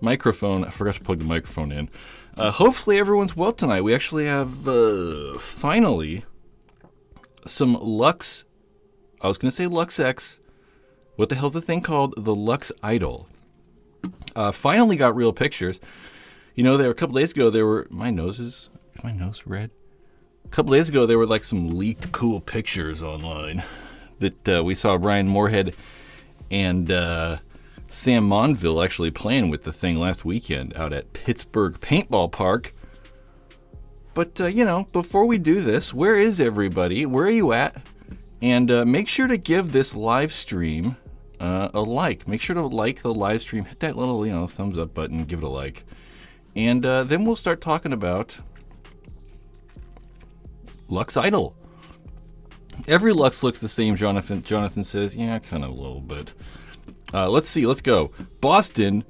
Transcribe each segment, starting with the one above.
microphone. I forgot to plug the microphone in. Hopefully everyone's well tonight. We actually have, finally, some Luxe. I was going to say Luxe X. What the hell's the thing called? The Luxe IDOL. Finally got real pictures. You know, there a couple days ago, there were... My nose red? A couple days ago, there were like some leaked cool pictures online that we saw Brian Moorhead and Sam Monville actually playing with the thing last weekend out at Pittsburgh Paintball Park. But, you know, before we do this, where is everybody? Where are you at? And make sure to give this live stream a like. Make sure to like the live stream. Hit that little, you know, thumbs up button. Give it a like. And then we'll start talking about Luxe IDOL. Every Luxe looks the same, Jonathan. Jonathan says, yeah, kind of a little bit. Let's see. Let's go. Boston,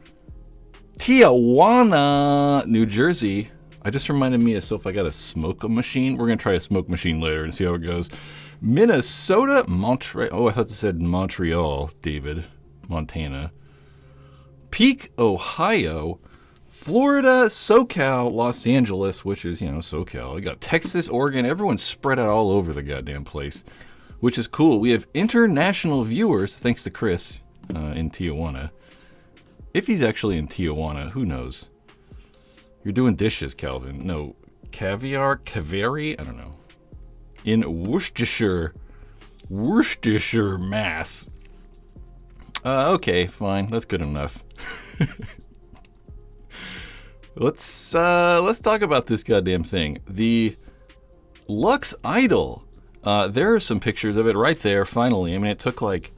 Tijuana, New Jersey. I just reminded me of, so if I got a smoke machine, we're going to try a smoke machine later and see how it goes. Minnesota, Montreal. Oh, I thought it said Montreal, David. Montana. Peak, Ohio. Florida, SoCal, Los Angeles, which is, you know, SoCal. We got Texas, Oregon. Everyone's spread out all over the goddamn place, which is cool. We have international viewers, thanks to Chris in Tijuana. If he's actually in Tijuana, who knows? You're doing dishes, Calvin. No, caviar, I don't know. In Worcestershire, Mass. Okay, fine. That's good enough. Let's talk about this goddamn thing. The Luxe IDOL. There are some pictures of it right there. Finally, I mean, it took like,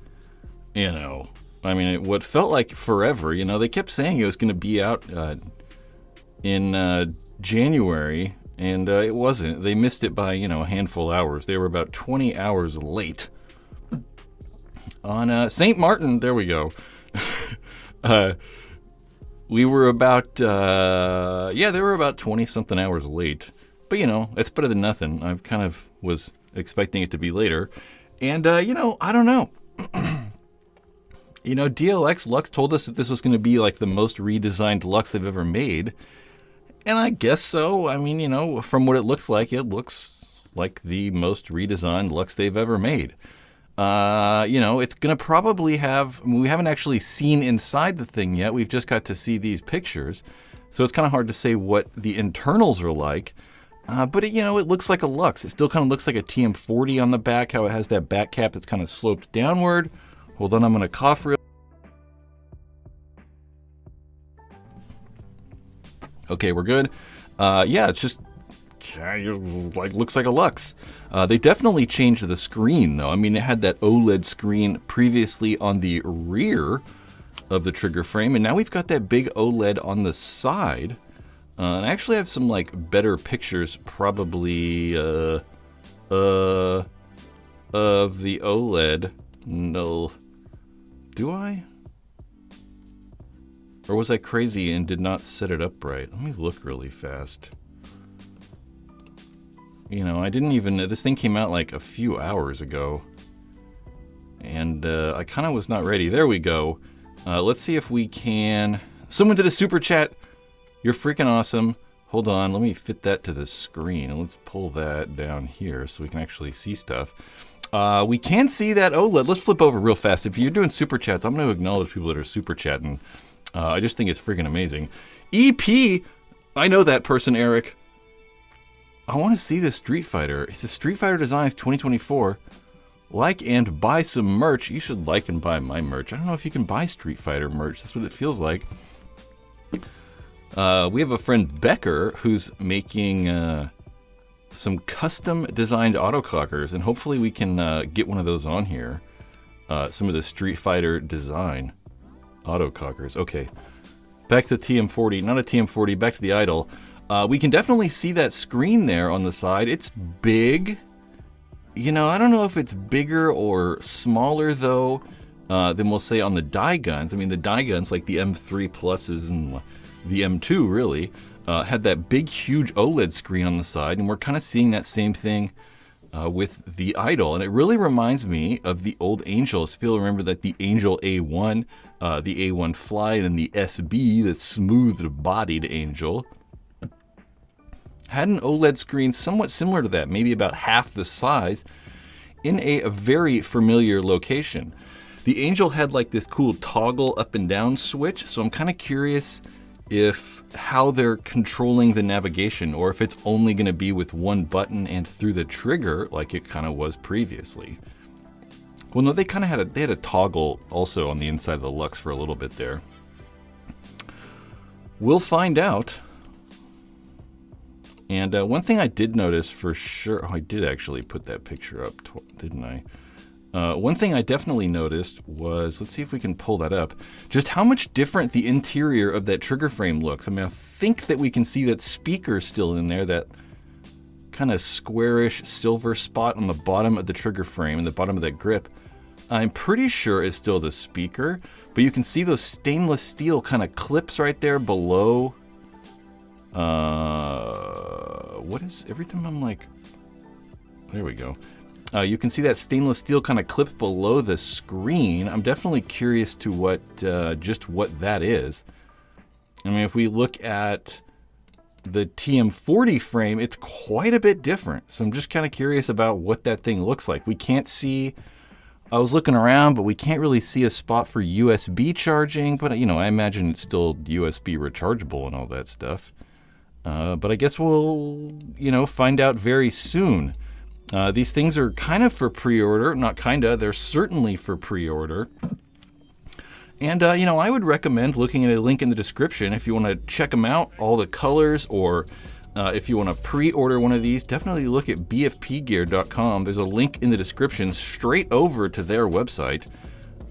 you know, I mean, what felt like forever. You know, they kept saying it was going to be out in January, and it wasn't. They missed it by, you know, a handful of hours. They were about 20 hours late. On St. Martin, there we go. We were about, they were about 20-something hours late. But, you know, it's better than nothing. I kind of was expecting it to be later. And, you know, I don't know. You know, DLX Luxe told us that this was going to be like the most redesigned Luxe they've ever made. And I guess so. I mean, you know, from what it looks like like the most redesigned Luxe they've ever made. You know, it's going to probably have, I mean, we haven't actually seen inside the thing yet. We've just got to see these pictures. So it's kind of hard to say what the internals are like. But, it, you know, it looks like a Luxe. It still kind of looks like a TM40 on the back, how it has that back cap that's kind of sloped downward. Hold on, I'm going to cough real. Okay, we're good. Yeah, it's just like looks like a Luxe. They definitely changed the screen, though. I mean, it had that OLED screen previously on the rear of the trigger frame, and now we've got that big OLED on the side. And I actually have some like better pictures, probably of the OLED. No, do I? Or was I crazy and did not set it up right? Let me look really fast. You know, I didn't even... This thing came out like a few hours ago. And I kind of was not ready. There we go. Let's see if we can... Someone did a super chat. You're freaking awesome. Hold on, let me fit that to the screen. And let's pull that down here so we can actually see stuff. We can see that OLED. Let's flip over real fast. If you're doing super chats, I'm going to acknowledge people that are super chatting. I just think it's freaking amazing. EP, I know that person, Eric. I want to see this Street Fighter. It's the Street Fighter Designs 2024. Like and buy some merch. You should like and buy my merch. I don't know if you can buy Street Fighter merch. That's what it feels like. We have a friend, Becker, who's making some custom designed autoclockers, and hopefully we can get one of those on here. Some of the Street Fighter design autoclockers. Okay, back to the TM40, not a TM40, back to the Idol. We can definitely see that screen there on the side. It's big. You know, I don't know if it's bigger or smaller, though, than we'll say on the die guns. I mean, the die guns, like the M3 Pluses and the M2, really, had that big, huge OLED screen on the side, and we're kind of seeing that same thing with the Idol. And it really reminds me of the old Angel. So people remember that the Angel A1, the A1 Fly, and then the SB, the smooth-bodied Angel, had an OLED screen somewhat similar to that, maybe about half the size, in a very familiar location. The Angel had like this cool toggle up and down switch, so I'm kind of curious if how they're controlling the navigation, or if it's only going to be with one button and through the trigger like it kind of was previously. Well, no, they kind of had a toggle also on the inside of the Luxe for a little bit there. We'll find out. And one thing I did notice for sure, I did actually put that picture up, didn't I? One thing I definitely noticed was, let's see if we can pull that up, just how much different the interior of that trigger frame looks. I mean, I think that we can see that speaker still in there, that kind of squarish silver spot on the bottom of the trigger frame and the bottom of that grip. I'm pretty sure is still the speaker, but you can see those stainless steel kind of clips right there below. What is, every time I'm like, there we go. You can see that stainless steel kind of clip below the screen. I'm definitely curious to what, just what that is. I mean, if we look at the TM40 frame, it's quite a bit different. So I'm just kind of curious about what that thing looks like. We can't see, I was looking around, but we can't really see a spot for USB charging. But, you know, I imagine it's still USB rechargeable and all that stuff. But I guess we'll, you know, find out very soon. These things are kind of for pre-order, not kinda, they're certainly for pre-order. And, you know, I would recommend looking at a link in the description if you want to check them out, all the colors, or if you want to pre-order one of these, definitely look at bfpgear.com. There's a link in the description straight over to their website.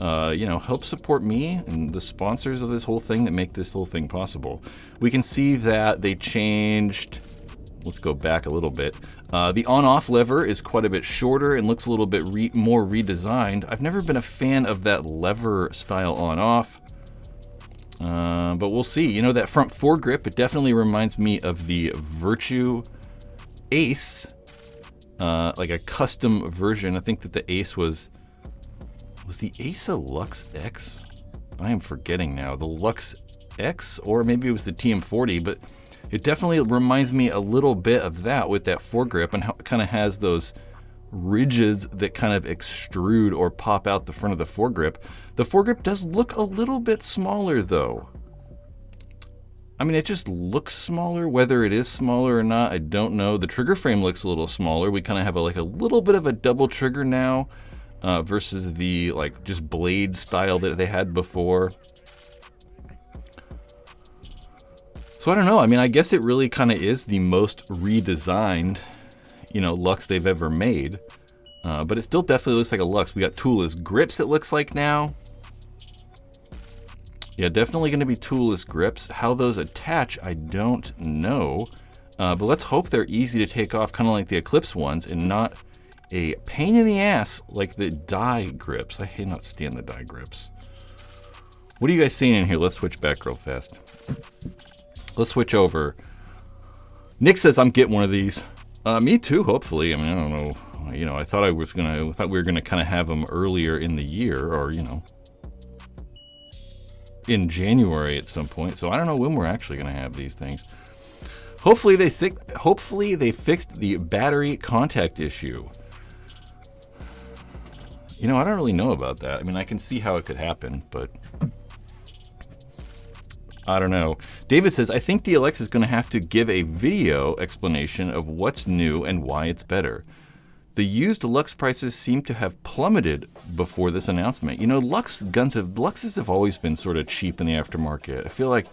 You know, help support me and the sponsors of this whole thing that make this whole thing possible. We can see that they changed, let's go back a little bit. The on-off lever is quite a bit shorter and looks a little bit more redesigned. I've never been a fan of that lever style on-off, but we'll see. You know, that front foregrip, it definitely reminds me of the Virtue Ace, like a custom version. I think that the Ace was the Ace a Luxe X? I am forgetting now. The Luxe X, or maybe it was the TM40, but it definitely reminds me a little bit of that with that foregrip, and how it kind of has those ridges that kind of extrude or pop out the front of the foregrip. The foregrip does look a little bit smaller though. I mean, it just looks smaller. Whether it is smaller or not, I don't know. The trigger frame looks a little smaller. We kind of have like a little bit of a double trigger now. Versus the like just blade style that they had before. So I don't know. I mean, I guess it really kind of is the most redesigned, you know, Luxe they've ever made. But it still definitely looks like a Luxe. We got toolless grips, it looks like now. Yeah, definitely going to be toolless grips. How those attach, I don't know. But let's hope they're easy to take off, kind of like the Eclipse ones, and not a pain in the ass like the die grips. I hate not stand the die grips. What are you guys seeing in here? Let's switch back real fast. Let's switch over. Nick says I'm getting one of these. Me too, hopefully. I mean, I don't know. You know, I thought we were gonna kind of have them earlier in the year, or you know, in January at some point. So I don't know when we're actually gonna have these things. Hopefully they fixed the battery contact issue. You know, I don't really know about that. I mean, I can see how it could happen, but I don't know. David says, I think DLX is going to have to give a video explanation of what's new and why it's better. The used Luxe prices seem to have plummeted before this announcement. You know, Luxes have always been sort of cheap in the aftermarket. I feel like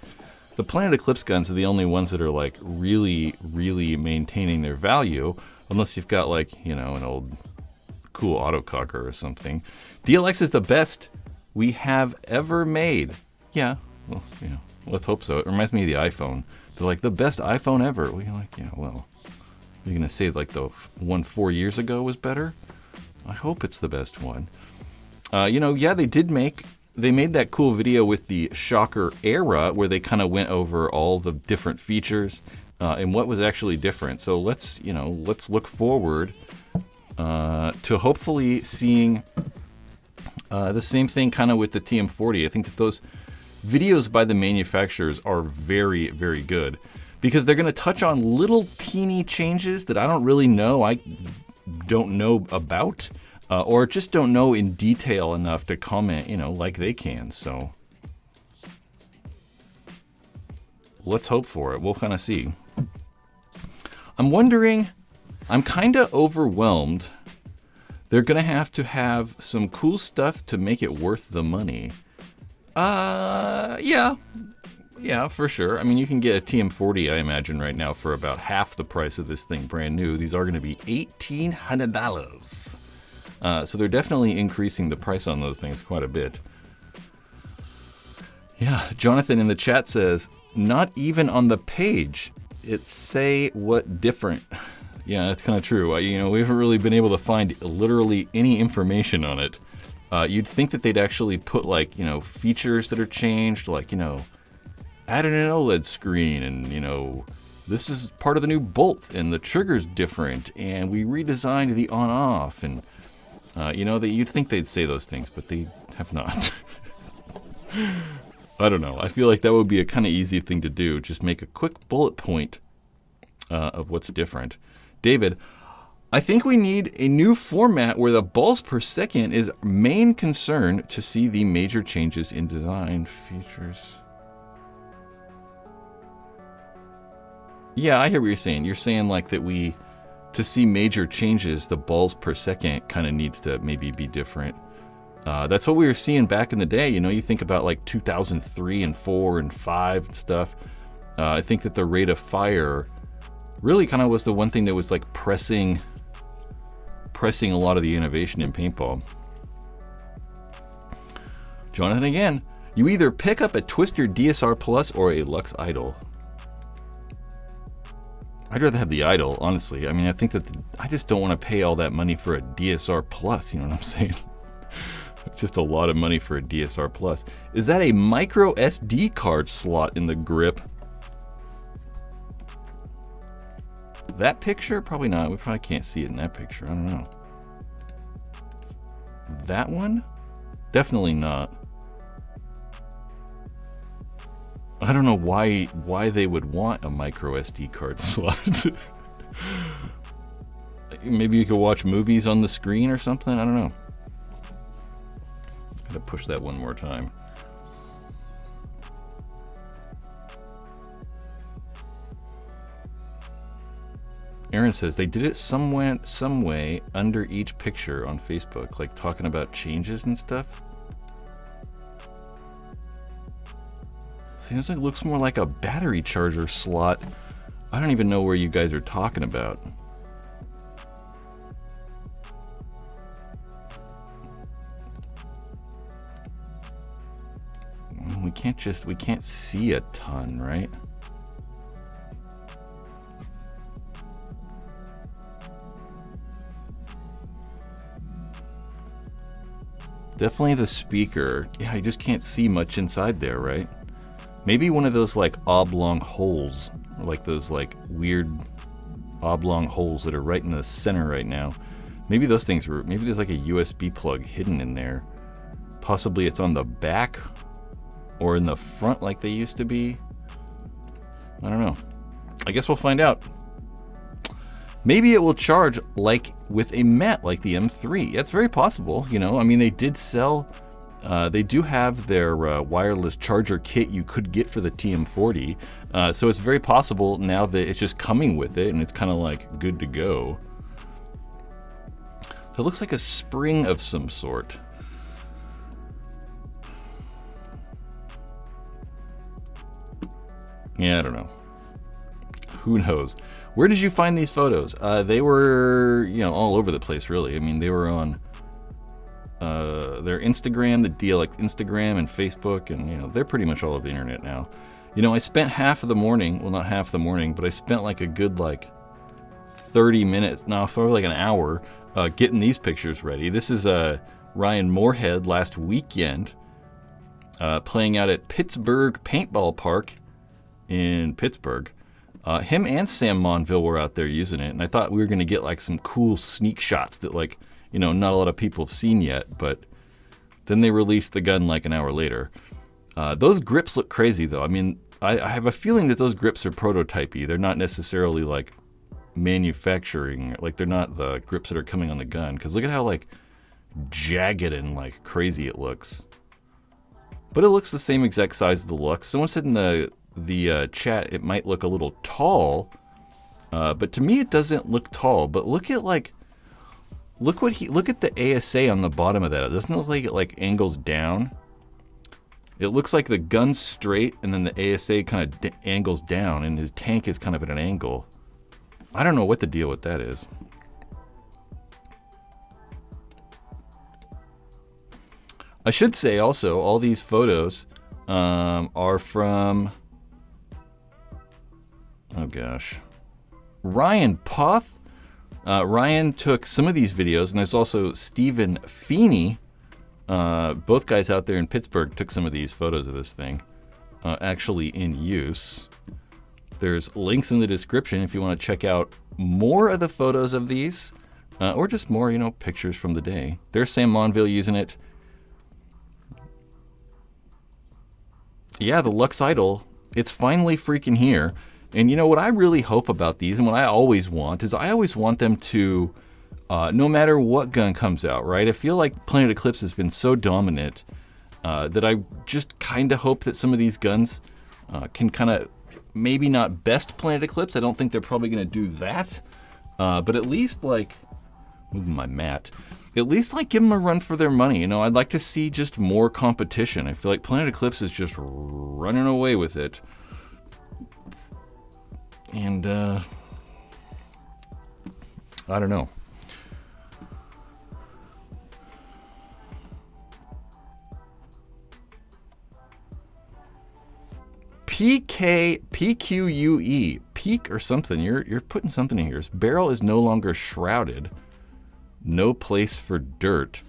the Planet Eclipse guns are the only ones that are like really, really maintaining their value, unless you've got like, you know, an old cool autococker or something. DLX is the best we have ever made. Yeah, well, you know, let's hope so. It reminds me of the iPhone. They're like the best iPhone ever. We're like, yeah, well, you're gonna say like the one 4 years ago was better? I hope it's the best one. You know, yeah, they made that cool video with the Shocker Era where they kind of went over all the different features and what was actually different. So let's look forward to hopefully seeing the same thing kind of with the TM40. I think that those videos by the manufacturers are very, very good because they're going to touch on little teeny changes that I don't really know. I don't know about or just don't know in detail enough to comment, you know, like they can. So let's hope for it. We'll kind of see. I'm wondering, I'm kind of overwhelmed. They're going to have some cool stuff to make it worth the money. Yeah, for sure. I mean, you can get a TM40, I imagine, right now for about half the price of this thing brand new. These are going to be $1,800. So they're definitely increasing the price on those things quite a bit. Yeah, Jonathan in the chat says, not even on the page. It's say what different. Yeah, that's kind of true. You know, we haven't really been able to find literally any information on it. You'd think that they'd actually put, like, you know, features that are changed, like, you know, added an OLED screen, and, you know, this is part of the new bolt, and the trigger's different, and we redesigned the on-off, and, you know, that you'd think they'd say those things, but they have not. I don't know. I feel like that would be a kind of easy thing to do. Just make a quick bullet point of what's different. David, I think we need a new format where the balls per second is main concern to see the major changes in design features. Yeah, I hear what you're saying. You're saying like that to see major changes, the balls per second kind of needs to maybe be different. That's what we were seeing back in the day. You know, you think about like 2003 and 4 and 5 and stuff. I think that the rate of fire really kind of was the one thing that was like pressing a lot of the innovation in paintball. Jonathan again, you either pick up a Twister DSR Plus or a Luxe IDOL. I'd rather have the Idol, honestly. I mean, I think that I just don't want to pay all that money for a DSR Plus, you know what I'm saying? It's just a lot of money for a DSR Plus. Is that a micro SD card slot in the grip? That picture? Probably not. We probably can't see it in that picture. I don't know. That one? Definitely not. I don't know why they would want a micro SD card slot. Maybe you could watch movies on the screen or something. I don't know. Gotta push that one more time. Aaron says they did it some way under each picture on Facebook, like talking about changes and stuff. See, this looks more like a battery charger slot. I don't even know where you guys are talking about. We can't see a ton, right? Definitely the speaker. Yeah, you just can't see much inside there, right? Maybe one of those like oblong holes, like those like weird oblong holes that are right in the center right now. Maybe those things were, maybe there's like a USB plug hidden in there. Possibly it's on the back or in the front like they used to be. I don't know. I guess we'll find out. Maybe it will charge like with a mat like the M3. That's very possible, you know. I mean, they did sell, they do have their wireless charger kit you could get for the TM40. So it's very possible now that it's just coming with it and it's kind of like good to go. It looks like a spring of some sort. Yeah, I don't know. Who knows? Where did you find these photos? They were, you know, all over the place, really. I mean, they were on their Instagram, the DLX Instagram and Facebook, and, you know, they're pretty much all over the internet now. You know, I spent half of the morning, well, not half the morning, but I spent like a good, like, 30 minutes, no, for like an hour, getting these pictures ready. This is Ryan Moorhead last weekend playing out at Pittsburgh Paintball Park in Pittsburgh. Him and Sam Monville were out there using it, and I thought we were going to get like some cool sneak shots that like, you know, not a lot of people have seen yet, but then they released the gun like an hour later. Those grips look crazy though. I mean, I have a feeling that those grips are prototypey. They're not necessarily like manufacturing, like they're not the grips that are coming on the gun, because look at how like jagged and like crazy it looks. But it looks the same exact size as the Luxe. Someone said in the chat it might look a little tall, but to me it doesn't look tall. But look at like, look at the ASA on the bottom of that. It doesn't look like it like angles down. It looks like the gun's straight and then the ASA kind of angles down, and his tank is kind of at an angle. I don't know what the deal with that is. I should say also, all these photos are from, oh gosh, Ryan Poth. Ryan took some of these videos, and there's also Stephen Feeney. Both guys out there in Pittsburgh took some of these photos of this thing, actually in use. There's links in the description if you want to check out more of the photos of these, or just more, you know, pictures from the day. There's Sam Monville using it. Yeah, the Luxe Idol, it's finally freaking here. And you know what I really hope about these, and what I always want, is I always want them to, no matter what gun comes out, right? I feel like Planet Eclipse has been so dominant that I just kind of hope that some of these guns can kind of, maybe not best Planet Eclipse. I don't think they're probably going to do that. But at least like, moving my mat, at least like give them a run for their money. You know, I'd like to see just more competition. I feel like Planet Eclipse is just running away with it. And I don't know. PQUE, peak or something. You're putting something in here. This barrel is no longer shrouded. No place for dirt.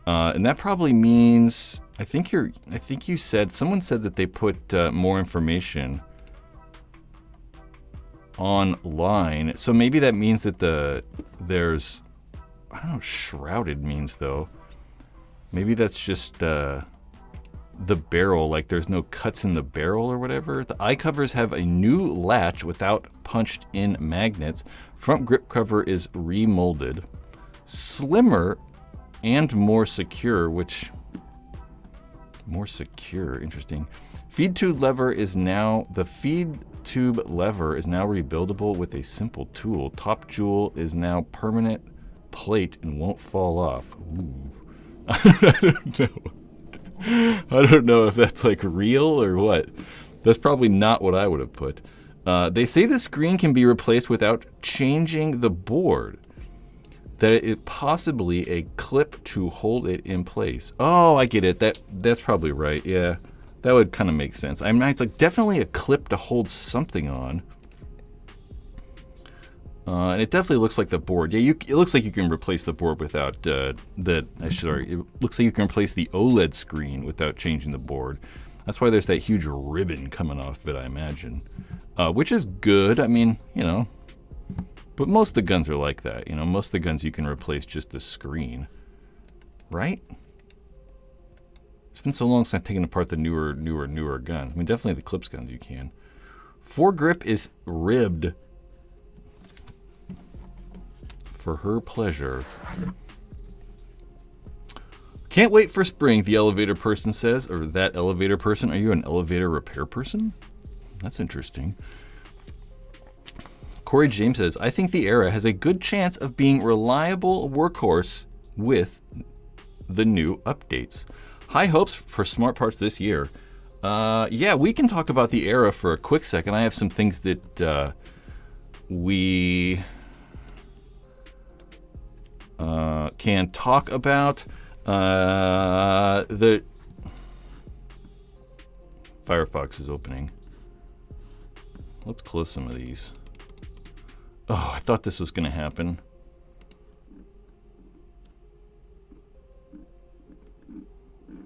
And that probably means, I think you said, someone said that they put more information online. So maybe that means that there's, I don't know what shrouded means though. Maybe that's just the barrel, like there's no cuts in the barrel or whatever. The eye covers have a new latch without punched in magnets. Front grip cover is remolded. Slimmer and more secure, which, more secure, interesting. Feed tube lever is now, the feed tube lever is now rebuildable with a simple tool. Top jewel is now permanent plate and won't fall off. Ooh. I don't know. I don't know if that's like real or what. That's probably not what I would have put. They say the screen can be replaced without changing the board. That it possibly a clip to hold it in place. Oh, I get it. That's probably right. Yeah, that would kind of make sense. I mean, it's like definitely a clip to hold something on. And it definitely looks like the board. Yeah, it looks like you can replace the board without it looks like you can replace the OLED screen without changing the board. That's why there's that huge ribbon coming off of it, I imagine. Which is good. I mean, you know. But most of the guns are like that, you know. Most of the guns you can replace just the screen, right? It's been so long since I've taken apart the newer guns. I mean, definitely the Clips guns you can. Foregrip is ribbed for her pleasure. Can't wait for spring, the elevator person says, or that elevator person. Are you an elevator repair person? That's interesting. Corey James says, I think the Era has a good chance of being reliable workhorse with the new updates. High hopes for smart parts this year. Yeah, we can talk about the Era for a quick second. I have some things that we can talk about. The Firefox is opening. Let's close some of these. Oh, I thought this was going to happen.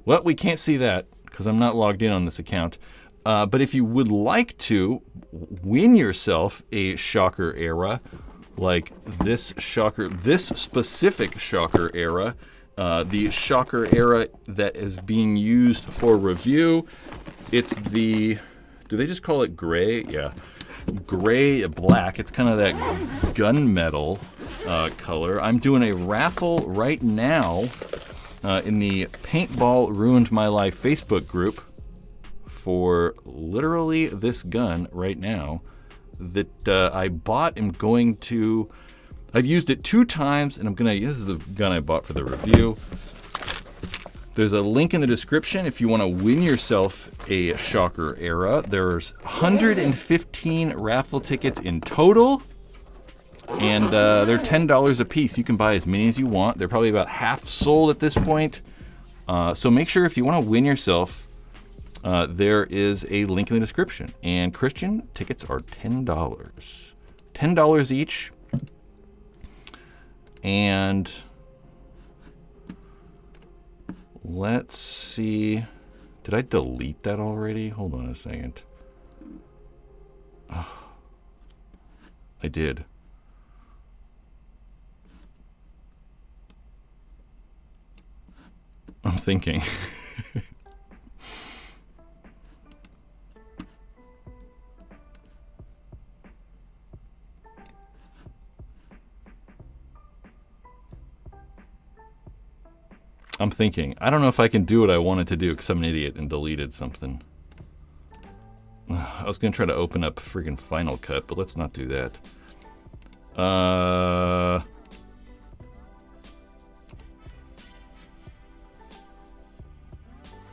Well, we can't see that because I'm not logged in on this account. But if you would like to win yourself a Shocker era, like this specific Shocker era, the Shocker era that is being used for review, it's the, do they just call it gray? Yeah, gray black. It's kind of that gunmetal color. I'm doing a raffle right now in the Paintball Ruined My Life Facebook group for literally this gun right now that I bought. I've used it 2 times, and this is the gun I bought for the review. There's a link in the description if you want to win yourself a Shocker era. There's 115 raffle tickets in total, and they're $10 a piece. You can buy as many as you want. They're probably about half sold at this point. So make sure if you want to win yourself, there is a link in the description. And Christian, tickets are $10. $10 each. And let's see. Did I delete that already? Hold on a second. Oh, I did. I'm thinking. I'm thinking. I don't know if I can do what I wanted to do because I'm an idiot and deleted something. I was going to try to open up friggin' Final Cut, but let's not do that.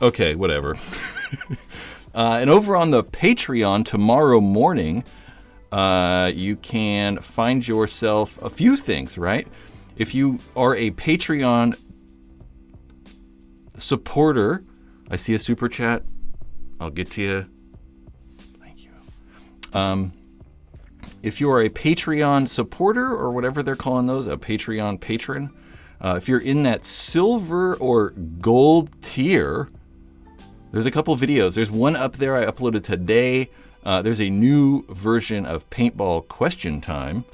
Okay, whatever. And over on the Patreon tomorrow morning, you can find yourself a few things, right? If you are a Patreon supporter, I see a super chat. I'll get to you. Thank you. If you are a Patreon supporter or whatever they're calling those, a Patreon patron, if you're in that silver or gold tier, there's a couple videos. There's one up there I uploaded today. There's a new version of Paintball Question Time.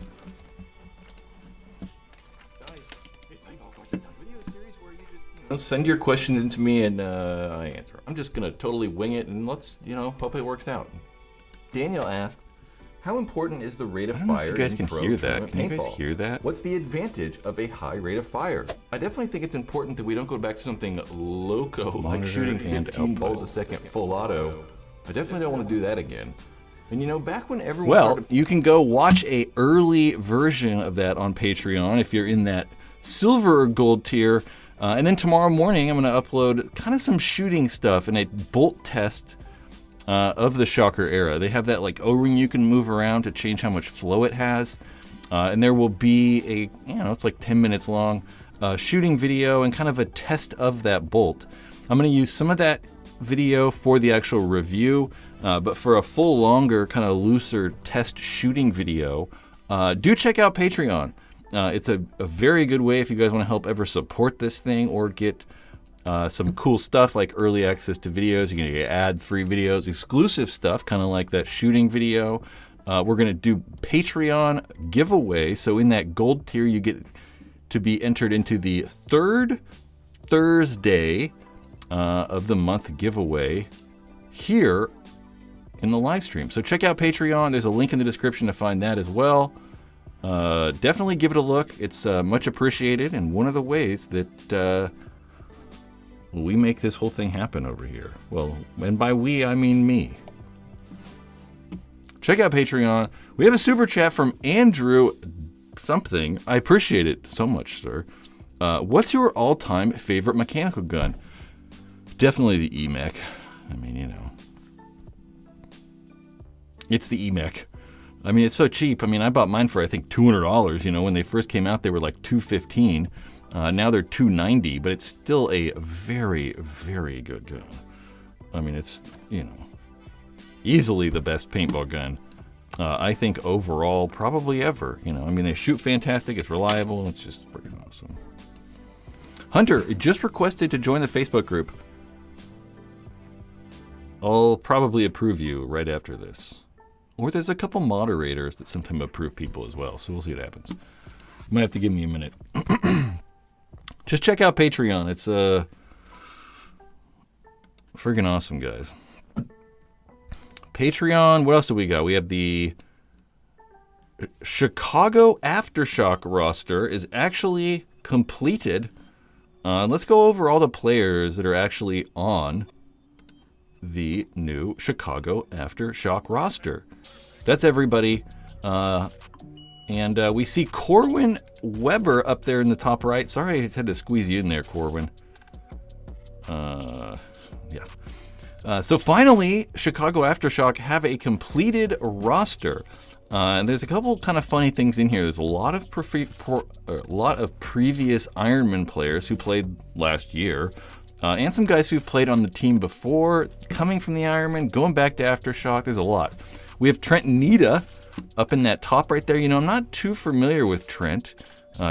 Send your questions into me and I answer. I'm just gonna totally wing it and let's, hope it works out. Daniel asks, how important is the rate of fire? I don't know if you guys can hear that. Can you guys hear that? What's the advantage of a high rate of fire? I definitely think it's important that we don't go back to something loco like shooting 15 balls a second full auto. I definitely don't want to do that again. And back when everyone you can go watch a early version of that on Patreon if you're in that silver or gold tier. And then tomorrow morning, I'm going to upload kind of some shooting stuff and a bolt test of the Shocker era. They have that like O-ring you can move around to change how much flow it has. And there will be it's like 10 minutes long shooting video and kind of a test of that bolt. I'm going to use some of that video for the actual review, but for a full longer, kind of looser test shooting video, do check out Patreon. It's a very good way if you guys want to help ever support this thing or get some cool stuff like early access to videos. You're going to get ad-free videos, exclusive stuff, kind of like that shooting video. We're going to do Patreon giveaway. So in that gold tier, you get to be entered into the third Thursday of the month giveaway here in the live stream. So check out Patreon. There's a link in the description to find that as well. Definitely give it a look. It's much appreciated and one of the ways that we make this whole thing happen over here. Well, and by we, I mean me. Check out Patreon. We have a super chat from Andrew something. I appreciate it so much, sir. What's your all-time favorite mechanical gun? Definitely the Mech. I mean, it's the Mech. I mean, it's so cheap. I mean, I bought mine for, I think, $200. When they first came out, they were like $215. Now they're $290, but it's still a very, very good gun. I mean, it's, easily the best paintball gun. I think overall, probably ever. I mean, they shoot fantastic. It's reliable. It's just freaking awesome. Hunter just requested to join the Facebook group. I'll probably approve you right after this. Or there's a couple moderators that sometimes approve people as well, so we'll see what happens. You might have to give me a minute. Just check out Patreon. It's friggin' awesome, guys. Patreon, what else do we got? We have the Chicago Aftershock roster is actually completed. Let's go over all the players that are actually on the new Chicago Aftershock roster. That's everybody. And we see Corwin Weber up there in the top right. Sorry I had to squeeze you in there, Corwin. Yeah. So finally, Chicago Aftershock have a completed roster. And there's a couple kind of funny things in here. There's a lot of previous Ironman players who played last year. And some guys who've played on the team before, coming from the Ironman, going back to Aftershock. There's a lot. We have Trent Nita up in that top right there. You know, I'm not too familiar with Trent.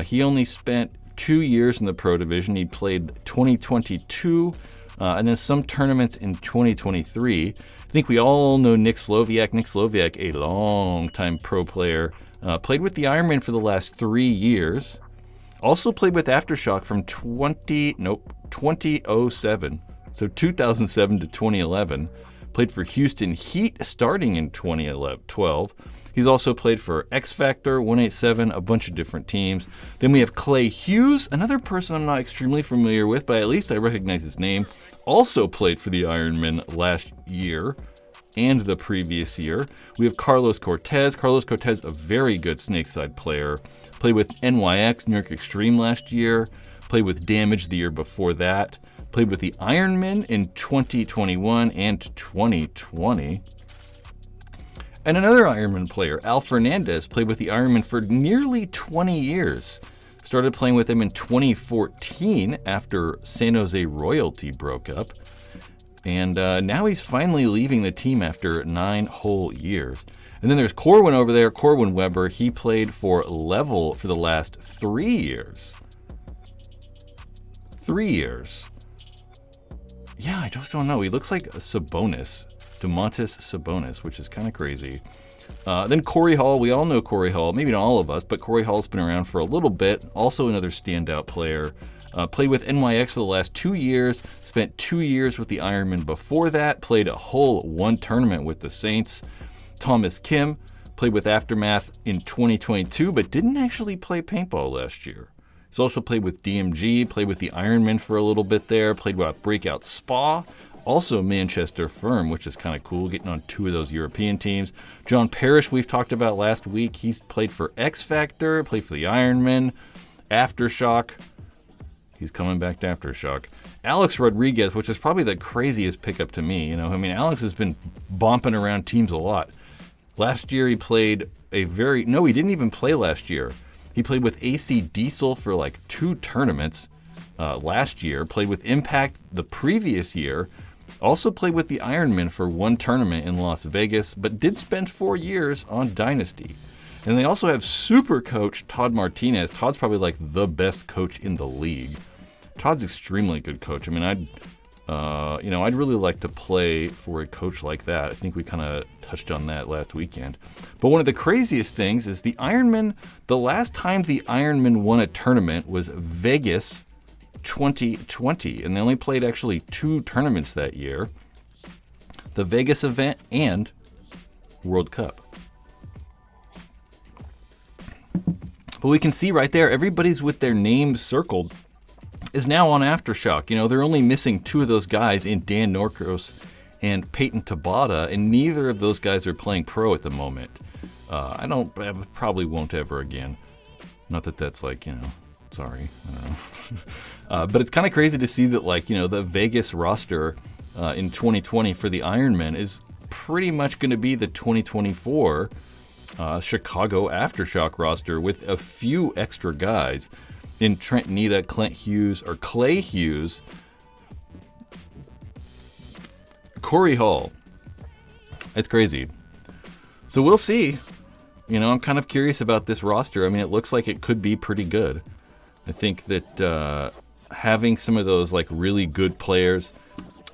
He only spent 2 years in the pro division. He played 2022 and then some tournaments in 2023. I think we all know Nick Slowiak. Nick Slowiak, a long-time pro player, played with the Ironman for the last 3 years. Also played with Aftershock from 2007, so 2007 to 2011. Played for Houston Heat starting in 2012. He's also played for X Factor, 187, a bunch of different teams. Then we have Clay Hughes, another person I'm not extremely familiar with, but at least I recognize his name. Also played for the Ironman last year and the previous year. We have Carlos Cortez. Carlos Cortez, a very good Snakeside player. Played with NYX, New York Extreme last year. Played with Damage the year before that. Played with the Ironmen in 2021 and 2020. And another Ironman player, Al Fernandez, played with the Ironman for nearly 20 years. Started playing with them in 2014 after San Jose Royalty broke up. And now he's finally leaving the team after 9 whole years. And then there's Corwin over there, Corwin Weber. He played for Level for the last 3 years. 3 years. Yeah, I just don't know. He looks like a Sabonis. Domantas Sabonis, which is kind of crazy. Then Corey Hall. We all know Corey Hall. Maybe not all of us, but Corey Hall's been around for a little bit. Also another standout player. Played with NYX for the last 2 years. Spent 2 years with the Ironman before that. Played a whole 1 tournament with the Saints. Thomas Kim. Played with Aftermath in 2022, but didn't actually play paintball last year. He's also played with DMG. Played with the Ironman for a little bit there. Played with Breakout Spa. Also Manchester Firm, which is kind of cool, getting on 2 of those European teams. John Parrish, we've talked about last week. He's played for X Factor, played for the Ironman, Aftershock. He's coming back to Aftershock. Alex Rodriguez, which is probably the craziest pickup to me. You know, I mean, Alex has been bumping around teams a lot. Last year he played he didn't even play last year. He played with AC Diesel for like 2 tournaments last year. Played with Impact the previous year. Also played with the Ironman for 1 tournament in Las Vegas, but did spend 4 years on Dynasty. And they also have super coach Todd Martinez. Todd's probably like the best coach in the league. Todd's extremely good coach. I mean, I'd really like to play for a coach like that. I think we kind of touched on that last weekend. But one of the craziest things is the Ironman. The last time the Ironman won a tournament was Vegas 2020, and they only played actually 2 tournaments that year, the Vegas event and World Cup. But we can see right there, everybody's with their names circled is now on Aftershock. You know, they're only missing 2 of those guys in Dan Norcros and Peyton Tabata, and neither of those guys are playing pro at the moment. I probably won't ever again. Not that that's like, you know, sorry. I don't know. But it's kind of crazy to see that, like, you know, the Vegas roster in 2020 for the Ironman is pretty much going to be the 2024 Chicago Aftershock roster with a few extra guys in Trent Nita, Clay Hughes, Corey Hall. It's crazy. So we'll see. You know, I'm kind of curious about this roster. I mean, it looks like it could be pretty good. I think that having some of those like really good players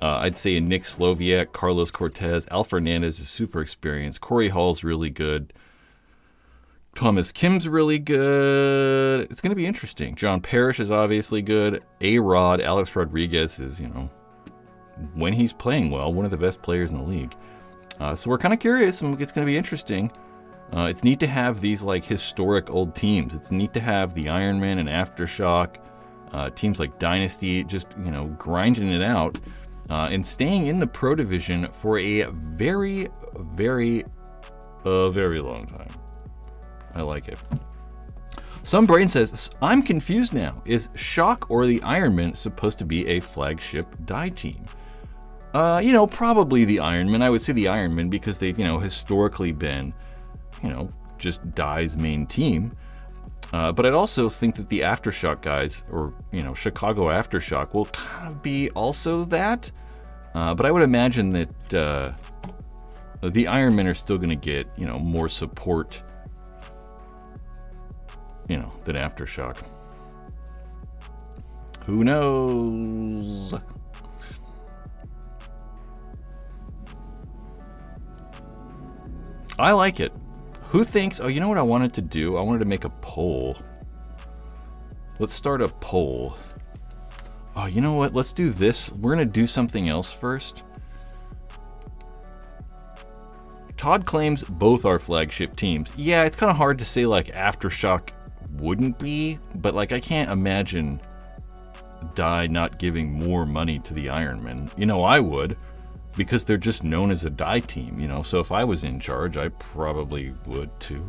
I'd say Nick Sloviak, Carlos Cortez, Al Fernandez is super experienced. Corey Hall's really good. Thomas Kim's really good. It's going to be interesting. John Parrish is obviously good. A-Rod, Alex Rodriguez is, you know, when he's playing well, one of the best players in the league. So we're kind of curious, and it's going to be interesting. It's neat to have these like historic old teams. It's neat to have the Ironman and Aftershock, teams like Dynasty, just, you know, grinding it out and staying in the Pro Division for a very, very long time. I like it. Some brain says, I'm confused now. Is Shock or the Ironman supposed to be a flagship die team? You know, probably the Ironman. I would say the Ironman because they've, you know, historically been, you know, just Die's main team. But I'd also think that the Aftershock guys, or, you know, Chicago Aftershock, will kind of be also that. But I would imagine that the Ironmen are still going to get, you know, more support, you know, than Aftershock. Who knows? I like it. Who thinks, oh, you know what I wanted to do? I wanted to make a poll. Let's start a poll. Oh, you know what? Let's do this. We're going to do something else first. Todd claims both are flagship teams. Yeah, it's kind of hard to say like Aftershock wouldn't be, but like I can't imagine Die not giving more money to the Ironmen. You know, I would, because they're just known as a Die team, you know. So if I was in charge, I probably would too.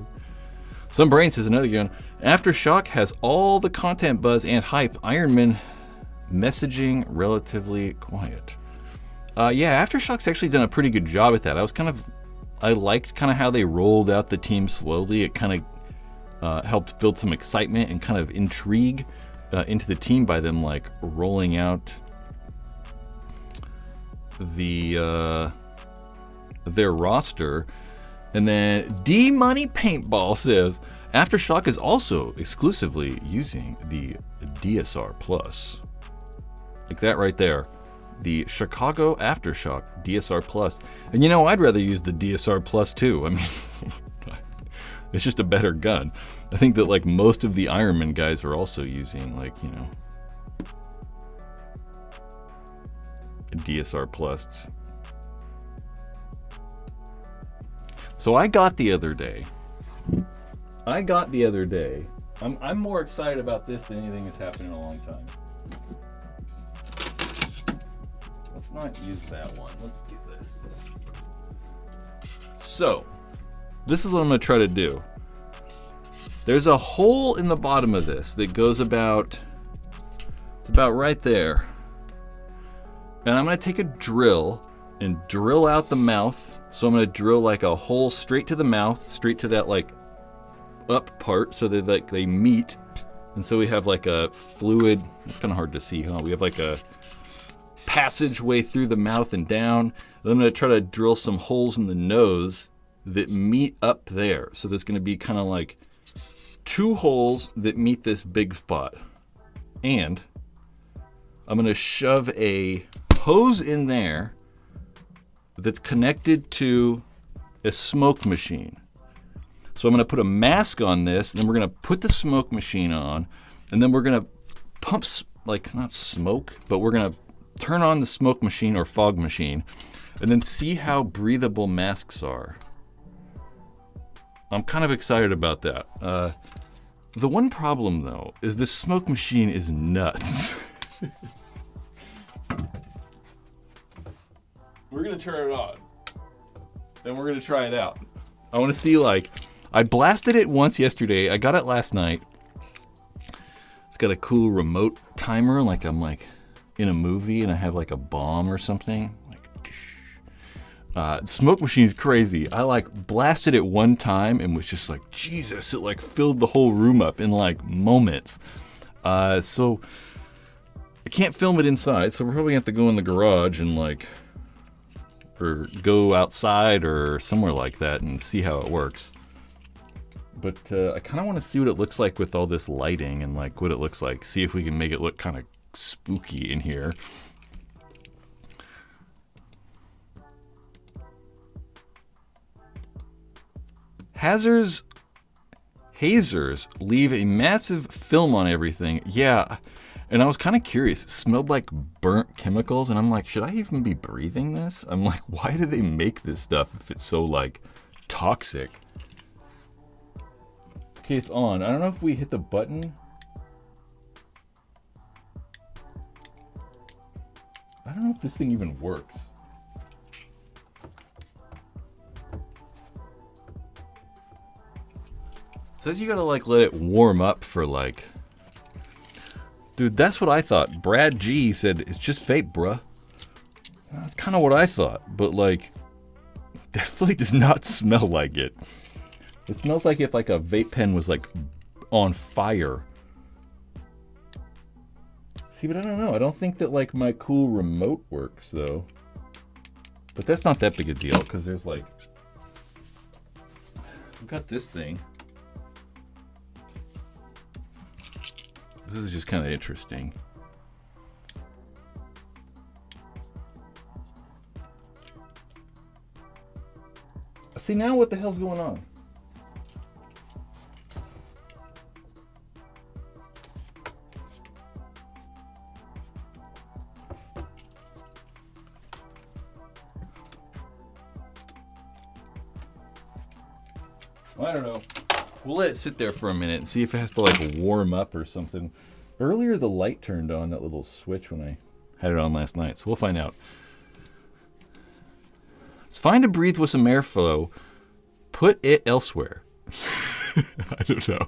Some brain says another one. Aftershock has all the content buzz and hype. Ironman messaging relatively quiet. Yeah, Aftershock's actually done a pretty good job at that. I liked kind of how they rolled out the team slowly. It kind of helped build some excitement and kind of intrigue into the team by them like rolling out their roster. And then D Money Paintball says Aftershock is also exclusively using the DSR Plus. Like that right there. The Chicago Aftershock DSR Plus. And you know, I'd rather use the DSR Plus too. I mean, it's just a better gun. I think that like most of the Ironman guys are also using like, you know, DSR Plus. So I got the other day. I'm more excited about this than anything that's happened in a long time. Let's not use that one. Let's get this. So, this is what I'm going to try to do. There's a hole in the bottom of this that goes about, it's about right there. And I'm going to take a drill and drill out the mouth. So I'm going to drill like a hole straight to the mouth, straight to that like up part so that like they meet. And so we have like a fluid, it's kind of hard to see, huh? We have like a passageway through the mouth and down. Then I'm going to try to drill some holes in the nose that meet up there. So there's going to be kind of like two holes that meet this big spot. And I'm going to shove a hose in there that's connected to a smoke machine. So I'm going to put a mask on this, and then we're going to put the smoke machine on, and then we're going to pump, like, not smoke, but we're going to turn on the smoke machine or fog machine, and then see how breathable masks are. I'm kind of excited about that. The one problem, though, is this smoke machine is nuts. We're going to turn it on. Then we're going to try it out. I want to see, like, I blasted it once yesterday. I got it last night. It's got a cool remote timer, like I'm like in a movie and I have like a bomb or something. Like, smoke machine's crazy. I like blasted it one time and was just like, Jesus, it like filled the whole room up in like moments. So I can't film it inside, so we're probably gonna have to go in the garage and like, or go outside or somewhere like that and see how it works. But I kind of want to see what it looks like with all this lighting and like what it looks like. See if we can make it look kind of spooky in here. hazers leave a massive film on everything. Yeah, and I was kind of curious. It smelled like burnt chemicals, and I'm like, should I even be breathing this? I'm like, why do they make this stuff if it's so like toxic? Okay, it's on. I don't know if we hit the button. I don't know if this thing even works. It says you gotta like let it warm up for like... Dude, that's what I thought. Brad G said, it's just vape, bruh. That's kind of what I thought, but like, definitely does not smell like it. It smells like if like a vape pen was like on fire. See, but I don't know. I don't think that like my cool remote works though. But that's not that big a deal because there's like, I've got this thing. This is just kind of interesting. See, now what the hell's going on? Well, I don't know. We'll let it sit there for a minute and see if it has to like warm up or something. Earlier the light turned on, that little switch when I had it on last night, so we'll find out. It's fine to breathe with some airflow. Put it elsewhere. I don't know.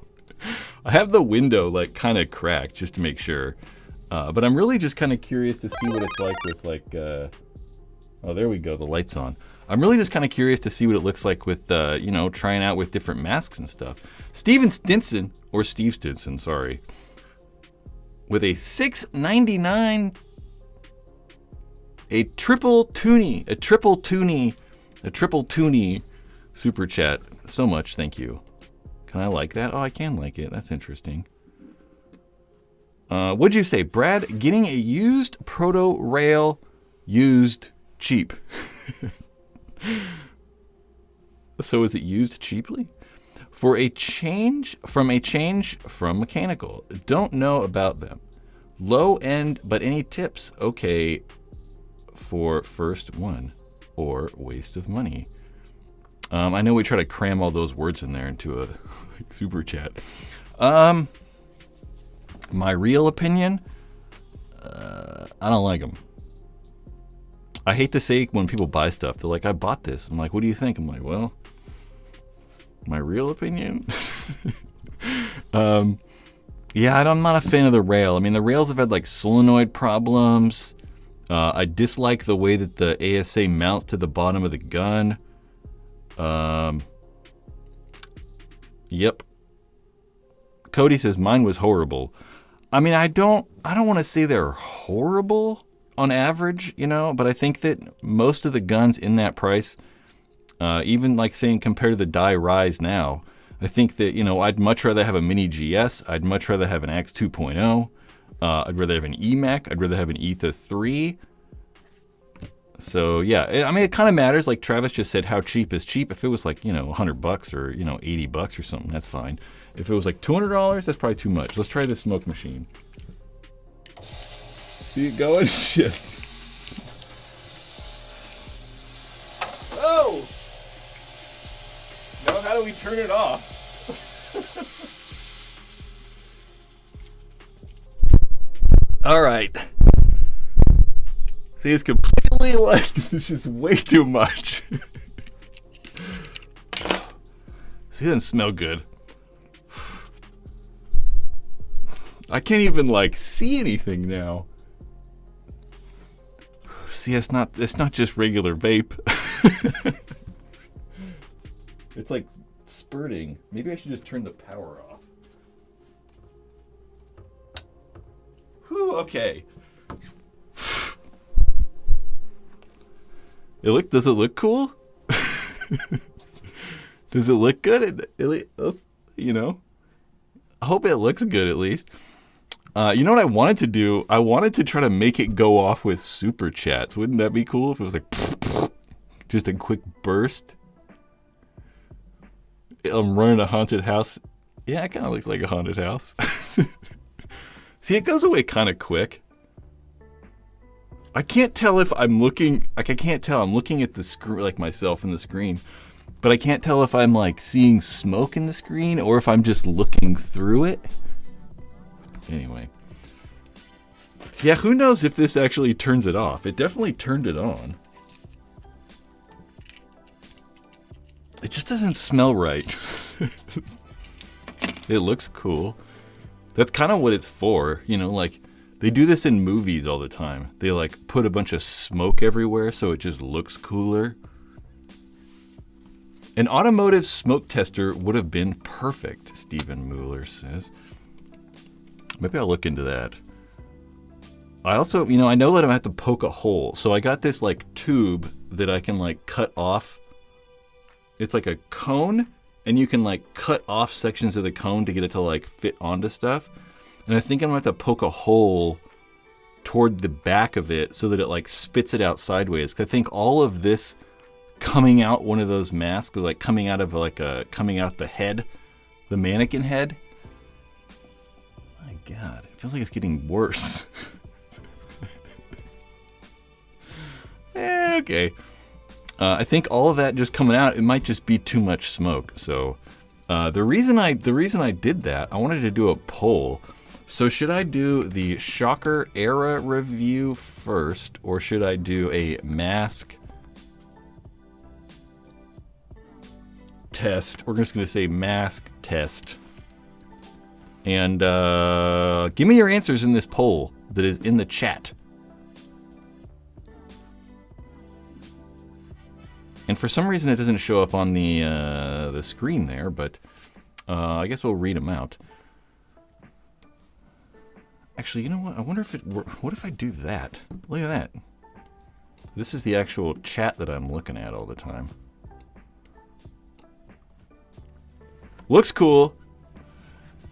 I have the window like kind of cracked just to make sure. But I'm really just kind of curious to see what it's like with like... oh, there we go. The light's on. I'm really just kind of curious to see what it looks like with, you know, trying out with different masks and stuff. Steve Stinson, sorry, with a $6.99, a triple toonie super chat. So much, thank you. Can I like that? Oh, I can like it. That's interesting. What'd you say, Brad? Getting a used proto rail, used cheap. So is it used cheaply? From a change from mechanical. Don't know about them. Low end, but any tips? Okay, for first one or waste of money. I know we try to cram all those words in there into a like, super chat. My real opinion, I don't like them. I hate to say when people buy stuff, they're like, I bought this. I'm like, what do you think? I'm like, well, my real opinion? Yeah, I'm not a fan of the rail. I mean, the rails have had like solenoid problems. I dislike the way that the ASA mounts to the bottom of the gun. Yep. Cody says mine was horrible. I mean, I don't want to say they're horrible on average, you know, but I think that most of the guns in that price, even like saying compared to the Die Rise now, I think that, you know, I'd much rather have a Mini GS. I'd much rather have an Axe 2.0. I'd rather have an EMAC. I'd rather have an Ether 3. So yeah, I mean, it kind of matters. Like Travis just said, how cheap is cheap? If it was like, you know, $100 or, you know, $80 or something, that's fine. If it was like $200, that's probably too much. Let's try this smoke machine. See it going? Shit. Oh! Now how do we turn it off? All right. See, it's completely like, it's just way too much. See, it doesn't smell good. I can't even like see anything now. See, it's not just regular vape. It's like spurting. Maybe I should just turn the power off. Whew, okay. Does it look cool? Does it look good? You know, I hope it looks good at least. You know what I wanted to do? I wanted to try to make it go off with super chats. Wouldn't that be cool if it was like just a quick burst? I'm running a haunted house. Yeah, it kind of looks like a haunted house. See, it goes away kind of quick. I can't tell if I'm looking, like I can't tell. I'm looking at the screen, like myself in the screen, but I can't tell if I'm like seeing smoke in the screen or if I'm just looking through it. Anyway. Yeah, who knows if this actually turns it off. It definitely turned it on. It just doesn't smell right. It looks cool. That's kind of what it's for, you know, like they do this in movies all the time. They like put a bunch of smoke everywhere so it just looks cooler. An automotive smoke tester would have been perfect, Stephen Mueller says. Maybe I'll look into that. I also, you know, I know that I'm going to have to poke a hole. So I got this like tube that I can like cut off. It's like a cone. And you can like cut off sections of the cone to get it to like fit onto stuff. And I think I'm gonna have to poke a hole toward the back of it so that it like spits it out sideways. 'Cause I think all of this coming out one of those masks, like coming out of like coming out the head, the mannequin head. My God, it feels like it's getting worse. Okay. I think all of that just coming out, it might just be too much smoke. So the reason I did that, I wanted to do a poll. So should I do the Shocker era review first, or should I do a mask test? We're just going to say mask test. And give me your answers in this poll that is in the chat. And for some reason, it doesn't show up on the screen there, but I guess we'll read them out. Actually, you know what? I wonder if what if I do that? Look at that. This is the actual chat that I'm looking at all the time. Looks cool.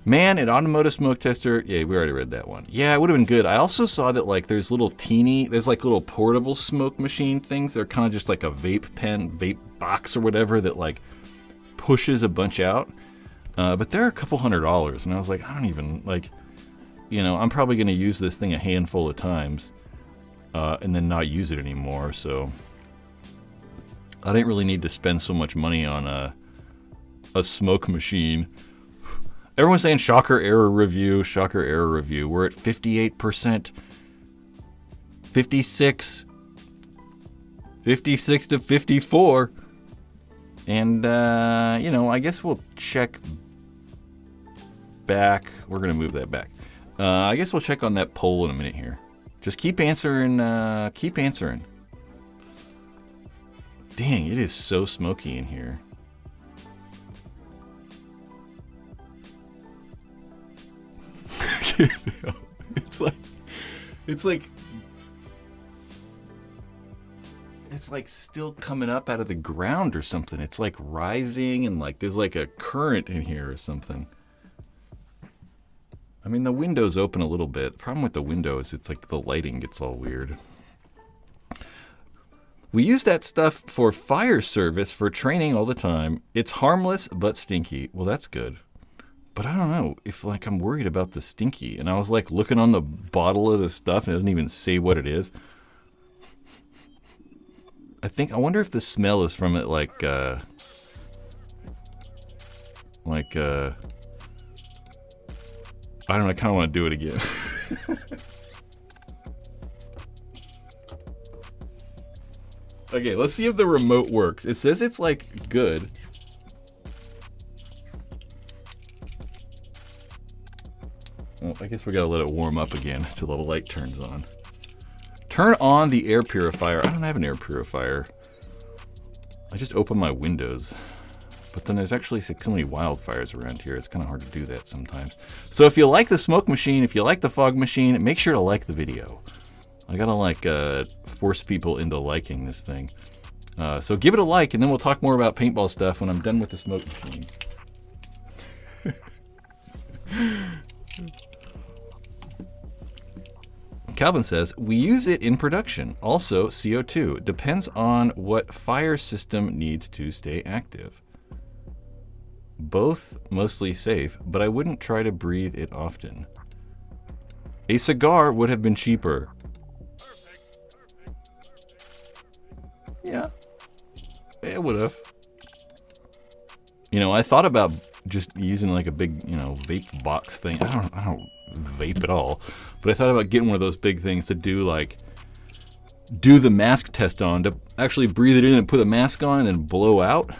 Man, an automotive smoke tester. Yeah, we already read that one. Yeah, it would have been good. I also saw that like there's like little portable smoke machine things. They're kind of just like a vape pen, vape box or whatever that like pushes a bunch out. But they're a couple $100. And I was like, I don't even like, you know, I'm probably going to use this thing a handful of times and then not use it anymore. So I didn't really need to spend so much money on a smoke machine. Everyone's saying Shocker error review, Shocker error review. We're at 58%, 56, 56 to 54. And, you know, I guess we'll check back. We're going to move that back. I guess we'll check on that poll in a minute here. Just keep answering, keep answering. Dang, it is so smoky in here. It's like still coming up out of the ground or something. It's like rising and like there's like a current in here or something. I mean, the window's open a little bit. The problem with the window is it's like the lighting gets all weird. We use that stuff for fire service for training all the time. It's harmless but stinky. Well, that's good. But I don't know if like I'm worried about the stinky. And I was like looking on the bottle of the stuff and it doesn't even say what it is. I wonder if the smell is from it like I don't know, I kind of want to do it again. Okay, let's see if the remote works. It says it's like good. Well, I guess we gotta let it warm up again till the light turns on. Turn on the air purifier. I don't have an air purifier. I just open my windows. But then there's actually so many wildfires around here. It's kind of hard to do that sometimes. So if you like the smoke machine, if you like the fog machine, make sure to like the video. I gotta like force people into liking this thing. So give it a like, and then we'll talk more about paintball stuff when I'm done with the smoke machine. Calvin says, we use it in production. Also, CO2. Depends on what fire system needs to stay active. Both mostly safe, but I wouldn't try to breathe it often. A cigar would have been cheaper. Yeah, it would have. You know, I thought about just using like a big, you know, vape box thing. I don't vape at all, but I thought about getting one of those big things to do the mask test on, to actually breathe it in and put a mask on and then blow out.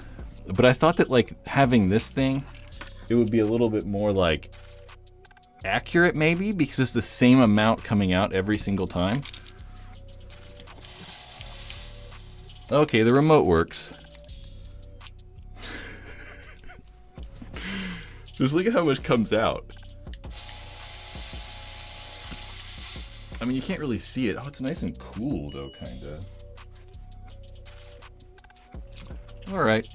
But I thought that like having this thing, it would be a little bit more like accurate maybe, because it's the same amount coming out every single time. Okay, the remote works. Just look at how much comes out. I mean, you can't really see it. Oh, it's nice and cool though, kinda. All right.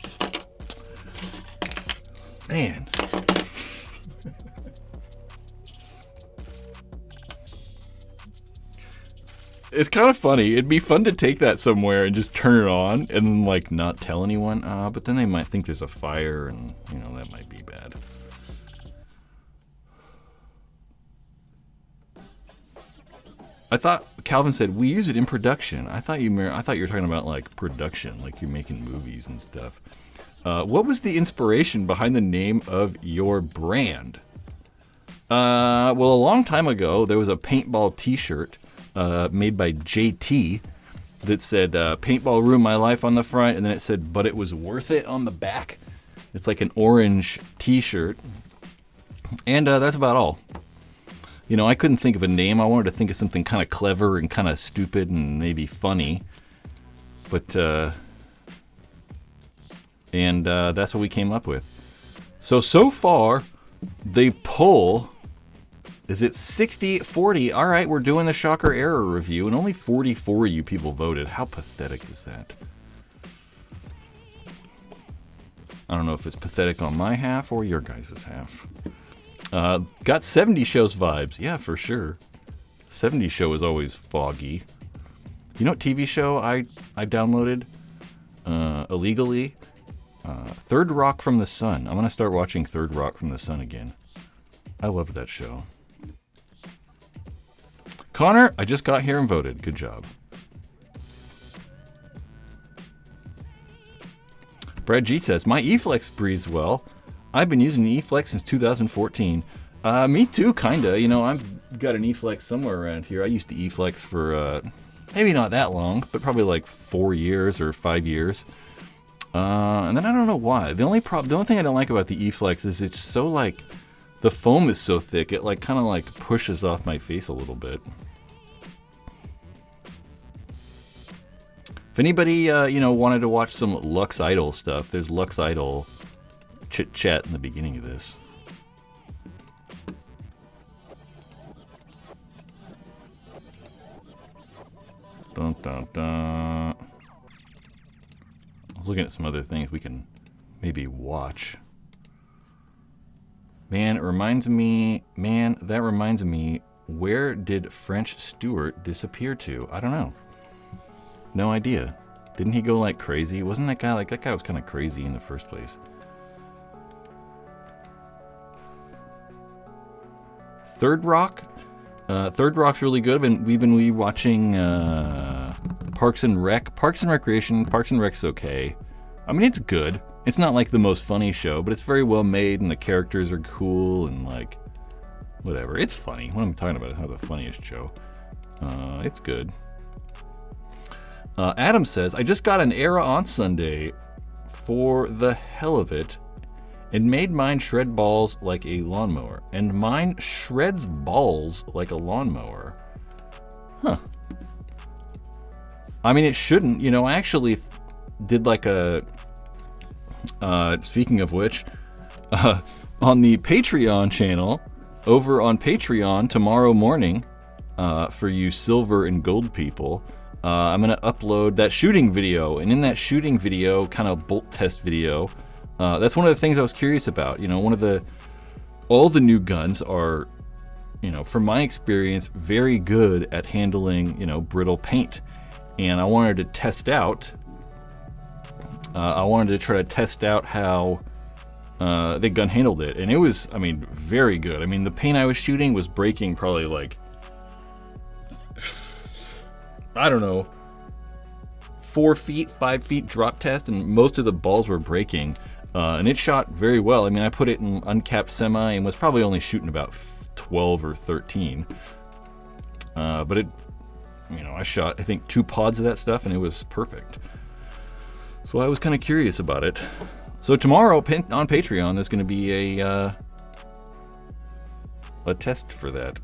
Man. It's kind of funny. It'd be fun to take that somewhere and just turn it on and then, like, not tell anyone. But then they might think there's a fire and, you know, that might be bad. I thought Calvin said we use it in production. I thought you were talking about like production, like you're making movies and stuff. What was the inspiration behind the name of your brand? Well, a long time ago, there was a Paintball T-shirt made by JT that said "Paintball ruined my life" on the front, and then it said "But it was worth it" on the back. It's like an orange T-shirt, and that's about all. You know, I couldn't think of a name. I wanted to think of something kind of clever and kind of stupid and maybe funny. But, that's what we came up with. So far, the poll is at 60-40. All right, we're doing the Shocker Error review, and only 44 of you people voted. How pathetic is that? I don't know if it's pathetic on my half or your guys' half. Got 70 Show's vibes. Yeah, for sure. 70 Show is always foggy. You know what TV show I downloaded illegally? Third Rock from the Sun. I'm going to start watching Third Rock from the Sun again. I loved that show. Connor, I just got here and voted. Good job. Brad G says, my eFlex breathes well. I've been using the eFlex since 2014. Me too, kinda. You know, I've got an eFlex somewhere around here. I used the eFlex for maybe not that long, but probably like 4 years or 5 years. And then I don't know why. The only thing I don't like about the eFlex is it's so like, the foam is so thick, it like kind of like pushes off my face a little bit. If anybody, you know, wanted to watch some Luxe Idol stuff, there's Luxe Idol chitchat in the beginning of this. Dun, dun, dun. I was looking at some other things we can maybe watch. Man, that reminds me, where did French Stewart disappear to? I don't know. No idea. Didn't he go like crazy? Wasn't that guy that guy was kind of crazy in the first place? Third Rock? Third Rock's really good. We've been rewatching Parks and Recreation. Parks and Rec's okay. I mean, it's good. It's not like the most funny show, but it's very well made and the characters are cool and like, whatever. It's funny. What I'm talking about is not the funniest show. It's good. Adam says, I just got an Era on Sunday for the hell of it and made mine shred balls like a lawnmower. And mine shreds balls like a lawnmower. Huh. I mean, it shouldn't. You know, I actually did like a... speaking of which, on the Patreon channel, over on Patreon tomorrow morning, for you silver and gold people, I'm going to upload that shooting video. And in that shooting video, kind of bolt test video, that's one of the things I was curious about. You know, all the new guns are, you know, from my experience, very good at handling, you know, brittle paint. And I wanted to test out, I wanted to try to test out how they gun handled it, and it was, I mean, very good. I mean, the paint I was shooting was breaking probably like, I don't know, 4 feet, 5 feet drop test, and most of the balls were breaking, and it shot very well. I mean, I put it in uncapped semi and was probably only shooting about 12 or 13, but it, you know, I shot, I think, 2 pods of that stuff, and it was perfect. So I was kind of curious about it. So tomorrow on Patreon, there's going to be a test for that.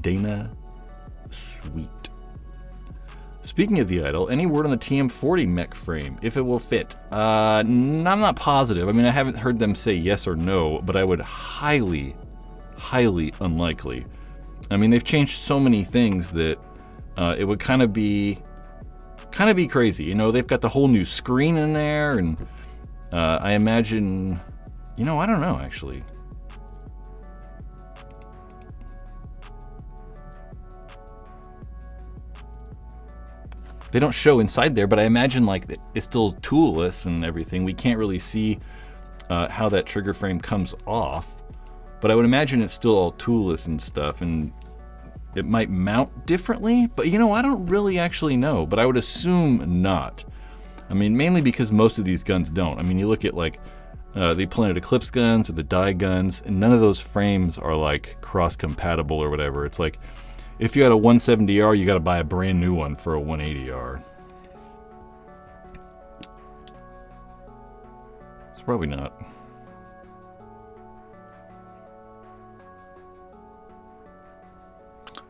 Dana Sweet. Speaking of the Idol, any word on the TM40 mech frame, if it will fit? I'm not positive. I mean, I haven't heard them say yes or no, but I would highly unlikely. I mean, they've changed so many things that it would kind of be crazy. You know, they've got the whole new screen in there, and I imagine, you know, I don't know actually. They don't show inside there, but I imagine like it's still toolless and everything. We can't really see how that trigger frame comes off, but I would imagine it's still all toolless and stuff, and it might mount differently, but you know, I don't really actually know, but I would assume not. I mean, mainly because most of these guns don't. I mean, you look at like the Planet Eclipse guns or the Die guns, and none of those frames are like cross-compatible or whatever. It's like, if you had a 170R, you got to buy a brand new one for a 180R. It's probably not.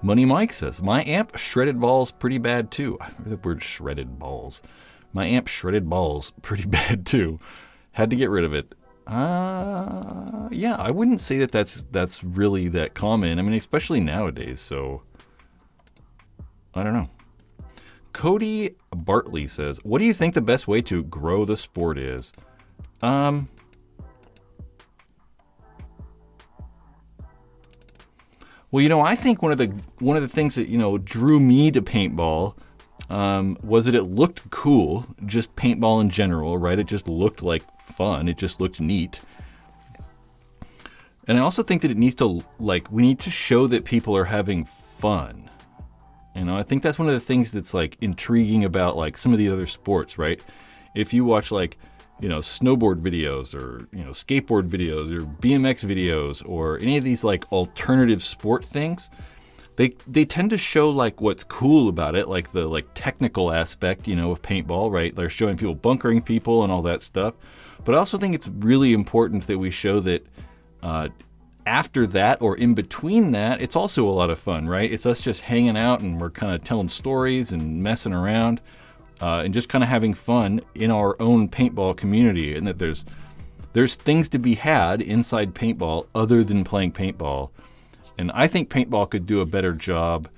Money Mike says, my amp shredded balls pretty bad too. I heard the word shredded balls. My amp shredded balls pretty bad too. Had to get rid of it. Yeah, I wouldn't say that that's really that common. I mean, especially nowadays, so I don't know. Cody Bartley says, what do you think the best way to grow the sport is? Well, you know, I think one of the things that, you know, drew me to paintball was that it looked cool, just paintball in general, right? It just looked like fun. It just looked neat. And I also think that it needs to, like, we need to show that people are having fun. You know, I think that's one of the things that's like intriguing about like some of the other sports, right? If you watch like, you know, snowboard videos or, you know, skateboard videos or BMX videos or any of these like alternative sport things, they tend to show like what's cool about it, like the like technical aspect, you know, of paintball, right? They're showing people bunkering people and all that stuff. But I also think it's really important that we show that after that or in between that, it's also a lot of fun, right? It's us just hanging out and we're kind of telling stories and messing around and just kind of having fun in our own paintball community, and that there's things to be had inside paintball other than playing paintball. And I think paintball could do a better job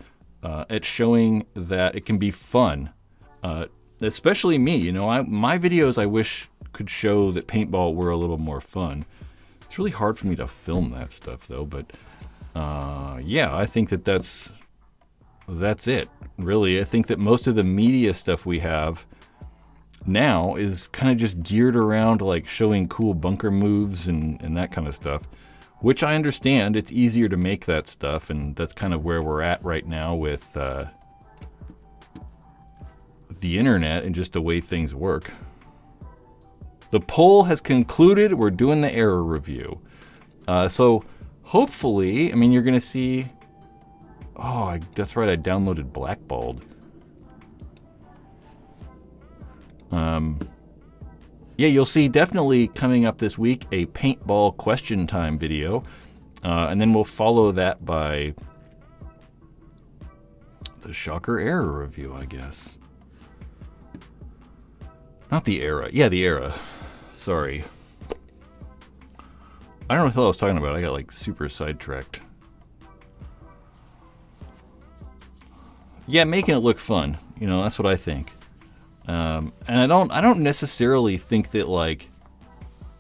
at showing that it can be fun, especially me. You know, my videos I wish could show that paintball were a little more fun. It's really hard for me to film that stuff though, but yeah, I think that's it, really. I think that most of the media stuff we have now is kind of just geared around like showing cool bunker moves and that kind of stuff, which I understand. It's easier to make that stuff, and that's kind of where we're at right now with the internet and just the way things work. The poll has concluded. We're doing the error review. So hopefully, I mean, you're going to see... Oh, that's right. I downloaded Blackballed. Yeah, you'll see definitely coming up this week a paintball question time video. And then we'll follow that by the Shocker error review, I guess. Not the era. Yeah, the era. Sorry. I don't know what the hell I was talking about. I got like super sidetracked. Yeah, making it look fun. You know, that's what I think. And I don't necessarily think that like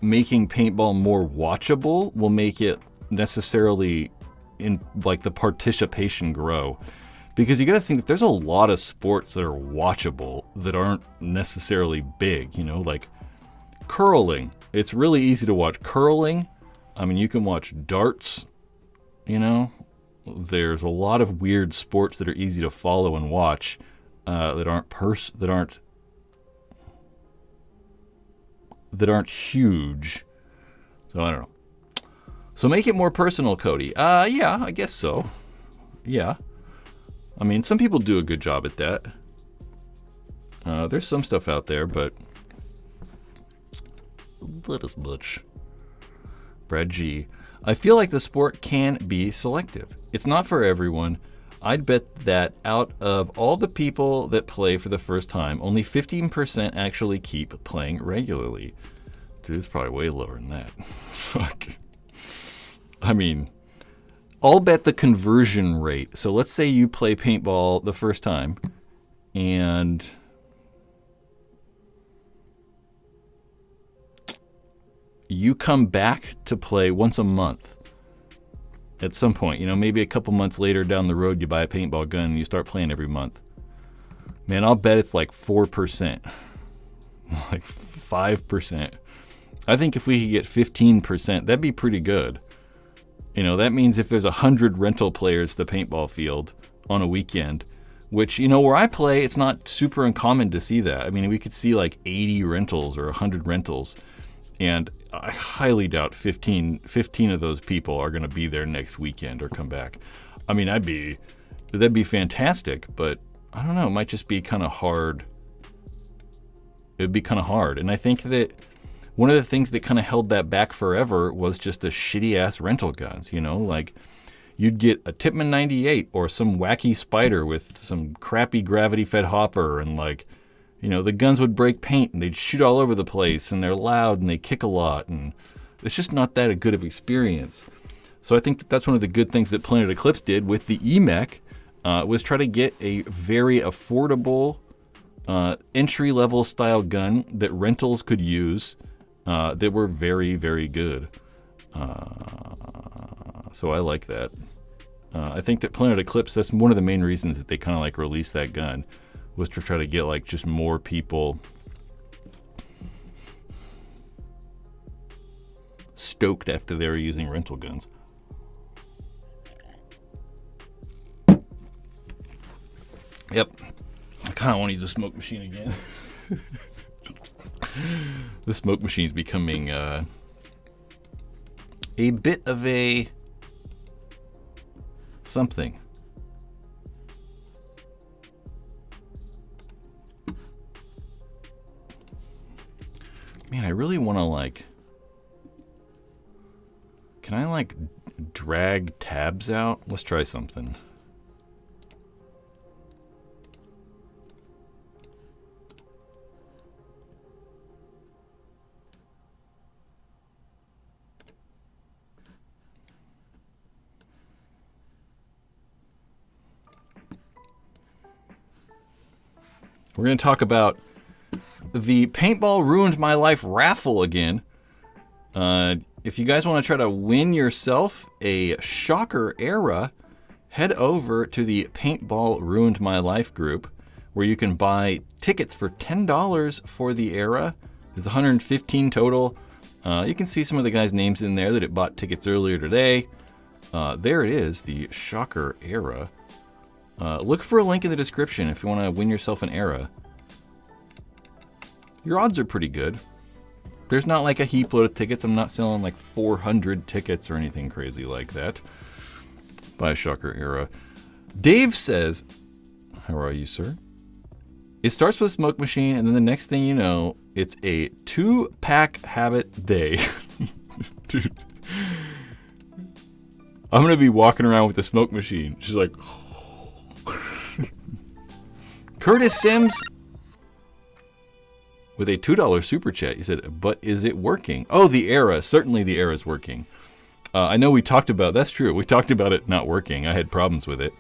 making paintball more watchable will make it necessarily in like the participation grow. Because you got to think that there's a lot of sports that are watchable that aren't necessarily big, you know, like curling. It's really easy to watch curling. I mean, you can watch darts, you know. There's a lot of weird sports that are easy to follow and watch that aren't huge. So I don't know. So make it more personal, Cody. Yeah, I guess so. Yeah. I mean, some people do a good job at that. There's some stuff out there, but not as much. Brad G. I feel like the sport can be selective. It's not for everyone. I'd bet that out of all the people that play for the first time, only 15% actually keep playing regularly. Dude, it's probably way lower than that. Fuck. I mean, I'll bet the conversion rate. So let's say you play paintball the first time, and you come back to play once a month. At some point, you know, maybe a couple months later down the road, you buy a paintball gun and you start playing every month. Man, I'll bet it's like 4%. Like 5%. I think if we could get 15%, that'd be pretty good. You know, that means if there's 100 rental players to the paintball field on a weekend, which, you know, where I play, it's not super uncommon to see that. I mean, we could see like 80 rentals or 100 rentals. And I highly doubt 15 of those people are going to be there next weekend or come back. I mean, that'd be fantastic, but I don't know. It might just be kind of hard. It'd be kind of hard. And I think that one of the things that kind of held that back forever was just the shitty ass rental guns, you know, like you'd get a Tippmann 98 or some wacky Spider with some crappy gravity fed hopper, and like, you know, the guns would break paint and they'd shoot all over the place and they're loud and they kick a lot, and it's just not that good of experience. So I think that's one of the good things that Planet Eclipse did with the Mech was try to get a very affordable entry-level style gun that rentals could use that were very, very good. So I like that. I think that Planet Eclipse, that's one of the main reasons that they kind of like released that gun, was to try to get like just more people stoked after they were using rental guns. Yep. I kind of want to use a smoke machine again. The smoke machine is becoming a bit of a something. Man, I really want to like... Can I like drag tabs out? Let's try something. We're going to talk about the Paintball Ruined My Life raffle again. If you guys want to try to win yourself a Shocker era, head over to the Paintball Ruined My Life group, where you can buy tickets for $10 for the era. There's 115 total. You can see some of the guys' names in there that had bought tickets earlier today. There it is, the Shocker era. Look for a link in the description if you want to win yourself an era. Your odds are pretty good. There's not like a heap load of tickets. I'm not selling like 400 tickets or anything crazy like that. Buy a Shocker era. Dave says, how are you, sir? It starts with Smoke Machine, and then the next thing you know, it's a 2-pack habit day. Dude. I'm going to be walking around with the Smoke Machine. She's like... Curtis Sims with a $2 super chat. He said, but is it working? Oh, the era. Certainly the era is working. I know we talked about, that's true. We talked about it not working. I had problems with it.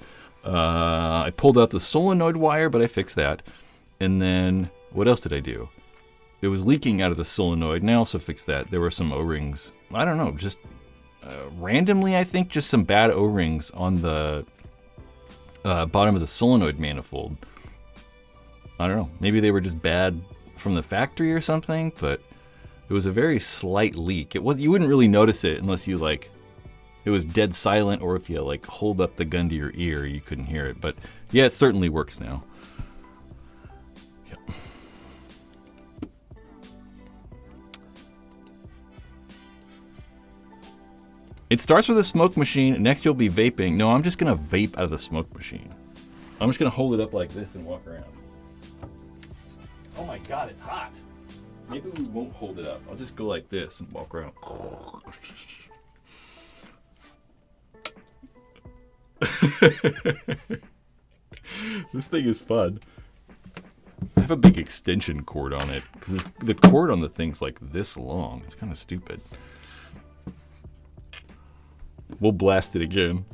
I pulled out the solenoid wire, but I fixed that. And then what else did I do? It was leaking out of the solenoid, and I also fixed that. There were some O-rings. I don't know, just randomly, I think, just some bad O-rings on the bottom of the solenoid manifold. I don't know. Maybe they were just bad from the factory or something, but It was a very slight leak. It was, you wouldn't really notice it unless you like, it was dead silent, or if you like hold up the gun to your ear, you couldn't hear it. But yeah, it certainly works now. Yep. It starts with a smoke machine. Next you'll be vaping. No, I'm just gonna vape out of the smoke machine. I'm just gonna hold it up like this and walk around. Oh my God, it's hot. Maybe we won't hold it up. I'll just go like this and walk around. This thing is fun. I have a big extension cord on it because the cord on the thing's like this long. It's kind of stupid. We'll blast it again.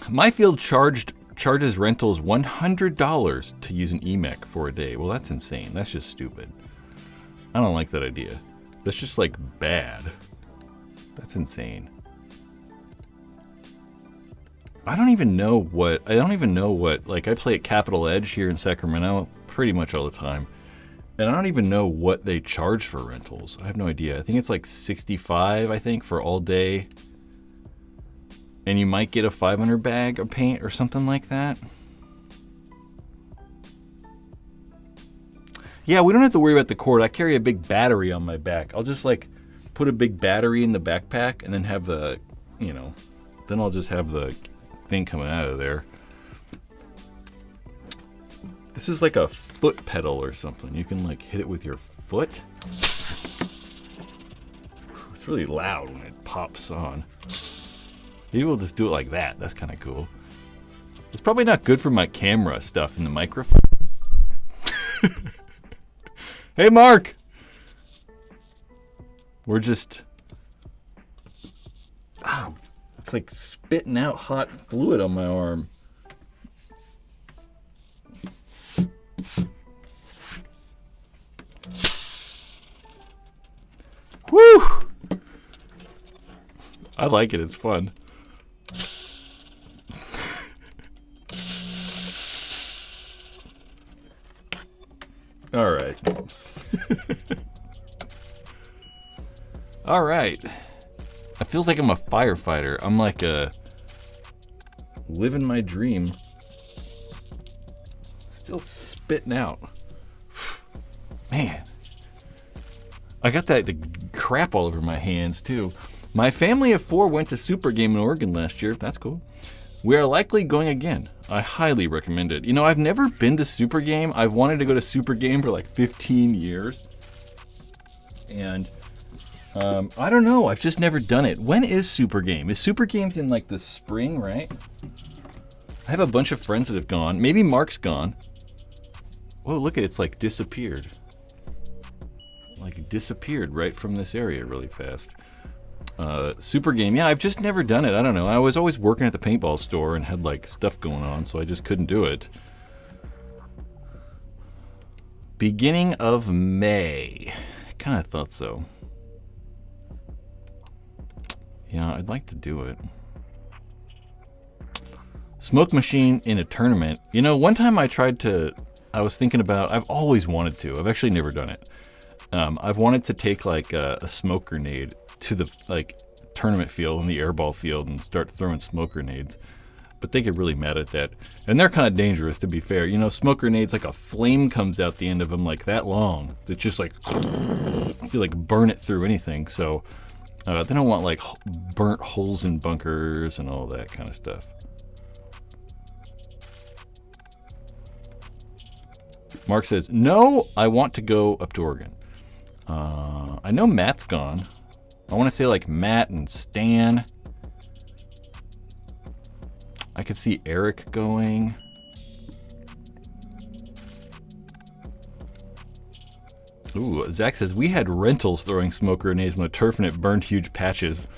MyField charges rentals $100 to use an eMech for a day. Well, that's insane. That's just stupid. I don't like that idea. That's just like bad. That's insane. I don't even know what, like I play at Capital Edge here in Sacramento pretty much all the time. And I don't even know what they charge for rentals. I have no idea. I think it's like $65, I think, for all day. And you might get a 500 bag of paint or something like that. Yeah, we don't have to worry about the cord. I carry a big battery on my back. I'll just like put a big battery in the backpack and then have the, you know, then I'll just have the thing coming out of there. This is like a foot pedal or something. You can like hit it with your foot. It's really loud when it pops on. Maybe we'll just do it like that. That's kind of cool. It's probably not good for my camera stuff in the microphone. Hey, Mark! We're just... Ow. It's like spitting out hot fluid on my arm. Woo! I like it. It's fun. All right. All right. It feels like I'm a firefighter. I'm like living my dream. Still spitting out. Man. I got the crap all over my hands too. My family of 4 went to Super Game in Oregon last year. That's cool. We are likely going again. I highly recommend it. You know, I've never been to Super Game. I've wanted to go to Super Game for like 15 years. And I don't know. I've just never done it. When is Super Game? Is Super Games in like the spring, right? I have a bunch of friends that have gone. Maybe Mark's gone. Whoa, look at it. It's like disappeared. Like disappeared right from this area really fast. Super Game, yeah, I've just never done it. I don't know. I was always working at the paintball store and had like stuff going on, so I just couldn't do it. Beginning of May. I kind of thought so. Yeah, I'd like to do it. Smoke machine in a tournament. You know, one time I was thinking about, I've always wanted to. I've actually never done it. I've wanted to take like a smoke grenade to the like tournament field and the airball field and start throwing smoke grenades, but they get really mad at that, and they're kind of dangerous, to be fair. You know, smoke grenades, like a flame comes out the end of them like that long. It's just like you like burn it through anything. So they don't want like burnt holes in bunkers and all that kind of stuff. Mark says, no, I want to go up to Oregon. I know Matt's gone. I want to say like Matt and Stan. I could see Eric going. Ooh, Zach says, we had rentals throwing smoke grenades on the turf and it burned huge patches.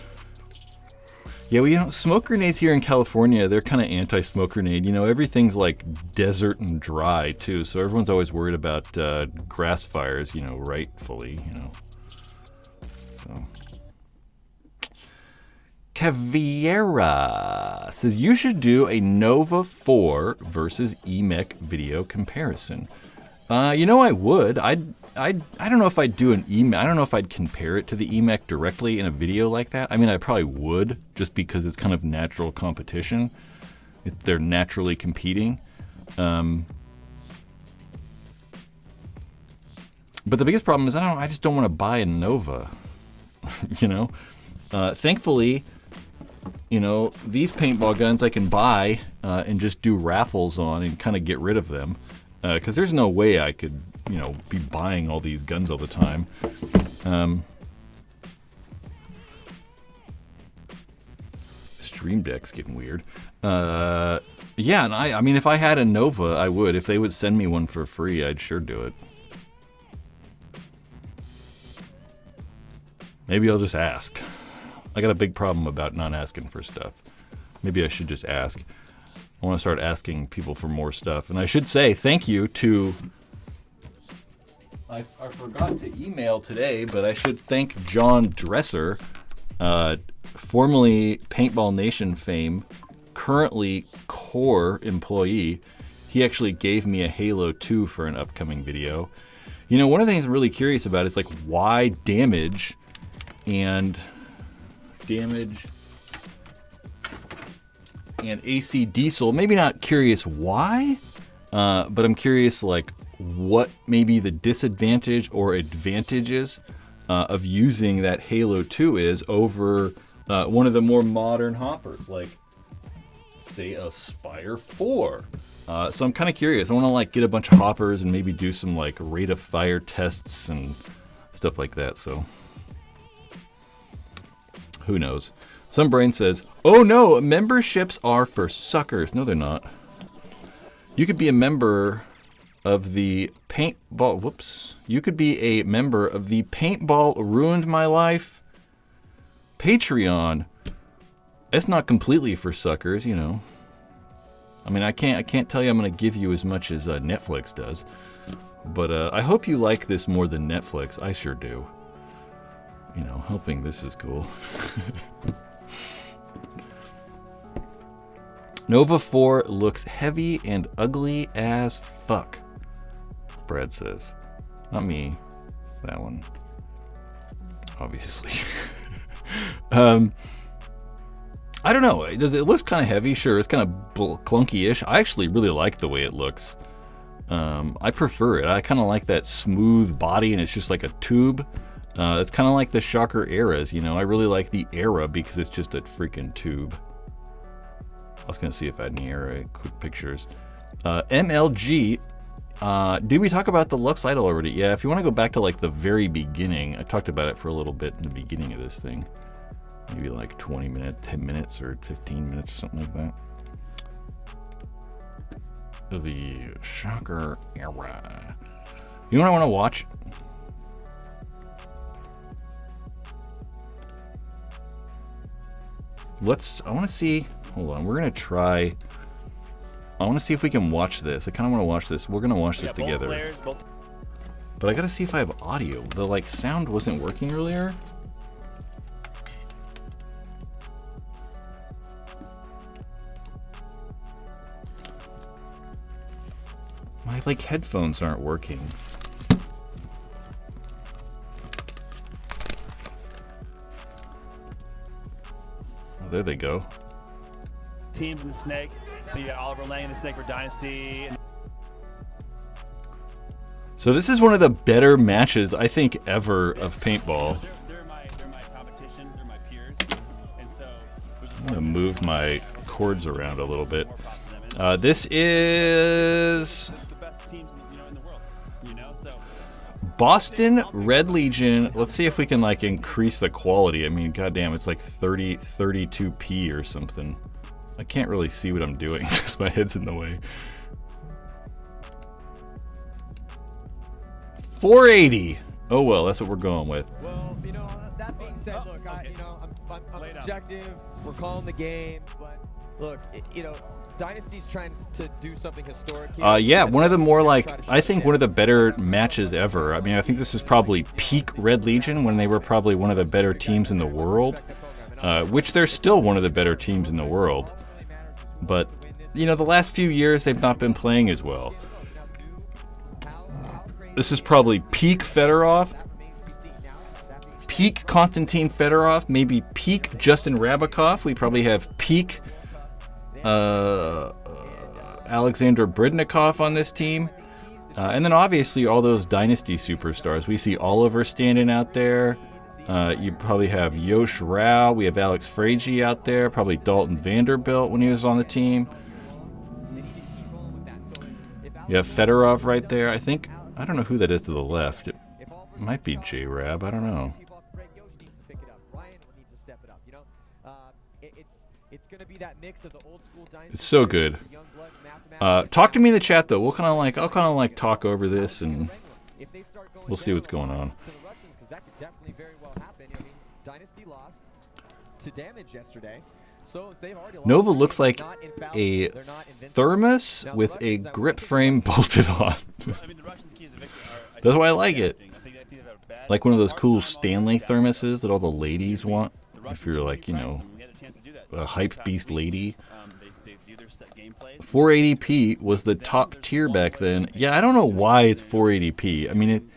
Yeah, smoke grenades here in California, they're kind of anti-smoke grenade. You know, everything's like desert and dry too, so everyone's always worried about grass fires, you know, rightfully, you know. So. Caviera says, you should do a Nova 4 versus eMech video comparison. You know, I would. I don't know if I'd do an EMEC. I don't know if I'd compare it to the EMEC directly in a video like that. I mean, I probably would, just because it's kind of natural competition. They're naturally competing. But the biggest problem is I just don't want to buy a Nova. You know, thankfully, you know, these paintball guns I can buy and just do raffles on and kind of get rid of them. Because there's no way I could, you know, be buying all these guns all the time. Stream Deck's getting weird. Yeah, and I mean, if I had a Nova, I would. If they would send me one for free, I'd sure do it. Maybe I'll just ask. I got a big problem about not asking for stuff. Maybe I should just ask. I want to start asking people for more stuff. And I should say thank you to... I forgot to email today, but I should thank John Dresser, formerly Paintball Nation fame, currently core employee. He actually gave me a Halo 2 for an upcoming video. You know, one of the things I'm really curious about is like why damage and AC Diesel. Maybe not curious why, but I'm curious like what maybe the disadvantage or advantages of using that Halo 2 is over one of the more modern hoppers, like say a Spire 4. So I'm kind of curious. I want to like get a bunch of hoppers and maybe do some like rate of fire tests and stuff like that. So who knows? Some brain says, oh no, memberships are for suckers. No, they're not. You could be a member of the Paintball... Whoops. You could be a member of the Paintball Ruined My Life Patreon. It's not completely for suckers, you know. I mean, I can't tell you I'm going to give you as much as Netflix does. But I hope you like this more than Netflix. I sure do. You know, hoping this is cool. Nova 4 looks heavy and ugly as fuck, Brad says. Not me. That one. Obviously. I don't know. It looks kind of heavy? Sure, it's kind of clunky-ish. I actually really like the way it looks. I prefer it. I kind of like that smooth body, and it's just like a tube. It's kind of like the Shocker Eras, you know. I really like the Era because it's just a freaking tube. I was going to see if I had any Era quick pictures. MLG, did we talk about the Luxe IDOL already? Yeah, if you want to go back to like the very beginning, I talked about it for a little bit in the beginning of this thing. Maybe like 20 minutes, 10 minutes, or 15 minutes, something like that. The Shocker Era. You know what I want to watch? I want to see, hold on, we're going to try, I want to see if we can watch this. I kind of want to watch this. We're going to watch this together. But I got to see if I have audio. The like sound wasn't working earlier. My like headphones aren't working. There they go. Teams in the Snake. You got Oliver Lang in the Snake for Dynasty. So this is one of the better matches I think ever of paintball. They're my competition. They're my peers. And so I'm gonna move my cords around a little bit. This is the best teams in the world. You know, so Boston Red Legion. Let's see if we can like increase the quality. I mean, goddamn, it's like 32p or something. I can't really see what I'm doing because my head's in the way. 480. Oh well, that's what we're going with. Well, you know, that being said, look, I'm objective. We're calling the game, but look, you know, Dynasty's trying to do something historic here. Yeah, one of the more like, I think one of the better matches ever. I mean, I think this is probably peak Red Legion when they were probably one of the better teams in the world, which they're still one of the better teams in the world. But, you know, the last few years they've not been playing as well. This is probably peak Fedorov, peak Konstantin Fedorov, maybe peak Justin Rabakov. We probably have peak Alexander Bridnikov on this team. And then obviously all those Dynasty superstars. We see Oliver standing out there. You probably have Yosh Rao. We have Alex Frazier out there. Probably Dalton Vanderbilt when he was on the team. You have Fedorov right there. I don't know who that is to the left. It might be J-Rab. I don't know. It's so good. Talk to me in the chat though. I'll kind of like talk over this and we'll see what's going on. Nova looks like a thermos with a grip frame bolted on. That's why I like it. Like one of those cool Stanley thermoses that all the ladies want. If you're like, you know, a hype beast lady. 480p was the top tier back then. Yeah, I don't know why it's 480p. I mean,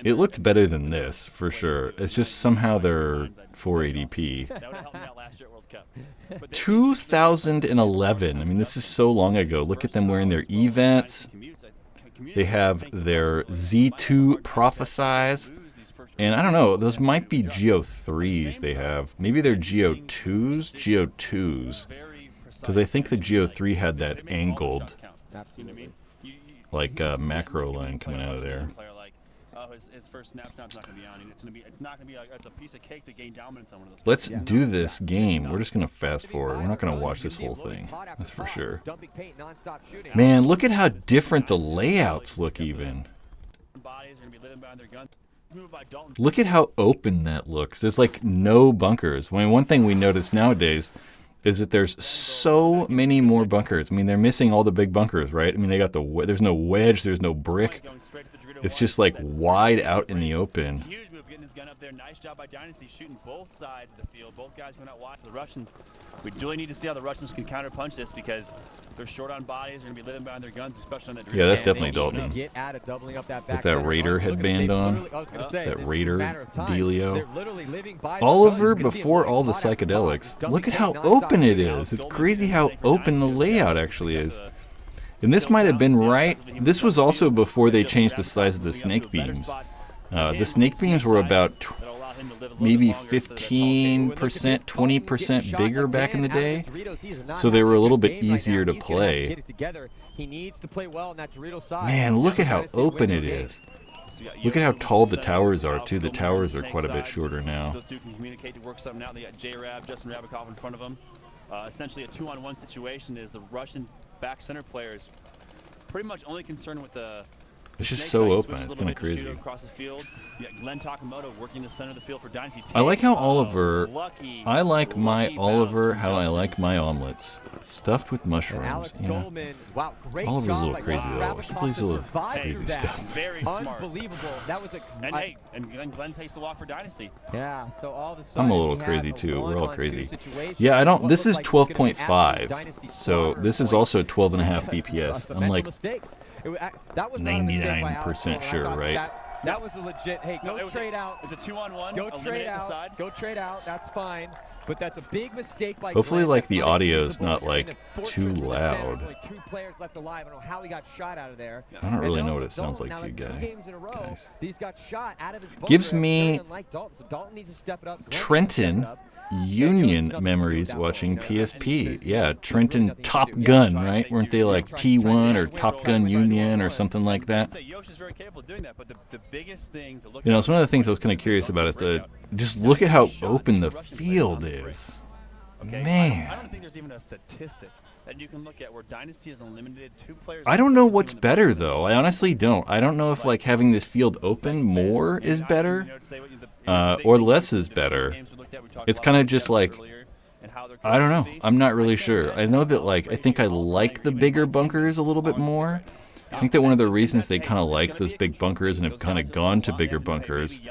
it looked better than this, for sure. It's just somehow they're 480p. 2011. I mean, this is so long ago. Look at them wearing their events. They have their Z2 Prophesize. And I don't know, those might be Geo 3s they have. Maybe they're Geo 2s? Geo 2s. Because I think the Geo 3 had that angled, like macro line coming out of there. Let's do this game. We're just going to fast forward. We're not going to watch this whole thing. That's for sure. Man, look at how different the layouts look even. Look at how open that looks. There's like no bunkers. I mean, one thing we notice nowadays is that there's so many more bunkers. I mean, they're missing all the big bunkers, right? I mean, they got there's no wedge, there's no brick. It's just like wide out in the open. Huge move getting his gun up there. Nice job by Dynasty shooting both sides of the field. Both guys going out wide. The Russians, we really need to see how the Russians can counterpunch this because they're short on bodies. They're going to be living behind their guns, especially on that. Yeah, that's definitely Dalton. With that Raider headband on. That Raider dealio. Oliver before all the psychedelics. Look at how open it is. It's crazy how open the layout actually is. And this might have been right. This was also before they changed the size of the snake beams. The snake beams were about maybe 15%, 20% bigger back in the day. So they were a little bit easier to play. Man, look at how open it is. Look at how tall the towers are, too. The towers are quite a bit shorter now. Essentially a 2-on-1 situation is the Russians back center players pretty much only concerned with the It's just so open. It's kind of crazy. I like how Oliver. I like my Oliver how I like my omelets, stuffed with mushrooms. Yeah. Oliver's a little crazy though. He plays a little crazy stuff. Very unbelievable. That was a and Glenn takes the walk for Dynasty. Yeah. So all of a sudden I'm a little crazy too. We're all crazy. Yeah, I don't. This is 12.5, so this is also 12.5 BPS. I'm like 99% sure, right? That was a legit. Hey, go trade out. It's a 2-on-1. Go trade out. Go trade out. That's fine. But that's a big mistake by hopefully, Glenn. like the audio's not like too loud. Two players left alive. I don't know how he got shot out of there. I don't really know what it sounds like to you guys. He's got shot out of his gives me Dalton needs to step it up. Trenton Union memories watching PSP. Yeah, Trenton Top Gun, right? Weren't they like T1 or Top Gun Union or something like that? You know, it's one of the things I was kind of curious about is to just look at how open the field is. Man. I don't think there's even a statistic that you can look at where Dynasty has eliminated 2 players. I don't know what's better though. I honestly don't. I don't know if like having this field open more is better or less is better. It's kind of just like, I don't know. I'm not really sure. I know that like, I think I like the bigger bunkers a little bit more. I think that one of the reasons they kind of like those big bunkers and have kind of gone to bigger bunkers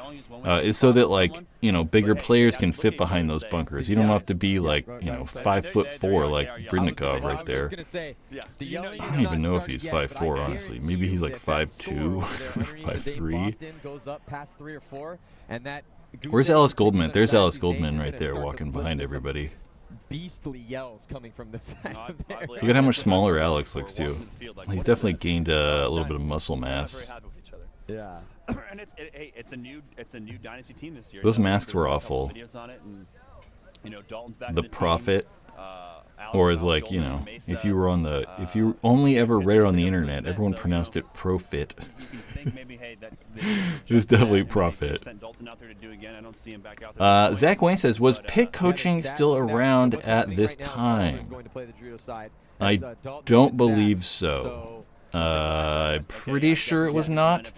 is so that like you know, bigger players can fit behind those bunkers. You don't have to be like, you know, 5'4" like Britnikov right there. I don't even know if he's 5'4", honestly. Maybe he's like 5'2", 5'3". Where's Alice Goldman? There's Alice Goldman right there walking behind everybody. Beastly yells coming from the side. Look at how much smaller Alex looks too. He's definitely gained a little bit of muscle mass. Yeah. And it's a new Dynasty team this year. Those masks were awful. The Prophet, or as like, you know, if you were on the, if you only ever read it on the internet, everyone pronounced it Profit. It was definitely Prophet. Zach Wayne says, was Pitt coaching still around at this time? I don't believe so. I'm pretty sure it was not.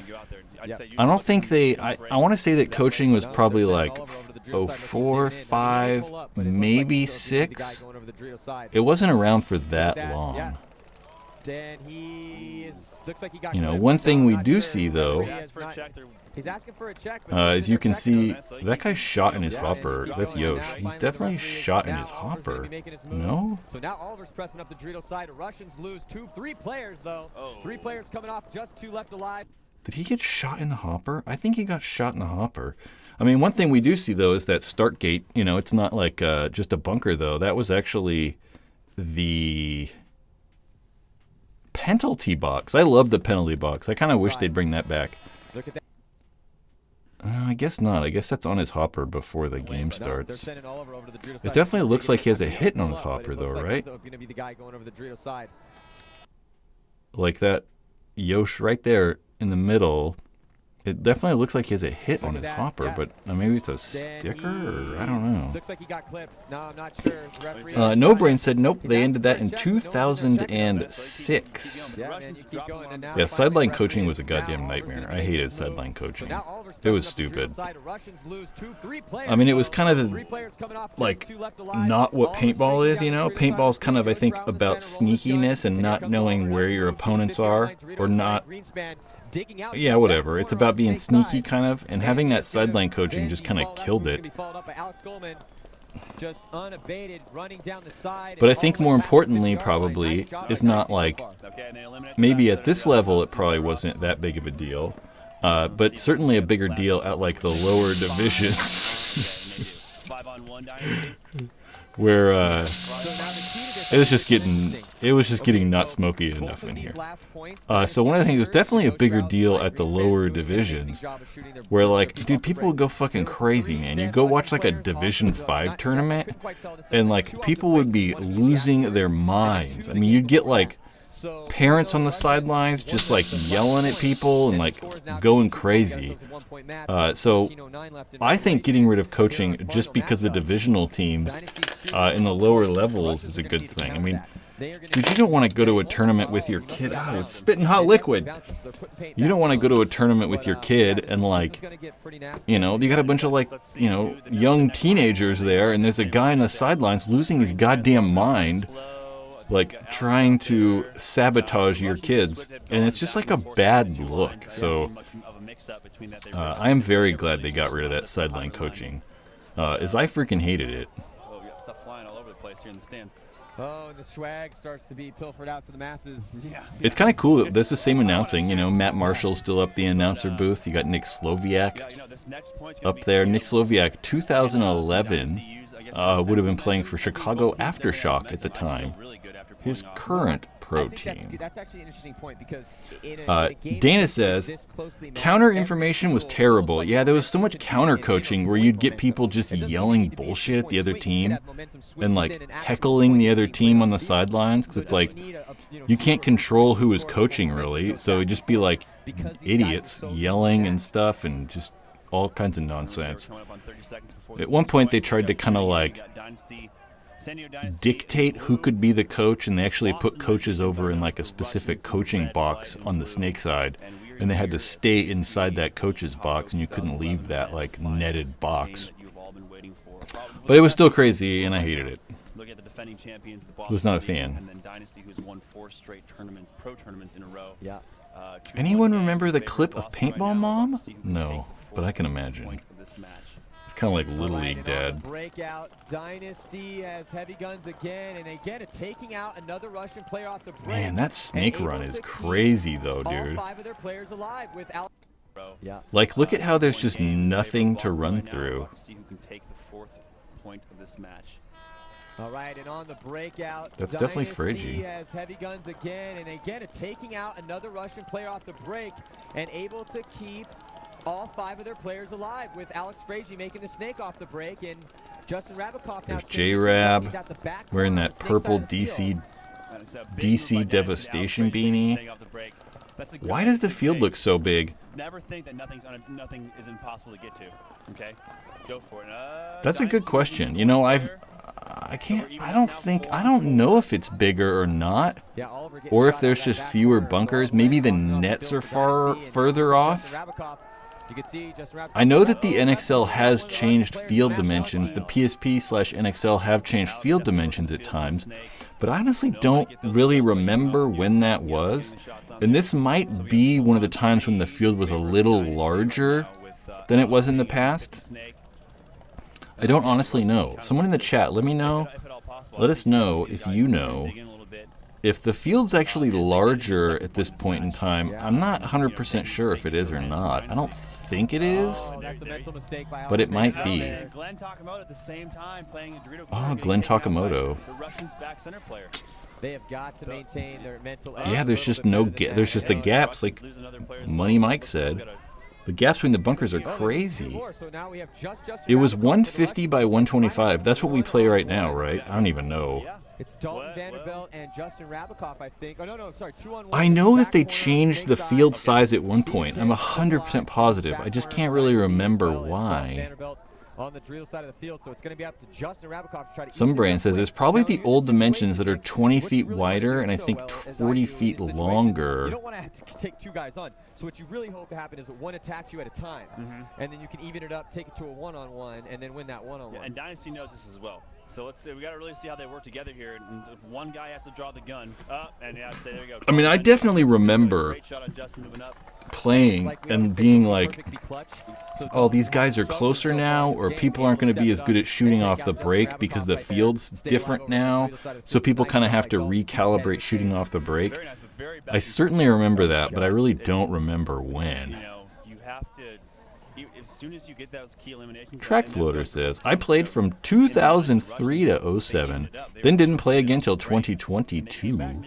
I don't think they, I want to say that coaching was probably like 04, 5, maybe 6. It wasn't around for that long. You know, one thing we do see though, as you can see, that guy's shot in his hopper. That's Yosh. He's definitely shot in his hopper. No? So now Oliver's pressing up the Dorito side. Russians lose 3 players though. 3 players coming off, just 2 left alive. Did he get shot in the hopper? I think he got shot in the hopper. I mean, one thing we do see though is that start gate. You know, it's not like just a bunker though. That was actually the penalty box. I love the penalty box. I kind of wish they'd bring that back. Look at that. I guess not. I guess that's on his hopper before the game starts. It definitely looks like he has a hit on his hopper though, right? Like that Yosh right there in the middle. It definitely looks like he has a hit on his hopper, but maybe it's a sticker, or I don't know. Looks like he got clipped. No, I'm not sure. No Brain said nope. They ended that in 2006. Yeah, sideline coaching was a goddamn nightmare. I hated sideline coaching. It was stupid. I mean, it was kind of like not what paintball is, you know? Paintball's kind of, I think, about sneakiness and not knowing where your opponents are, or not. Yeah, whatever. It's about being sneaky, kind of, and having that sideline coaching just kind of killed it. But I think more importantly, probably, is not like, maybe at this level it probably wasn't that big of a deal, but certainly a bigger deal at like the lower divisions. Where it was just getting not smoky enough in here. So one of the things, it was definitely a bigger deal at the lower divisions, where like, dude, people would go fucking crazy, man. You go watch like a Division 5 tournament, and like people would be losing their minds. I mean, you'd get like parents on the sidelines just like yelling at people and like going crazy. So I think getting rid of coaching just because the divisional teams in the lower levels is a good thing. I mean, dude, you don't want to go to a tournament with your kid. Oh, it's spitting hot liquid. You don't want to go to a tournament with your kid and like, you know, you got a bunch of like, you know, young teenagers there, and there's a guy on the sidelines losing his goddamn mind, like trying to sabotage your kids, and it's just like a bad look. So I am very glad they got rid of that sideline coaching, as I freaking hated it. Oh, we got stuff flying all over the place here in the stands. Oh, and the swag starts to be pilfered out to the masses. Yeah. It's kind of cool that this is the same announcing. You know, Matt Marshall's still up the announcer booth. You got Nick Sloviak up there. Nick Sloviak, 2011, would have been playing for Chicago Aftershock at the time. His current pro team. That's actually an interesting point, because Dana says counter information was terrible. Yeah, there was so much counter coaching where you'd get people just yelling bullshit at the other team and like heckling the other team on the sidelines, because it's like you can't control who is coaching really, so it'd just be like idiots yelling and stuff and just all kinds of nonsense. At one point they tried to kind of like dictate who could be the coach, and they actually put coaches over in like a specific coaching box on the snake side, and they had to stay inside that coach's box, and you couldn't leave that like netted box. But it was still crazy, and I hated it. Was not a fan. And then Dynasty, who's won 4 straight tournaments, pro tournaments in a row. Yeah. Anyone remember the clip of Paintball Mom? No, but I can imagine. It's Kind of like Little League dad. Breakout. Dynasty has heavy guns again, and again taking out another Russian player off the break. Man, that snake run is crazy though, dude. All 5 of their players alive without. Yeah. Like, look at how there's just nothing to run through. See who can take the 4th point of this match. All right, and on the breakout, That's definitely Dynasty Friggy. has heavy guns again, and again taking out another Russian player off the break, and able to keep all 5 of their players alive, with Alex Friggy making the snake off the break, and Justin Rabikoff now. There's J-Rab wearing that purple DC Devastation beanie. Why does the field look so big? Never think that nothing is impossible to get to. Okay, go for it. That's a good question. You know, I don't know if it's bigger or not, or if there's just fewer bunkers. Maybe the nets are further off. I know that the NXL has changed field dimensions. The PSP/NXL have changed field dimensions at times, but I honestly don't really remember when that was. And this might be one of the times when the field was a little larger than it was in the past. I don't honestly know. Someone in the chat, let me know. Let us know if you know. If the field's actually larger at this point in time, I'm not 100% sure if it is or not. I don't think it is, but it might be. Oh, Glenn Takamoto. They have got to maintain their mental. Yeah, there's just there's just the gaps, like Money Mike said. The gaps between the bunkers are crazy. It was 150 by 125. That's what we play right now, right? I don't even know. It's Dalton Vanderbilt and Justin Rabikoff, I think. Oh, no, sorry, 2-on-1. I know that they changed the field size at one point. I'm 100% positive. I just can't really remember why. On the drill side of the field, so it's going to be up to Justin Rabikoff to try to. Some brand says it's probably the old dimensions that are 20 feet wider and I think 40 feet longer. You don't want to have to take 2 guys on. So what you really hope to happen is that one attacks you at a time, and then you can even it up, take it to a 1-on-1, and then win that 1-on-1. Yeah, and Dynasty knows this as well. So let's see. We got to really see how they work together here. And if one guy has to draw the gun, and yeah, say there we go. I mean, I definitely remember playing and being like, oh, these guys are closer now, or people aren't going to be as good at shooting off the break because the field's different now, so people kind of have to recalibrate shooting off the break. I certainly remember that, but I really don't remember when. You have to, as soon as you get those key eliminations. Track Floater says, I played from 2003 to 07, then didn't play again till 2022.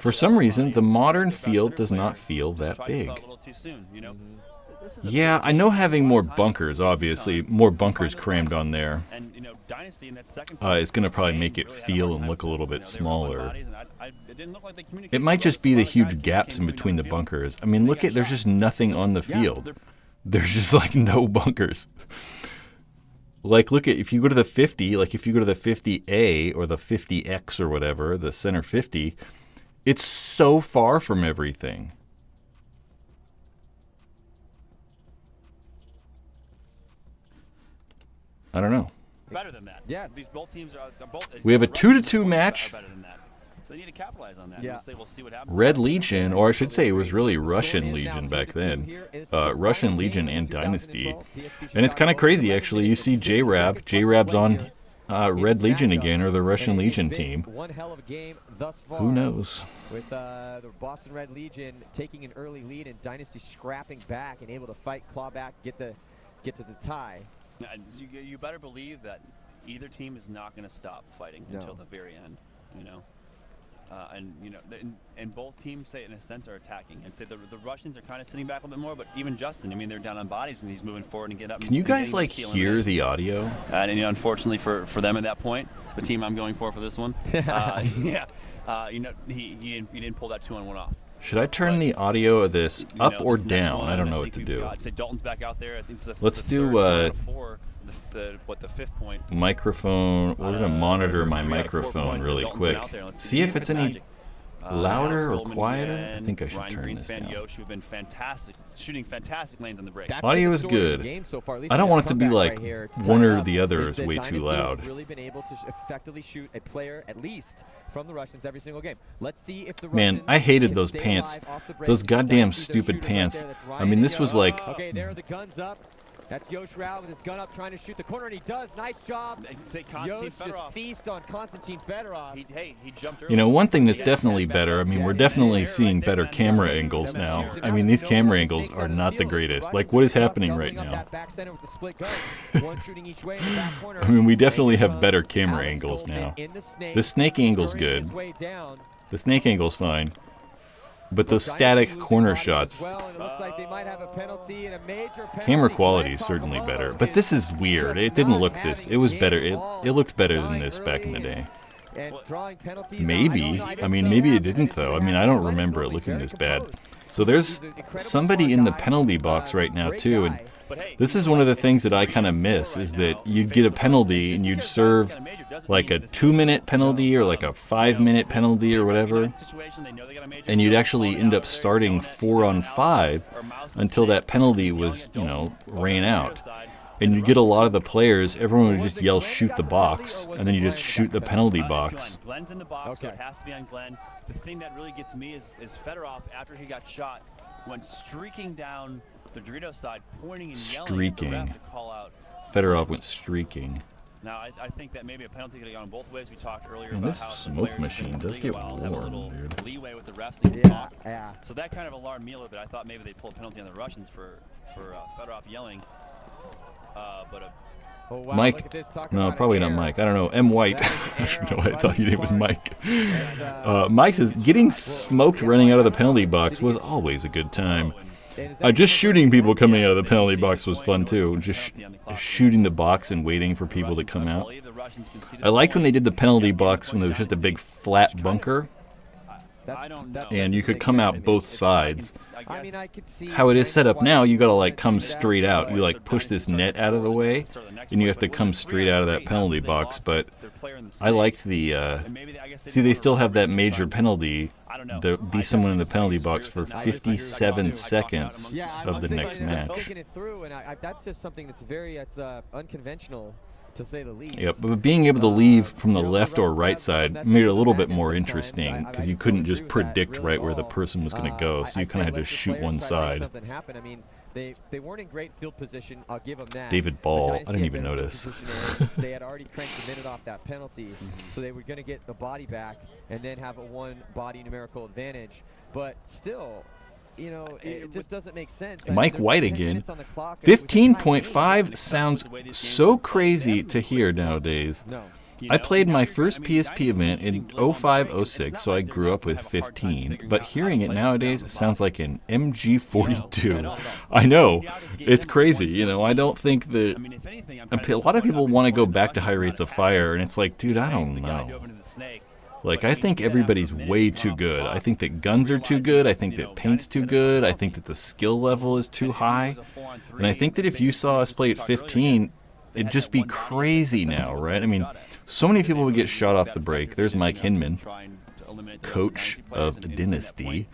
For some reason, the modern field does not feel that big. Yeah, I know having more bunkers, obviously, more bunkers crammed on there, is going to probably make it feel and look a little bit smaller. It might just be the huge gaps in between the bunkers. I mean, look at, there's just nothing on the field. There's just like no bunkers. Like, look at, if you go to the 50, like if you go to the 50A or the 50X or whatever, the center 50, it's so far from everything. I don't know. Better than that. Yes. These both teams are both. We have a 2-2 match. Better than that. So they need to capitalize on that. Yeah. We'll see what happens. Red Legion, or I should say it was really Russian Legion back then. Russian Legion and Dynasty. And it's kind of crazy, actually. You see J-Rab. J-Rab's on Red Legion again, or the Russian Legion team. One hell of a game thus far. Who knows? With the Boston Red Legion taking an early lead and Dynasty scrapping back and able to fight, claw back, get to the tie. You better believe that either team is not going to stop fighting until the very end, and both teams, say in a sense, are attacking. And say the Russians are kind of sitting back a little bit more, but even Justin, I mean, they're down on bodies and he's moving forward and get up. Can you guys like hear the audio? And unfortunately for them at that point, the team I'm going for this one, he didn't pull that 2-on-1 off. Should I turn the audio of this up or down? I don't know what to do. I'd say Dalton's back out there. I think it's Let's do the 5th point. Microphone. We're gonna monitor my microphone really quick. See if it's any louder or quieter. I think I should turn this down. Who've been fantastic, shooting fantastic lanes on the break. Audio is good. I don't want it to be like one or the other is way too loud. Really been able to effectively shoot a player at least from the Russians every single game. Let's see if the Man, I hated those pants. Those goddamn stupid pants. I mean, this was like That's Yosh Rao with his gun up trying to shoot the corner, and he does. Nice job. Yosh just feast on Konstantin Fedorov. He jumped early. You know, one thing that's definitely better, I mean, we're definitely seeing better camera angles now. I mean, these camera angles are not the greatest. Like, what is happening right now? I mean, we definitely have better camera angles now. The snake angle's good. The snake angle's fine. But those static corner shots, camera quality is certainly better. But this is weird. It didn't look this. It was better. It looked better than this back in the day. Maybe. I mean, maybe it didn't, though. I mean, I don't remember it looking this bad. So there's somebody in the penalty box right now, too. And this is one of the things that I kind of miss, is that you'd get a penalty and you'd serve like a 2-minute penalty or like a 5-minute penalty or whatever, and you'd actually end up starting 4-on-5 until that penalty was, you know, ran out. And you'd get a lot of the players, everyone would just yell, shoot the box, and then you just shoot the penalty box. Glenn's in the box, so it has to be on Glenn. The thing that really gets me is Fedorov, after he got shot, went streaking down the Dorito side, pointing and yelling at the ref to call out. Fedorov went streaking. Now, I think that maybe a penalty could have gone both ways. We talked earlier And about this how smoke machine does get warm, dude. Leeway with the refs and talk. So that kind of alarmed me a little bit. I thought maybe they pulled a penalty on the Russians for Fedorov yelling. Mike, no, probably not Mike. I don't know. M. White. No, I thought your name was Mike. Mike says, getting smoked running out of the penalty box was always a good time. Just shooting people coming out of the penalty box was fun too. Just shooting the box and waiting for people to come out. I liked when they did the penalty box when there was just a big flat bunker, and you could come out both sides. How it is set up now, you gotta like come straight out. You like push this net out of the way, and you have to come straight out of that penalty box. But I liked the. See, they still have that major penalty. There be someone in the penalty box for 57 seconds of the next match. That's just something that's very unconventional, to say the least. Yep, but being able to leave from the left or right side made it a little bit more interesting, because you couldn't just predict right where the person was going to go, so you kind of had to shoot one side. They weren't in great field position, I'll give them that. David Ball, I didn't even notice. They had already cranked a minute off that penalty, so they were going to get the body back and then have a one-body numerical advantage. But still, you know, it just doesn't make sense. Mike White again. 15.5 sounds so crazy to hear nowadays. I played my first PSP event in 05-06, so I grew up with 15. But hearing it nowadays, it sounds like an MG42. I know, it's crazy. You know, I don't think that a lot of people want to go back to high rates of fire, and it's like, dude, I don't know. Like, I think everybody's way too good. I think that guns are too good. I think that paint's too good. I think that the skill level is too high. And I think that if you saw us play at 15, it'd just be crazy now, right? I mean, so many people would get shot off the break. There's Mike Hinman, coach of Dynasty.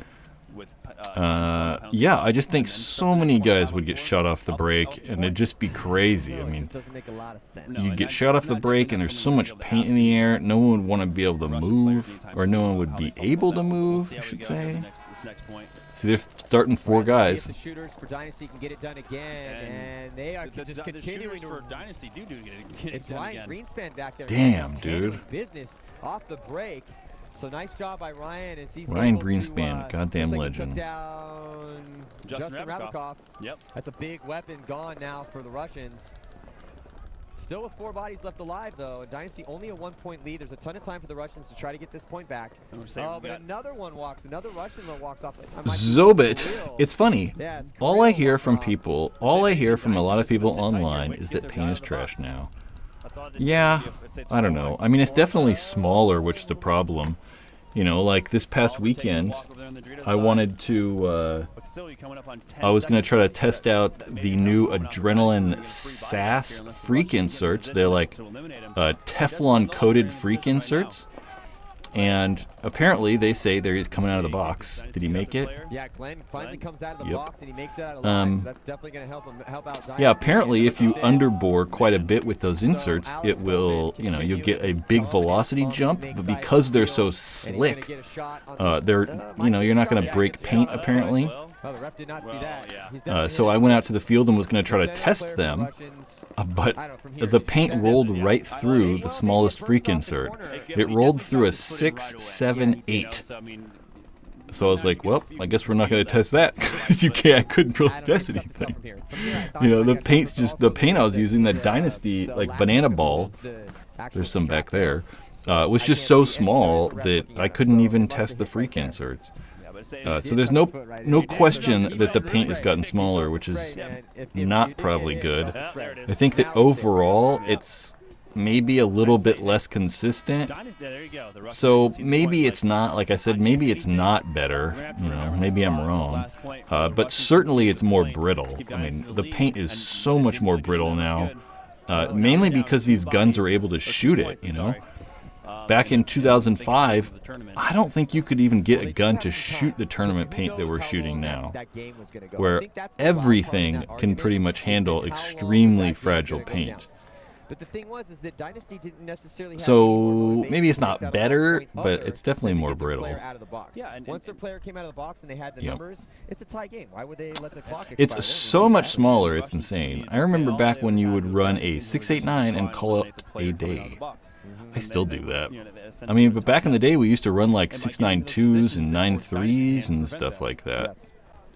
Yeah, I just think so many guys would get shot off the break, and it'd just be crazy. I mean, you get shot off the break, and there's so much paint in the air, no one would want to be able to move, or no one would be able to move, I should say. See, they're starting 4 guys. The shooters for Dynasty can get it done again, and they are just continuing for Dynasty do get it done again. Greenspan back there. Damn, dude. Business off the break. So nice job by Ryan as he's Ryan Greenspan, goddamn legend. Down Justin Rabikov. Yep. That's a big weapon gone now for the Russians. Still with 4 bodies left alive, though. Dynasty only a 1-point lead. There's a ton of time for the Russians to try to get this point back. Oh, but another Russian walks off. Zobit. It's funny. Yeah, it's all I hear from people, all I hear from a lot of people online is that paint is trash now. Yeah, I don't know. I mean, it's definitely smaller, which is the problem. You know, like this past weekend, I wanted to, I was going to try to test out the new Adrenaline SAS freak inserts. They're like Teflon-coated freak inserts. And apparently they say he's coming out of the box. Did he make it? Yeah, Glenn finally comes out of the box and he makes it out alive. So that's definitely going to help out Dynasty. Yeah, apparently if you underbore quite a bit with those inserts, it will, you know, you'll get a big velocity jump, but because they're so slick, they're, you know, you're not going to break paint apparently. Oh, the ref did not see that. yeah. He's definitely So hit I his went foot. out to the field and was going to try to The center test player for the them, Russians, but I don't know, from here, the just paint send rolled them- right through the Well, smallest maybe freak first off the insert. corner. It rolled through a 6, 7, 8. So I was like, well, I guess we're not going to test that because you can't. I couldn't really I don't know, test it's tough to tell anything. from here. From here, I thought You know, I the got paint's something, just but the paint I was also using, the- that Dynasty the like last banana bit ball. was the actual There's some back strap there. though. Was I just can't so see any small guys that looking at I it, couldn't so even it must test have the hit right freak there. inserts. He So did there's cut no his foot right no in. question that the He paint has did gotten it. smaller, which is Right, man. If not you did probably get good. hit, that's There right. it is. I think that Now it's safe. overall Yeah. it's maybe a little bit less consistent. There you go. The Russians So see the maybe point, it's not, like I said, maybe it's not better. You know, maybe I'm wrong. But certainly it's more brittle. I mean, the paint is so much more brittle now. Mainly because these guns are able to shoot it, you know. Back in 2005, I don't think you could even get a gun to shoot the tournament paint that we're shooting now, where everything can pretty much handle extremely fragile paint. But the thing was, is that Dynasty didn't necessarily have So, any more motivation maybe it's to take not that better, 11-point but under it's definitely than to more get the player brittle. out of the box. Yeah, and- Once their player came out of the box and they had the Yep. numbers, it's a tie game. Why would they let the clock expire? It's They don't so need to much do that. smaller, it's insane. I remember back when you would run a 689 and call it a day. I still do that. I mean, but back in the day, we used to run like 692s and 93s and stuff like that. Yes.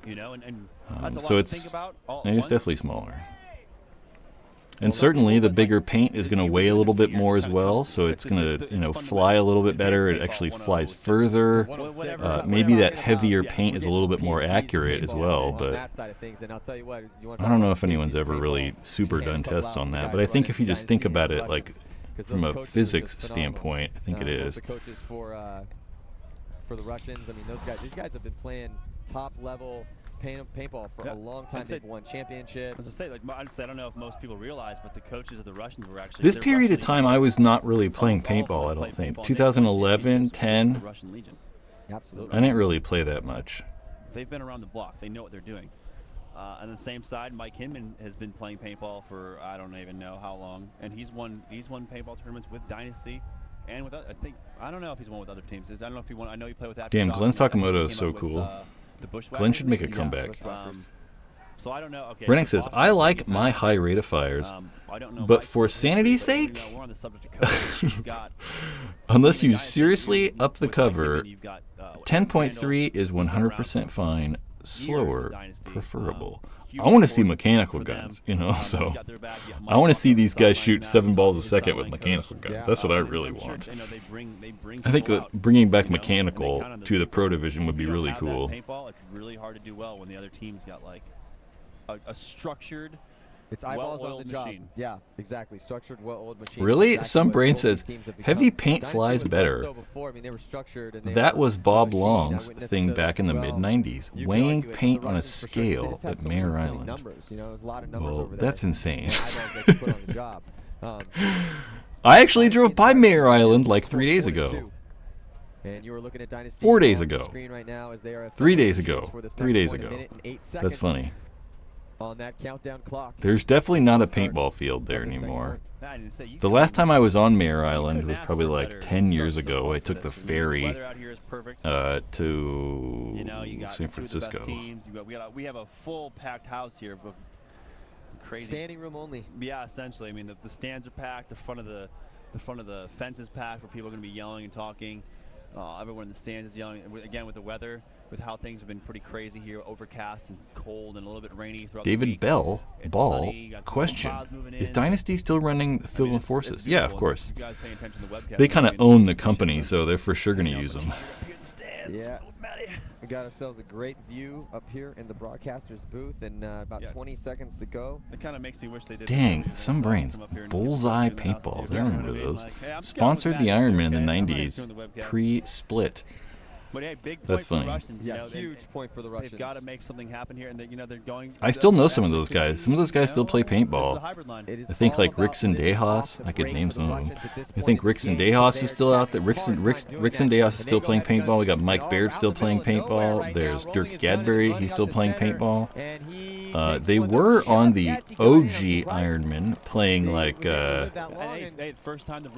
You know, and So it's definitely smaller. And certainly the bigger paint is going to weigh a little bit more as well, so it's going to, you know, fly a little bit better. It actually flies further. Maybe that heavier paint is a little bit more accurate as well, but I don't know if anyone's ever really super done tests on that. But I think if you just think about it, like from a physics standpoint, I think it is. The coaches for the Russians, I mean, these guys have been playing top level paintball for a long time. They've won championships. As I say, like I don't know if most people realize, but the coaches of the Russians were actually This period of time, I was not really playing paintball, I don't think. 2011, 10, Russian Legion. Absolutely. I didn't really play that much. They've been around the block. They know what they're doing. On the same side, Mike Hinman has been playing paintball for I don't even know how long, and he's won paintball tournaments with Dynasty, and with I don't know if he's won with other teams. I don't know if he won. I know he played with Aftershock. Damn, Glenn I think he Sakamoto is came so up with, cool. the Bushwhackers. Glenn should make a Yeah, comeback. Bushwhackers. So I don't know. Okay. Rennick so says, Boston I is like pretty my tough. high rate of fires, I don't know but Mike's for history, sanity's but, you sake, know, we're on the subject of coverage. You've got, unless you Dynasty, seriously up the with Mike cover, Hinman, you've got, 10.3 is Randall, 100% fine, slower, Dynasty, preferable. huge I want to see support mechanical for them. guns, you know, so You've got their back, you got I want to Mike see these guys Sideline shoot now, 7 balls a he's second with Sideline coach. mechanical guns. Yeah. That's what I I'm really sure, want. you know, they bring I think people that out, bringing back you know, and they mechanical count on to the those pro people. division would be If you don't really have that cool. Paintball, it's really hard to do well when the other team's got like a structured, It's eyeballs on the well-oiled job. machine. Yeah, exactly. Structured, well-oiled machine. Really? Exactly Some what brain both these says, teams have heavy become. paint Dynasty flies was better. so before. I mean, they were structured and they That were was Bob machined. I Long's wouldn't thing necessarily back in the say, well, mid-90s, you could weighing argue it for paint the on a Russians for sure, 'cause they scale just have at so Mare many Island. numbers, you know, there's a lot of numbers Well, over there. that's insane. And eyeballs they could put on the job. I actually drove by Mare Island like 3 days ago. And you were looking at Dynasty 4 days on the ago. screen right now as they are 3 days assembling ago. for this 3 next days one, a ago. minute and 8 That's seconds funny. on that countdown clock. There's definitely not a paintball field there of this next anymore. one. I didn't say you The couldn't- last time I was on Mare you Island couldn't was ask probably for a like better 10 years start ago. I for took the this. I mean, ferry weather out here is perfect. to You know, you got San two of the best Francisco. teams. We have a full packed house here of crazy. Standing room only. Yeah, essentially. I mean, the stands are packed. The front of the fence is packed, where people are going to be yelling and talking. Everyone in the stands is yelling. Again, with the weather, with how things have been pretty crazy here, overcast and cold and a little bit rainy throughout the David week. Ball, It's Ball, sunny, you got some question. clouds moving Is in. Dynasty still running the Field and It's Forces? Yeah, of beautiful. course. If you guys paying attention to the webcast, They kind of you can own see the company, pictures so they're for sure going to of, use them. up here in the stands Yeah. with Matty. We got ourselves a great view up here in the broadcaster's booth, and about Yeah. 20 seconds to go. It kind of makes me wish they did. Dang, this, some so I can brains. come up here and see Bullseye what's going on in the house paintballs. too. I You know remember what I mean? those. Like, hey, I'm Sponsored scouting the with Iron Matty, Man in the okay? I'm not 90s, doing the webcast. pre-split. But hey, big That's point for the funny. Russians. Yeah, You know, huge point for the Russians. They've got to make something happen here, and they're going. I still know some of Absolutely those guys. could Some of those be, guys still play This is paintball. a hybrid line. It is I think all like about Rixon living Dejas. off the I could break name for the some of them. Russians at this I point think in this Rixon game. Dejas They're is still out there. having a Rixon hard time doing Dejas that. is And still they playing go ahead and paintball. We got go Mike all Baird around still the playing middle of nowhere paintball. right There's now. Dirk Rolling his gun and Gadbury. running He's up still the playing center. paintball. And he They takes one were of those on shots. the Yes, he got in. I'm OG surprised. Ironman playing They like was able to live that long, And and hey, the first time the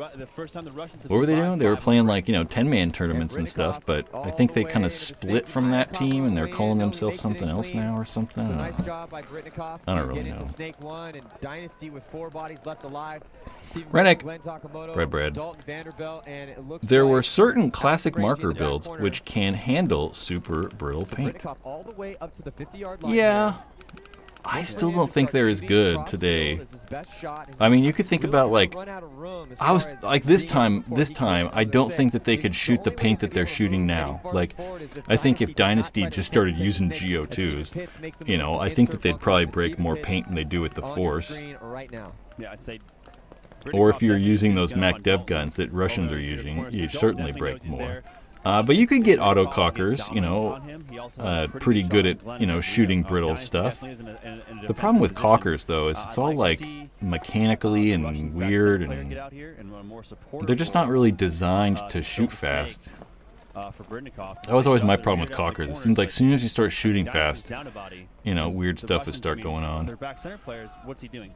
Russians. Have what were they survived doing? They were 5 playing on like 10-man tournaments and stuff. But I think they kind of split from that team, and they're calling themselves something else now or something. So I nice don't know. job by Britnikoff I don't to really get into know. Snake 1 and Dynasty with 4 bodies left alive. Steven Rennick. Glenn Takamoto, Bread. Dalton Vanderbilt, and it looks There were like certain Alex classic Frazier in marker the back builds corner. which can handle super brittle So paint. Britnikoff all the way up to the 50-yard line. Yeah, here. I Looks still like don't he think starts they're as shooting good across today. field as his best shot, and I mean, he's you could think really about gonna like, run out of room as I was far as like this being time. able to This force time, each I other don't to think that they say, could the shoot the only paint way that to they're be able to shooting move now. any farther Like, forward is if I think if does not Dynasty try to just take started the using snake, as Steven GO2s, Pitts makes the you move know, to I think that insert they'd bunker. probably But break Steven more Pitts paint than they do with the on your Force. screen right now. Yeah, I'd say. Or if Britnikoff you're definitely using is those gonna Mac on Dev Dalton guns that Russians over are the using, corner. So you'd Dalton certainly definitely break knows he's more. there. But you could get Britnikoff auto getting cockers, you dominance know, on him. He also has a pretty shot good on at, Glenn you know, and shooting Rio. brittle Dynasty stuff. definitely is in a The problem with defensive cockers, position. though, is it's I'd all to like see, mechanically and Russians back weird, center player get and out here and a more supportive they're just not role, really designed to to shoot fill the snake, fast. for Britnikoff. That was always my They're problem with weird out in the cockers. It corners, seemed like but as soon as you start shooting Dynasty's fast, down a body. you know, weird The stuff would Russians, start going on. Their back center players, what's he doing?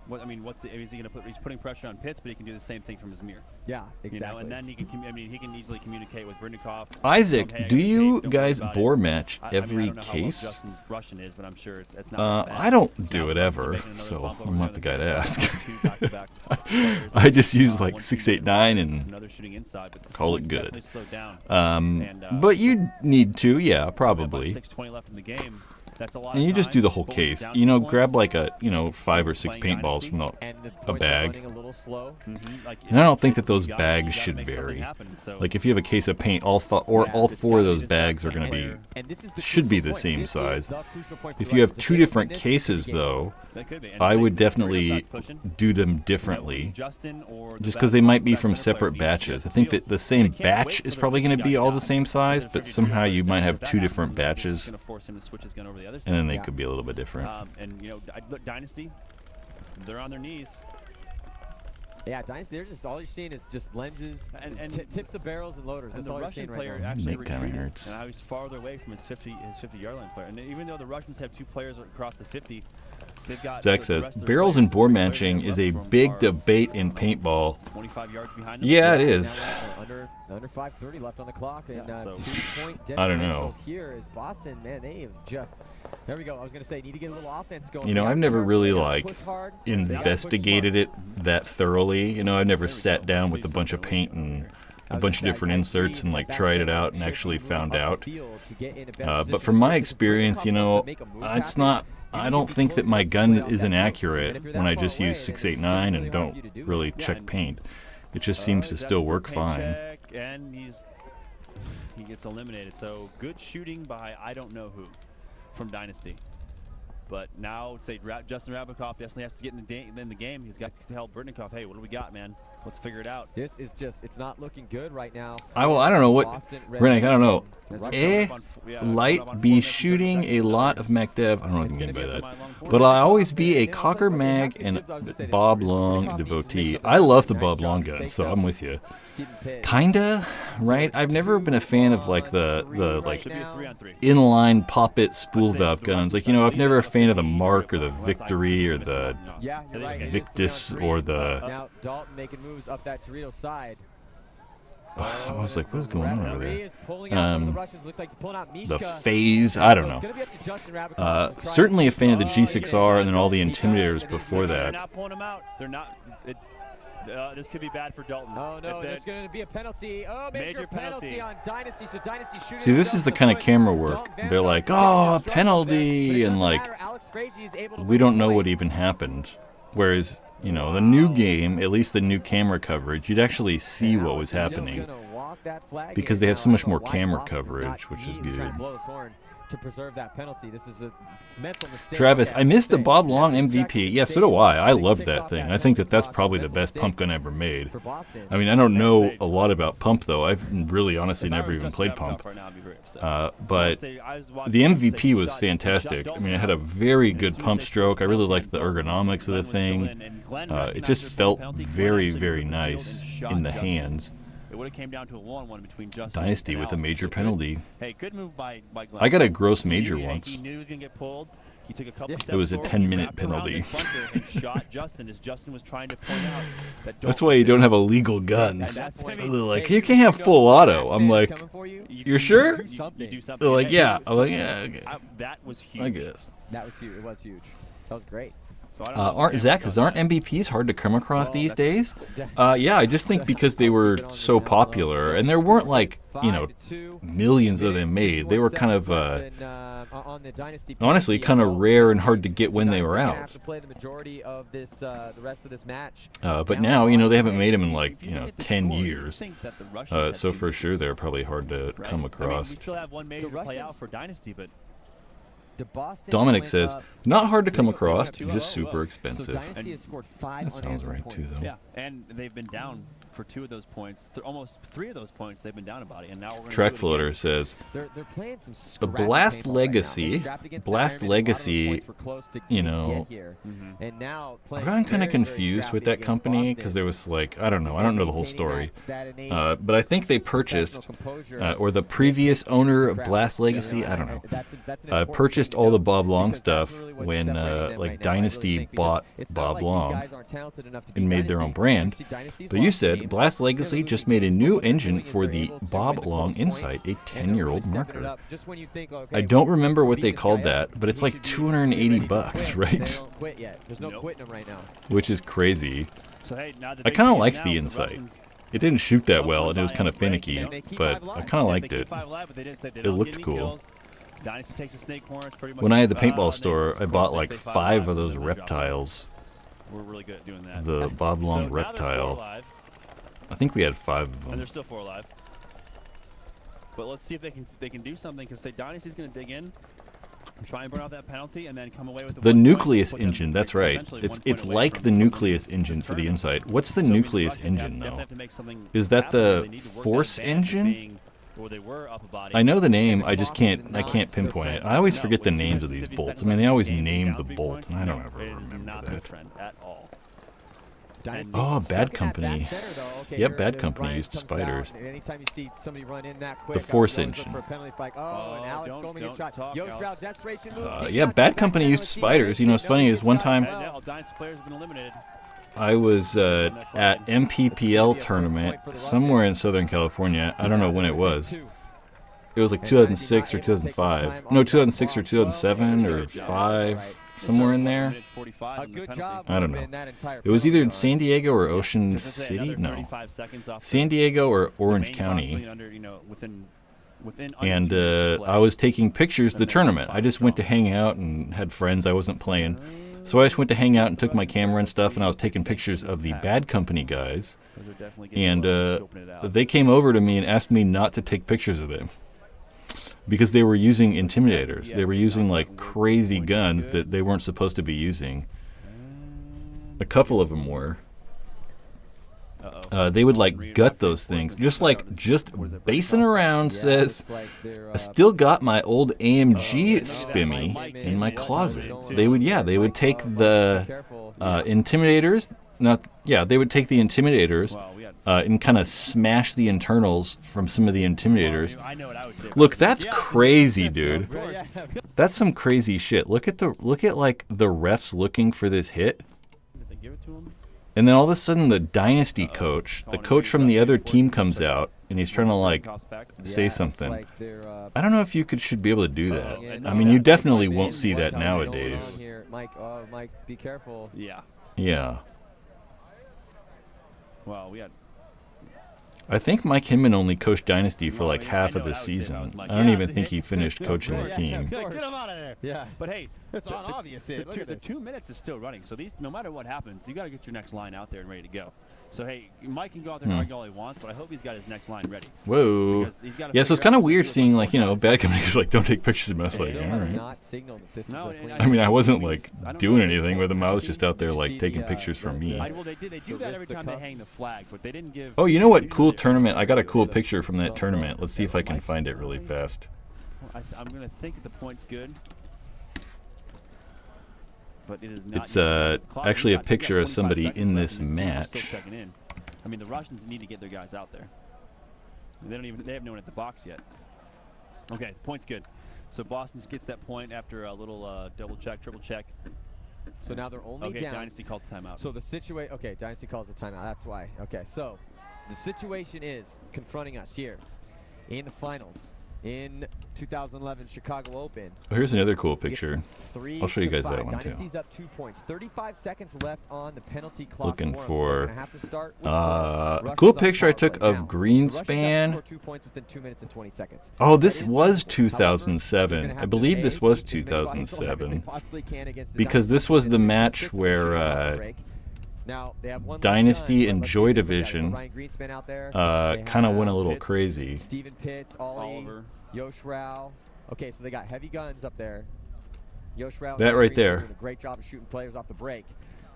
What I mean, is he going to put? He's putting pressure on Pitts, but he can do the same thing from his mirror. Yeah, You know, exactly. and then he can. He can easily communicate with Britnikoff. Isaac, Hey, I do got you taped, don't worry guys about bore it. match I mean, every I don't know how well case? Justin's Russian is, but I'm sure it's not. that bad. I don't Now do it we're ever, making another so bump over I'm there not the in guy to back. ask. Two back-to-back players. I just use One like shooting 689 and another shooting inside, but this call it point's good. definitely slowed down. But you need to, yeah, About probably. 6:20 left in the game. That's a lot. And of you just time. do the whole Going case. down You know, 2 grab points. like a, you know, 5 or 6 Playing paintballs Dynasty. from And the a points are bag. running a little slow. Like, And I don't think that you those gotta- bags you gotta should make something vary. happen, so- Like if you have a case of paint, all Yeah, all it's 4 of gotta be those this bags are back going to be. player. And this is the Should be crucial the point. same This is size. the crucial point for If you have Russians. 2 If they different win this, cases, it's a game. though, That could be. And I same would thing, definitely Brittle starts pushing. do them differently. Justin or the Just back- because they might be back from center player separate needs to batches. I get think the that the field. same They can't batch wait is for probably their going to be guy all the down. same size, Because but if you somehow do you that, might if have that 2 happens, different it's batches, gonna force him to switch his gun over the other side. and then they Yeah. could be a little bit different. And you know, look, Dynasty, they're on their knees. Yeah, Dynasty, they're just all you're seeing is just lenses, And- tips of barrels and loaders. And That's the all you're Russian seeing right player now. actually Mech kinda retreated, hurts. and now he's farther away from his 50-yard line player. And even though the Russians have 2 players across the 50, they've got. Zach the says, rest of their barrels players, and bore the players matching that are is a left from big are debate in paintball. 25 yards behind them. Yeah, it is. Now under 5:30 left on the clock, and Yeah, so- 2-point I don't differential know. here is Boston. Man, they have just. There we go. I was going to say, need to get a little offense going. You know, They I've gotta never push really hard, they like gotta push hard, they gotta push investigated smart. it that thoroughly. You know, I've never There we sat go. down Let's with a leave bunch of something paint over and here. a bunch of different inserts and like tried it out and actually found out. But from my experience, you know, it's not. I don't think that my gun is inaccurate when I just use 689 and don't really check paint. It just seems to That's still the work paint fine. check, and he gets eliminated. So good shooting by I don't know who from Dynasty. But now, say Justin Rabikoff definitely has to get in the game. He's got to help Britnikoff. Hey, what do we got, man? Let's figure it out. This is just, it's not looking good right now. I don't know what, Boston Red Rennick, I don't know. As Eh, they're coming up on- yeah, light coming up on be 4 minutes, shooting 30 a seconds. lot of Mac Dev. I don't know what you mean It's by gonna that. Semi-long But quarter. I'll always be a Cocker Mag and Bob Long devotee. I love the Bob Long gun, so I'm with you. Kinda, right? I've never been a fan of like the like Should be a 3-on-3. inline pop-it spool valve guns. Like, you know, I've never a fan of the Mark or the Victory or the Yeah, you're right. Victus or the. Now Dalton making moves up that Dorito side. I was like, what's going on over there? Is pulling out one of the Russians. Looks like he's pulling out The Mishka. phase, I don't So it's know. gonna be up to Justin Rabikoff to try Certainly a and- fan of the Oh, G6R and then all the yeah. Intimidators before They're that. not pulling him out. They're not. This could be bad for Dalton. Oh no, If there's going to be a penalty. Oh, major penalty on Dynasty. So Dynasty shooting. See, this is the kind of camera work. They're like, oh, a penalty, and like, we don't know what even happened. Whereas, you know, the new game, at least the new camera coverage, you'd actually see what was happening because they have so much more camera coverage, which is good. To preserve that penalty. This is a mental mistake. Travis, I missed the Mistake. Bob Long Every MVP. second Yeah, so do I. I mistake loved ticks that off thing. that I think that penalty that's box. probably the Mental best pump mistake gun ever made. for Boston. I mean, I don't know a lot about pump, though. I've really honestly never even played pump. But the MVP was fantastic. I mean, it had a very good pump stroke. I really liked the ergonomics of the thing. It just felt very, very nice in the hands. It would have came down to a 1-1 between Justin Dynasty and with a Alex. major So good- penalty. Hey, good move by Glenn. I got a gross He major knew- once. He knew he was gonna get pulled. He took a couple steps It was a forward, 10-minute wrapped around penalty. the bunker and shot Justin as Justin was trying to point out that That's why you don't have illegal guns. That's They're hey, like, you can't have full auto. I'm like, you're sure? You do something. They're like, And yeah. so I'm like, yeah, okay. That was huge. I guess. That was huge. It was huge. That was great. So I don't know if Zach Cameron's says, got aren't that. MVPs hard to come across Well, these that's- days? Yeah, I just think because they were so popular, and there weren't like, you know, millions of them made. They were kind of, honestly, kind of rare and hard to get when they were out. But now, you know, they haven't made them in like, you know, 10 years. So for sure, they're probably hard to come across. we still have one major to play out for Dynasty, but Dominic says, not hard to come across, just super expensive. That sounds right too, though. yeah, and they've been down for 2 of those points, almost 3 of those points. They've been down about it, and now we're gonna Track do it Floater again. says, They're playing some the Blast Legacy, you know, and now I've gotten kind of confused with that company because there was like, I don't know the whole story. But I think they purchased, or the previous owner of Blast Legacy, I don't know, purchased all the Bob Long stuff when like Dynasty bought Bob Long and made their own brand. But you said Blast Legacy just made a new engine for the Bob Long Insight, a 10-year-old marker. I don't remember what they called that, but it's like $280, right? There's no quitting them right now. Which is crazy. So, hey, now the I big kind of game liked now, the the Insight. Russians- It didn't shoot that well, and it was kind of finicky, but I kind of liked it. It looked cool. Dynasty takes a snake horn. It's pretty much, When I had the paintball they- store, I of bought course, like they say 5 of alive, those so their job. reptiles. We're really good at doing that. The Bob Long So now they're 4 reptile. alive, I think we had 5 of and them. they're still 4 alive. But let's see if they can do something, because say Dynasty's going to dig in, try and burn out that penalty, and then come away with The 1 point, nucleus put them engine, that's right. essentially It's 1 point away like from the from nucleus this engine for the tournament. Insight. What's the So, I mean, nucleus Russians engine definitely though? have to make something Is that happen. the They need to work that force advantage of engine? being where they were up a body. I know the name, I just can't pinpoint it. I always forget the names of these bolts. I mean, they always name the bolt, and I don't ever It is remember not the that. trend at all. Oh, Bad Company. Yep, Bad Company used spiders. Anytime you see somebody run in that quick, Force I would always look engine. for a penalty flag. Oh, and Alex don't- Goldman don't gets shot. talk, Yo, Alex. Stroud, desperation move. Yeah, Bad Company used spiders. You know, what's funny is one time And now Dynasty players have been eliminated. I was at MPPL tournament somewhere in Southern California. I don't know when it was. It was like 2006 or 2005. No, 2006 or 2007 or 5, somewhere in there. A good job. I don't moving know. that entire It was either in penalty San Diego or Ocean Just to say, City. another No, 35 seconds off San the- Diego or the Orange main County. clock, under, within And 2 minutes of I play. was taking pictures of the And then tournament. I 5 just went to strong. hang out and had friends. I wasn't playing. So I just went to hang out and took my camera and stuff, and I was taking pictures of the Bad Company guys. Those are definitely getting And low, scoping it out. they came over to me and asked me not to take pictures of them because they were using intimidators. They were using like crazy guns that they weren't supposed to be using. A couple of them were. They would like gut those things, just basing around. Says, I still got my old AMG Spimmy in my closet. They would take the intimidators. They would take the intimidators Well, we had and kind of smash the internals from some of the intimidators. I know what I would do. Look, that's crazy, dude. Yeah. That's some crazy shit. Look at like the refs looking for this hit. Did they give it to him? And then all of a sudden, the Dynasty coach, the coach from the other team comes out, and he's trying to like say something. I don't know if you should be able to do that. I mean, you definitely won't see that nowadays. Mike, be careful. Yeah. Yeah. Well, we had. I think Mike Hinman only coached Dynasty for like half of the season. I don't even think he finished coaching the team. Get him out of there. Yeah. But hey, It's not obvious. the 2 minutes is still running. So these, no matter what happens, you got to get your next line out there and ready to go. So hey, Mike can go out there and argue all he wants, but I hope he's got his next line ready. Whoa. Because he's gotta Yeah, so it's figure kind out of weird what's seeing going like, on. bad companies like don't take pictures of us. Like, Still all have right. not signaled that this No, is a and clean I mean, I wasn't I like don't doing know. anything with them. I was just out there like taking pictures for me. Well, they do that every time they hang the flag, but they didn't give. Oh, you know what? Cool tournament. I got a cool picture from that tournament. Let's see if I can find it really fast. I'm gonna think that the point's good, but it is not. It's yet. Clock, actually we a got picture of 25 somebody seconds in left, this and these teams are match. still checking in. I mean, the Russians need to get their guys out there. They haven't no one at the box yet. Okay, point's good. So Boston gets that point after a little double check, triple check. So now they're only okay, down. Dynasty calls a timeout. So the situation, okay, Dynasty calls a timeout. That's why. Okay, so the situation is confronting us here in the finals in 2011 Chicago Open. Oh, here's another cool picture. I'll show you guys 3-5. that one too. Dynasty's up 2 points. 35 seconds left on the penalty clock. Looking So for they're gonna have to start with a cool picture I took of Greenspan. 2 points within 2 minutes and 20 seconds. Oh, this was 2007. I believe this was 2007 because this was the match where Dynasty and Joy Division kind of went a little crazy. Steven Pitts, Oliver, Yosh. Okay, so they got heavy guns up there. Yosh that right there. Doing a great job of shooting players off the break.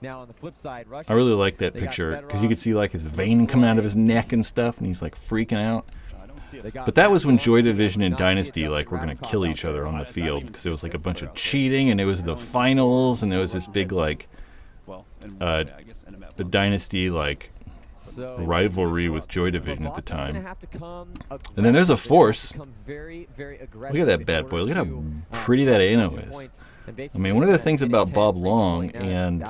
Now on the flip side, Russia. I really like that picture because you could see like his vein coming out of his neck and stuff, and he's like freaking out. But that was when Joy Division and Dynasty like were gonna kill each other on the field because there was like a bunch of cheating, and it was the finals, and there was this big like the Dynasty like rivalry with Joy Division at the time. And then there's a Force. Look at that bad boy. Look at how pretty that Ano is. I mean, one of the things about Bob Long and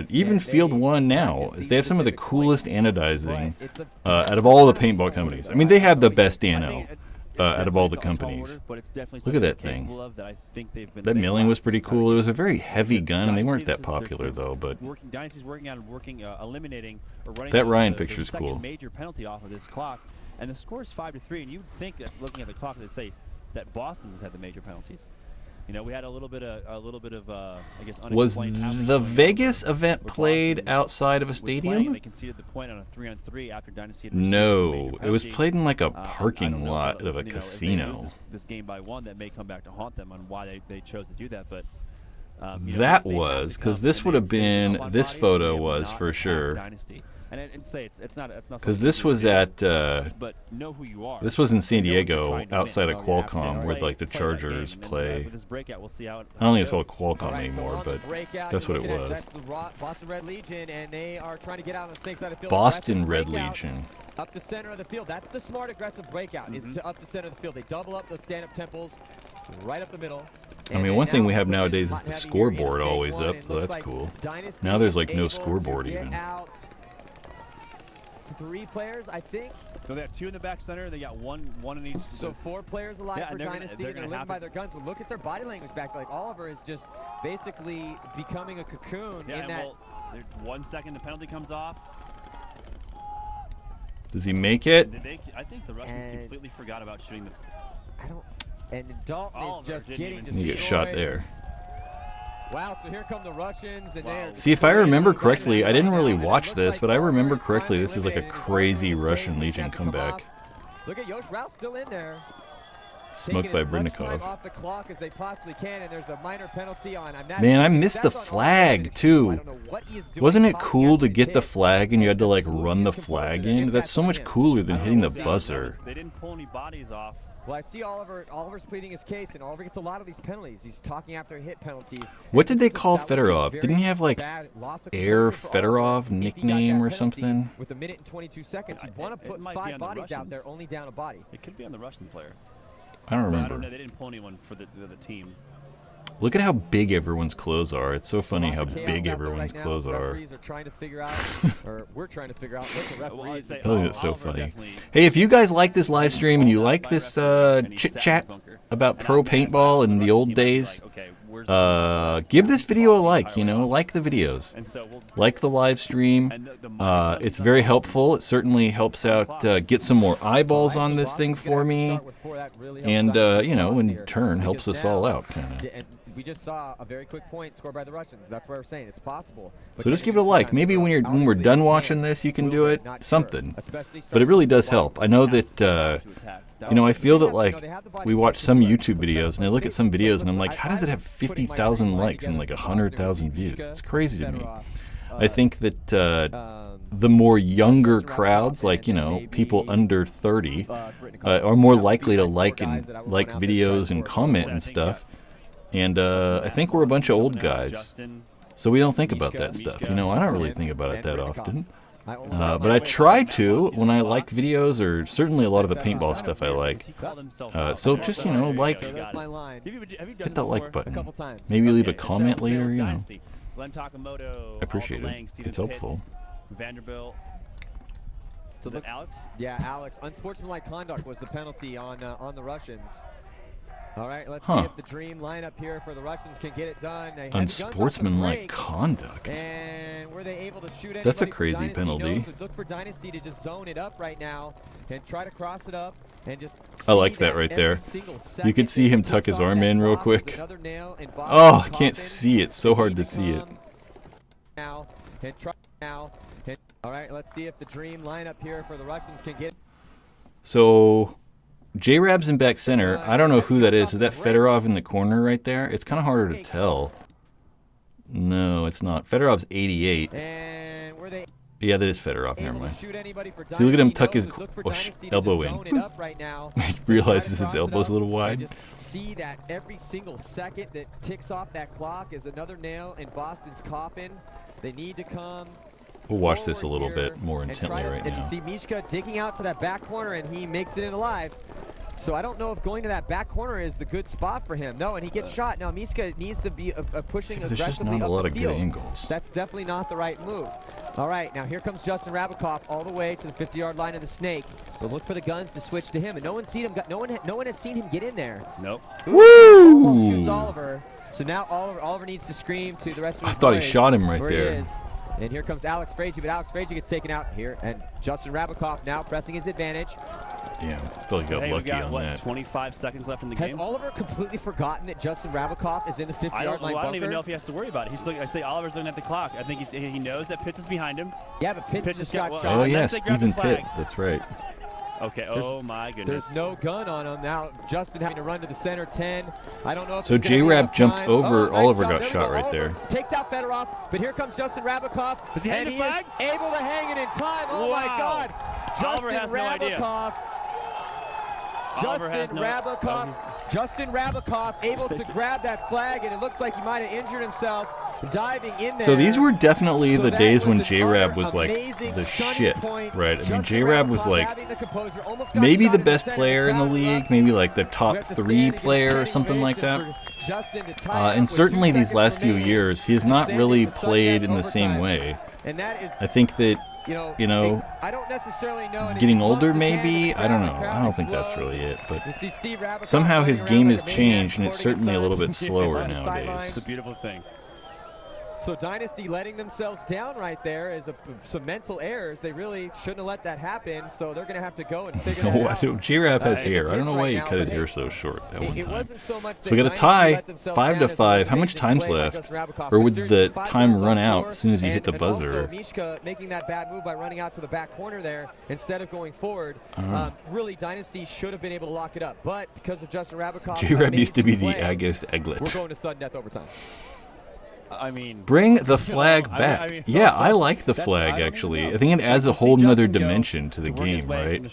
even Field 1 now is they have some of the coolest anodizing out of all the paintball companies. I mean, they have the best ano out of all the companies. Look at that thing. That milling was pretty cool. It was a very heavy gun, and they weren't that popular though. But that Ryan picture is cool. Major penalty off of this clock, and the score is 5-3. And you'd think that looking at the clock, they'd say that Boston's had the major penalties. You know, we had a little bit of I guess was unexplained the Vegas event played outside of a stadium? They conceded the point on a 3-on-3 after Dynasty had No, it was played in like a parking lot of a casino. This game by one that may come back to haunt them on why they chose to do that, but that was because this would have been this photo was for sure. And say it's not because this was at but know who you are. This was in San Diego outside of Qualcomm where like the Chargers play. I don't think it's called Qualcomm anymore, but that's what it was. Boston Red Legion, and they are trying to get out on the snake side of the field. Boston Red Legion. Up the center of the field. That's the smart aggressive breakout, is to up the center of the field. They double up those stand-up temples right up the middle. I mean, one thing we have nowadays is the scoreboard always up, so that's cool. Now there's like no scoreboard even. 3 players, I think. So they have 2 in the back center. They got one in each. So 4 players alive for Dynasty. They're going to live by their guns. But look at their body language back. Like Oliver is just basically becoming a cocoon. Yeah, in that. Well, 1 second, the penalty comes off. Does he make it? I think the Russians completely forgot about shooting the. I don't. And Dalton is just getting. You get shot there. Wow, so here come the Russians. And see, if I remember correctly, I didn't really watch this, but I remember correctly, this is like a crazy Russian Legion comeback. Look at Yosh Rao still in there. Smoked by Brindikov. Off the clock as they possibly can, and there's a minor penalty on. Man, I missed the flag too. Wasn't it cool to get the flag and you had to like run the flag in? That's so much cooler than hitting the buzzer. They didn't pull any bodies off. Well, I see Oliver's pleading his case, and Oliver gets a lot of these penalties. He's talking after hit penalties. What did they call Fedorov? Didn't he have like Air Fedorov nickname or something? With 1 minute and 22 seconds, you want to put 5 bodies out there, only down a body. It could be on the Russian player. I don't remember. I don't know. They didn't pull anyone for the team. Look at how big everyone's clothes are. It's so funny how big everyone's clothes are. We're trying to figure out what the referees say. Oh, it's so funny. Hey, if you guys like this live stream and you like this chit-chat about pro paintball in the old days, give this video a like, like the videos. Like the live stream. It's very helpful. It certainly helps out get some more eyeballs on this thing for me. And, in turn, helps us all out, kind of. We just saw a very quick point scored by the Russians. That's why we're saying it's possible. So just give it a like. Maybe when we're done watching this, you can do it. Something. But it really does help. I know that, I feel that, like, we watch some YouTube videos, and I look at some videos, and I'm like, how does it have 50,000 likes and, like, 100,000 views? It's crazy to me. I think that the more younger crowds, like, people under 30, are more likely to like videos and comment and stuff. And I think we're a bunch of old guys, so we don't think about that stuff. I don't really think about it that often. But I try to when I like videos, or certainly a lot of the paintball stuff I like. So just, you know, like, hit that like button. Maybe leave a comment later, you know. I appreciate it. It's helpful. Vanderbilt. Was it Alex? Yeah, Alex. Unsportsmanlike conduct was the penalty on the Russians. All right, let's see if the dream lineup here for the Russians can get it done. Unsportsmanlike conduct. And were they able to shoot That's a crazy penalty. No, so look for Dynasty to just zone it up right now and try to cross it up and just. I like that right there. You could see him tuck his arm in real quick. Oh, I can't see it. So hard to see it. Now and try now. All right, let's see if the dream lineup here for the Russians can get. So, J-Rab's in back center. I don't know who that is. Is that Fedorov in the corner right there? It's kind of harder to tell. No, it's not. Fedorov's 88. And were they Yeah, that is Fedorov. Never mind. See, look at him tuck his elbow in. He realizes his elbow's a little wide. Just see that every single second that ticks off that clock is another nail in Boston's coffin. They need to come. We'll watch this a little bit more intently right and now. you see Mishka digging out to that back corner, and he makes it in alive. So I don't know if going to that back corner is the good spot for him. No, and he gets shot. Now Mishka needs to be pushing aggressively there's just not a lot of good angles. That's definitely not the right move. All right, now here comes Justin Rabikoff all the way to the 50-yard line of the snake. But look for the guns to switch to him, and no one's seen him. No one has seen him get in there. Nope. Woo! Almost shoots Oliver. So now Oliver needs to scream to the rest of his I thought he boys shot him right where there. he is. And here comes Alex Frazier, but Alex Frazier gets taken out here, and Justin Rabikoff now pressing his advantage. Damn, I feel like I got lucky on that. 25 seconds left in the Has game. Oliver completely forgotten that Justin Rabikoff is in the 50-yard line bunker? I don't even know if he has to worry about it. I say Oliver's looking at the clock. I think he knows that Pitts is behind him. Yeah, but Pitts just got shot. Oh yeah, Stephen Pitts. That's right. Okay. Oh my goodness. There's no gun on him now. Justin having to run to the center 10. I don't know if so J-Rab jumped over. Oliver got shot right there. Takes out Fedorov, but here comes Justin Rabikoff. Does he hang the flag? Able to hang it in time. Oh my God. Oliver has no idea. Justin Rabikoff able to grab that flag, and it looks like he might have injured himself diving in there. So these were definitely the days when J-Rab was like the shit, right? I mean, J-Rab was like maybe the best player in the league, maybe like the top 3 player or something like that. And certainly these last few years, he has not really played in the same way. I think that, you know, I don't necessarily know getting older maybe, I don't know. I don't think that's really it, but somehow his game has changed, and it's certainly a little bit slower nowadays. It's a beautiful thing. So Dynasty letting themselves down right there is some mental errors. They really shouldn't have let that happen, so they're going to have to go and figure that out. J-Rab has hair. I don't know why he cut his hair so short that one time. So we got a tie, 5-5. How much time's left? Or would the time run out as soon as he hit the buzzer? Mishka making that bad move by running out to the back corner there instead of going forward. Really, Dynasty should have been able to lock it up, but because of Justin Rabikoff, J-Rab used to be the August Eglet. We're going to sudden death overtime. I mean, bring the flag back. Yeah, I like the flag actually. I think it adds a whole nother dimension to the game, right? The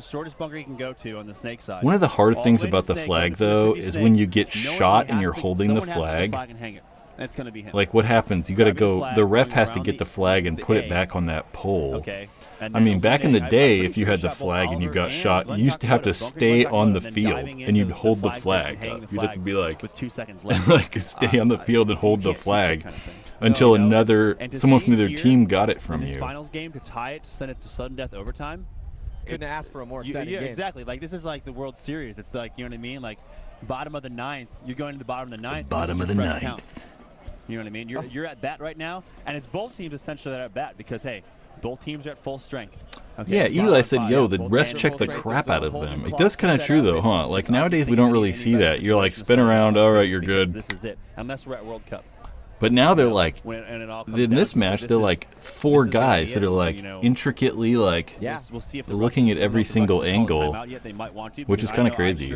shortest bunker you can go to on the snake side. One of the hard things about the flag, though, is when you get shot and you're holding the flag. It's going to be him. Like, what happens? You got to go. The ref has to get the flag and put it back on that pole. Okay. I mean, back in the day, if you had the flag and you got shot, you used to have to stay on the field and you'd hold the flag up. You'd have to be like, with 2 seconds left, like stay on the field and hold the flag until someone from their team got it from you. Finals game to tie it, to send it to sudden death overtime. Couldn't ask for a more exciting game. Exactly. Like, this is like the World Series. It's like, you know what I mean? Like, bottom of the 9th. You're going to the bottom of the 9th. Bottom of the 9th. You know what I mean? You're at bat right now, and it's both teams essentially that are at bat because, hey, both teams are at full strength. Okay, yeah, Eli said, yo, the refs check the crap out of them. It does kind of true, though, huh? Like, nowadays we don't really see that. You're like, spin around, all right, you're good. This is it, unless we're at World Cup. But now they're like, in this match, they're like 4 guys that are like intricately like looking at every single angle, which is kind of crazy.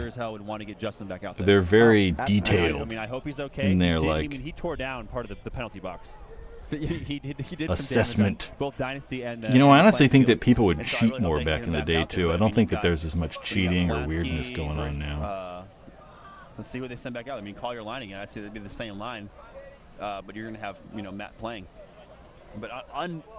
They're very detailed. I mean, I hope he's okay. And they're like, I mean, he tore down part of the penalty box. He did assessment. Some both Dynasty and you know, I honestly think that people would cheat more back in the day too. I don't think that there's as much cheating or weirdness going on now. Let's see what they send back out. I mean, call your line again. I'd say it'd be the same line. But you're going to have, Matt playing. But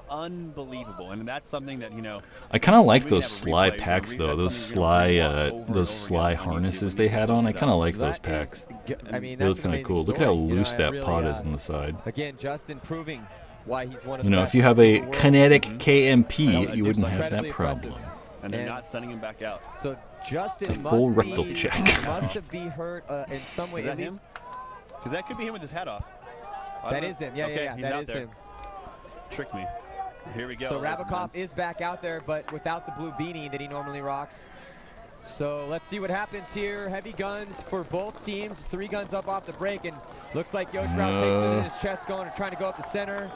unbelievable, and that's something that, you know. I kind of like we those have a sly replay, packs we've though. had Those something we're gonna sly, rewatch over and those over sly again on YouTube harnesses when they you had post on. I it kind of up. like those That packs. is I mean, They look that's an kind of amazing cool. Look at how story. You know, loose I that really, pot is on the side. Again, Justin proving why he's one of You the know, best if you have a in the world. kinetic I know, KMP, that you wouldn't dude's have that incredibly problem. impressive. And they're And- not sending him back out. So Justin A full must rectal be, check. must have been hurt in some way. Is that At him? least Because that could be him with his hat off. that is him. Yeah, okay, yeah, he's that out is there. him. Tricked me. Here we go. So ladies and Rabakov gents. is back out there, but without the blue beanie that he normally rocks. So let's see what happens here. Heavy guns for both teams. 3 guns up off the break, and looks like Yoshrout takes it in his chest, trying to go up the center.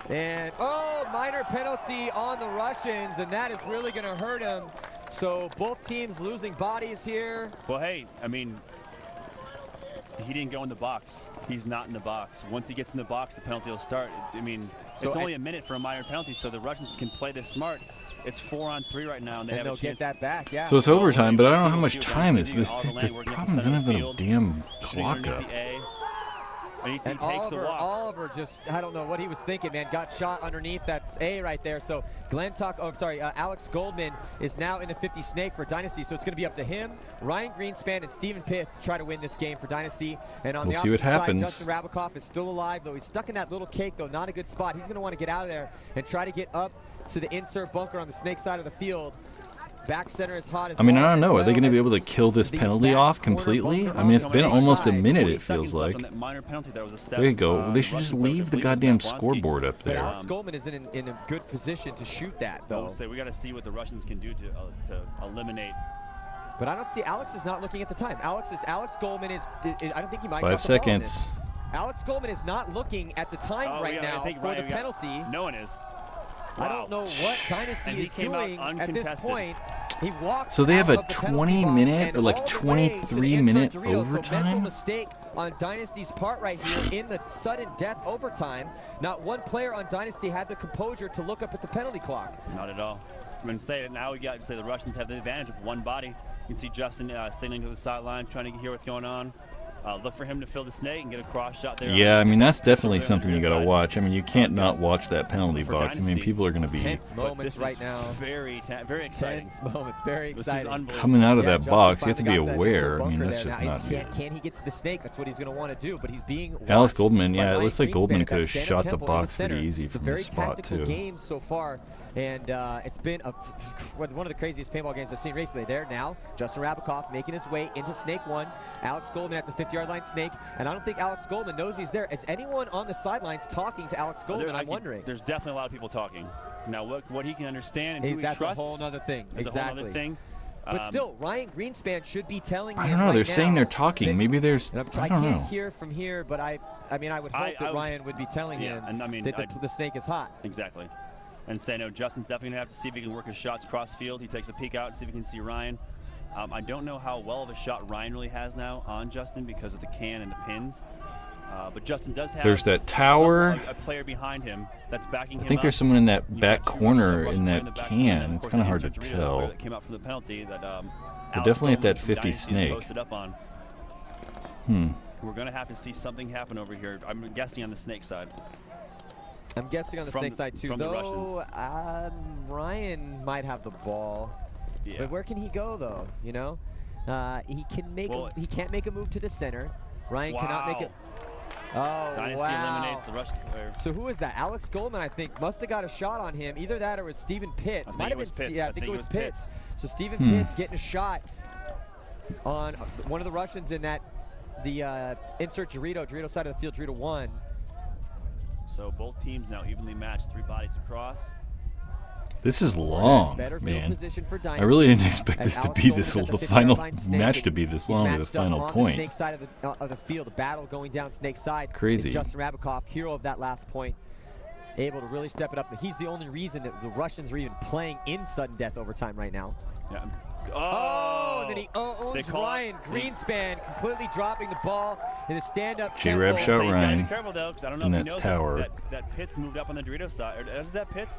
And oh, minor penalty on the Russians, and that is really going to hurt him. So both teams losing bodies here. Well, hey, I mean, he didn't go in the box. He's not in the box. Once he gets in the box, the penalty will start. I mean, So it's only a minute for a minor penalty, so the Russians can play this smart. It's 4-on-3 right now, and they And have they'll a chance. get that back, yeah. So it's overtime, but I don't know how We'll much see what time Dynasty is. do. All the land The working at problem is I center don't of the have a field. damn Shooting clock underneath up. the A. And he And takes the walk. Oliver just, I don't know what he was thinking, man. Got shot underneath. That's A right there. So Alex Goldman is now in the 50 snake for Dynasty. So it's going to be up to him, Ryan Greenspan, and Steven Pitts to try to win this game for Dynasty. And on We'll the see what opposite side, happens. Justin Rabakov is still alive, though. He's stuck in that little cake, though. Not a good spot. He's going to want to get out of there and try to get up to the insert bunker on the snake side of the field. Back center is hot as I mean, well, I don't know. Are they as going to be well able to kill this the penalty back off corner completely? bunker I mean, it's on been the almost a side. minute, 40 it feels seconds left like. on that minor penalty that was assessed, There you go. They should Russian just player leave the completes goddamn Jablonski. scoreboard up But there. Alex Goldman is in a good position to shoot that, I though. would say we got to see what the Russians can do to eliminate. But I don't see Alex is not looking at the time. Alex Goldman is I don't think he might 5 drop the ball in this. seconds. Alex Goldman is not looking at the time right now for the penalty. No one is. I don't know what Dynasty And he is came out doing at this uncontested. point. He walks So they have out a of the penalty 20-minute box or like and all the way to the 23-minute insert Dorito. So mental overtime? mistake on Dynasty's part right here in the sudden death overtime. Not one player on Dynasty had the composure to look up at the penalty clock. Not at all. I'm going to say it now. We got to say the Russians have the advantage with one body. You can see Justin signaling to the sideline, trying to hear what's going on. Look for him to fill the snake and get a cross shot there. Yeah, I mean, that's definitely Over something on you the got to side. watch. I mean, you can't not watch that penalty For box. I mean, Dynasty, people are going to be Tense But moments this right is now. very exciting. Tense moments. Very This is exciting. unbelievable. coming out of Yeah, that Justin box. You have to finally be got that aware. initial I mean, bunker that's there. just Now, not good. can he get to the snake? That's what he's going to want to do, but he's being Alex watched Goldman, by yeah, it Ryan looks like Greenspan Goldman at could have that stand-up shot the tempo in box pretty center. easy It's a from very this spot, tactical too. game so far, and it's been one of the craziest paintball games I've seen recently. There now, Justin Rabakov making his way into snake 1. Alex Goldman at the 50-yard line snake, and I don't think Alex Goldman knows he's there. Is anyone on the sidelines talking to Alex Goldman? I'm wondering. There's definitely a lot of people talking. Now, what he can understand and who he That's trusts, a whole other thing. is Exactly. a whole other thing. But still, Ryan Greenspan should be telling him I don't know. right They're saying now they're talking. that- Maybe there's. and I I don't can't know. hear from here, but I mean, I would hope I that would- Ryan would be telling Yeah, him and I mean, that the snake is hot. Exactly. And say, no, Justin's definitely going to have to see if he can work his shots across field. He takes a peek out and see if he can see Ryan. I don't know how well of a shot Ryan really has now on Justin because of the can and the pins. But Justin does have There's that tower. a player behind him that's backing him I think up. there's someone in that You back got two corner Russian in players that the back can. and, of It's course, kind of the hard to insert Dorito tell. player that came out from the penalty that They're Alex definitely at Goldman that from 50 Dynasty is snake. posted up on. We're going to have to see something happen over here. I'm guessing on the snake side. I'm guessing on the From snake the- side too, from the though. Ryan might have the ball, Yeah. but where can he go though? You know, he can make he can't make a move to the center. Ryan cannot make it. Oh, Dynasty wow. eliminates the Russian player. So who is that? Alex Goldman, I think, must have got a shot on him. Either that or it was Steven Pitts. I think Might it have was been. Pitts. Yeah, I think it was Pitts. So Steven Pitts getting a shot on one of the Russians in that insert Dorito side of the field, Dorito 1. So both teams now evenly matched, 3 bodies across. This is long, Better field man. position for I Dynasty. really didn't expect As this to Alex be Goldman's this at the the 50-yard final line snake. match to be this He's long to the matched up final on the point. snake side of the field. The battle going down snake side. Crazy. Is Justin Rabakov, hero of that last point, able to really step it up. He's the only reason that the Russians are even playing in sudden death overtime right now. Yeah. Oh, and then he owns They call Ryan it- Greenspan, completely dropping the ball in the stand-up. J-Rab tempo. shot So he's got to Ryan be careful though, because I don't know in if he that knows tower. that Pitts moved up on the Dorito side. Or is that Pitts?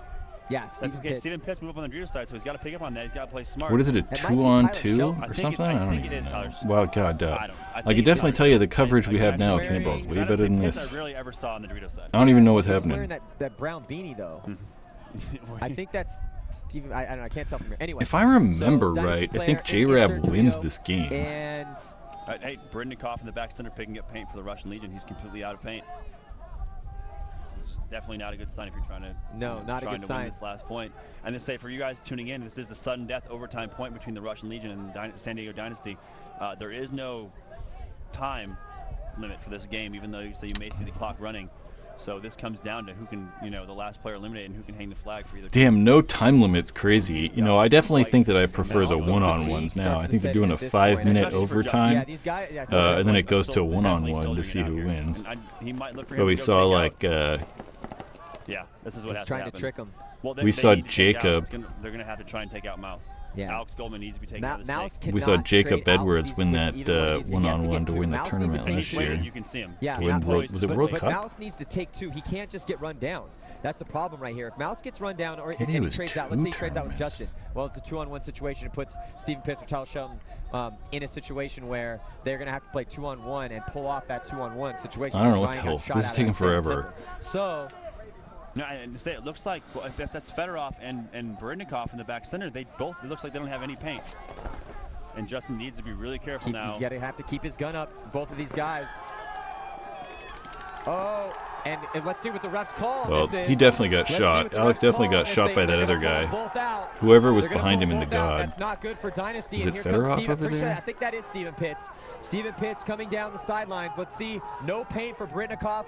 Yeah, Steven Pitts. Steven Pitts moved up on the Drew side, so he's got to pick up on that. He's got to play smart. What is it, a It might be 2-on-2 Tyler or something? I don't even know. Tyler. Wow, God. I I can definitely tell you the coverage we have now at Paintball is way better than this. I rarely ever saw on the Dorito side. I don't even know what's He's happening. wearing that brown beanie, though. I think that's Steven. I don't know. I can't tell from here. Anyway. If I remember so right, I player, think J-Rab insert wins Dorito, this game. And hey, Britnikoff in the back center picking up paint for the Russian Legion. He's completely out of paint. This is definitely not a good sign if you're trying to win this last point. And to say for you guys tuning in, this is a sudden death overtime point between the Russian Legion and San Diego Dynasty. There is no time limit for this game, even though you may see the clock running. So this comes down to who can, the last player eliminated and who can hang the flag for either. Damn, no time limit's crazy. I definitely think that I prefer the one-on-ones now. I think they're doing a 5-minute overtime, and then it goes to a one-on-one to see who wins. But we saw yeah, this is what has to trying happen. to trick him. Well, we saw Jacob. They're going to have to try and take out Mouse. Yeah. Alex Goldman needs to be taken out of the Mouse snake. We saw Jacob Edwards win that one-on-one to win the tournament last year. You can see him. Yeah, was it World but Cup? Mouse needs to take 2. He can't just get run down. That's the problem right here. If Mouse gets run down, or if he trades out, let's say he trades out with Justin. Well, it's a 2-on-1 situation. It puts Steven Pitts or Tyler Shelton in a situation where they're going to have to play 2-on-1 and pull off that 2-on-1 situation. I don't know what the hell. This is taking forever. So. No, and to say it looks like if that's Fedorov and Britnikoff in the back center, it looks like they don't have any paint. And Justin needs to be really careful now. He's got to have to keep his gun up, both of these guys. Oh, and let's see what the refs call. Well, he definitely got shot. Alex definitely got shot by that other guy. Whoever was behind him in the God. That's not good for Dynasty. Is it Fedorov over there? I think that is Steven Pitts. Steven Pitts coming down the sidelines. Let's see. No paint for Britnikoff.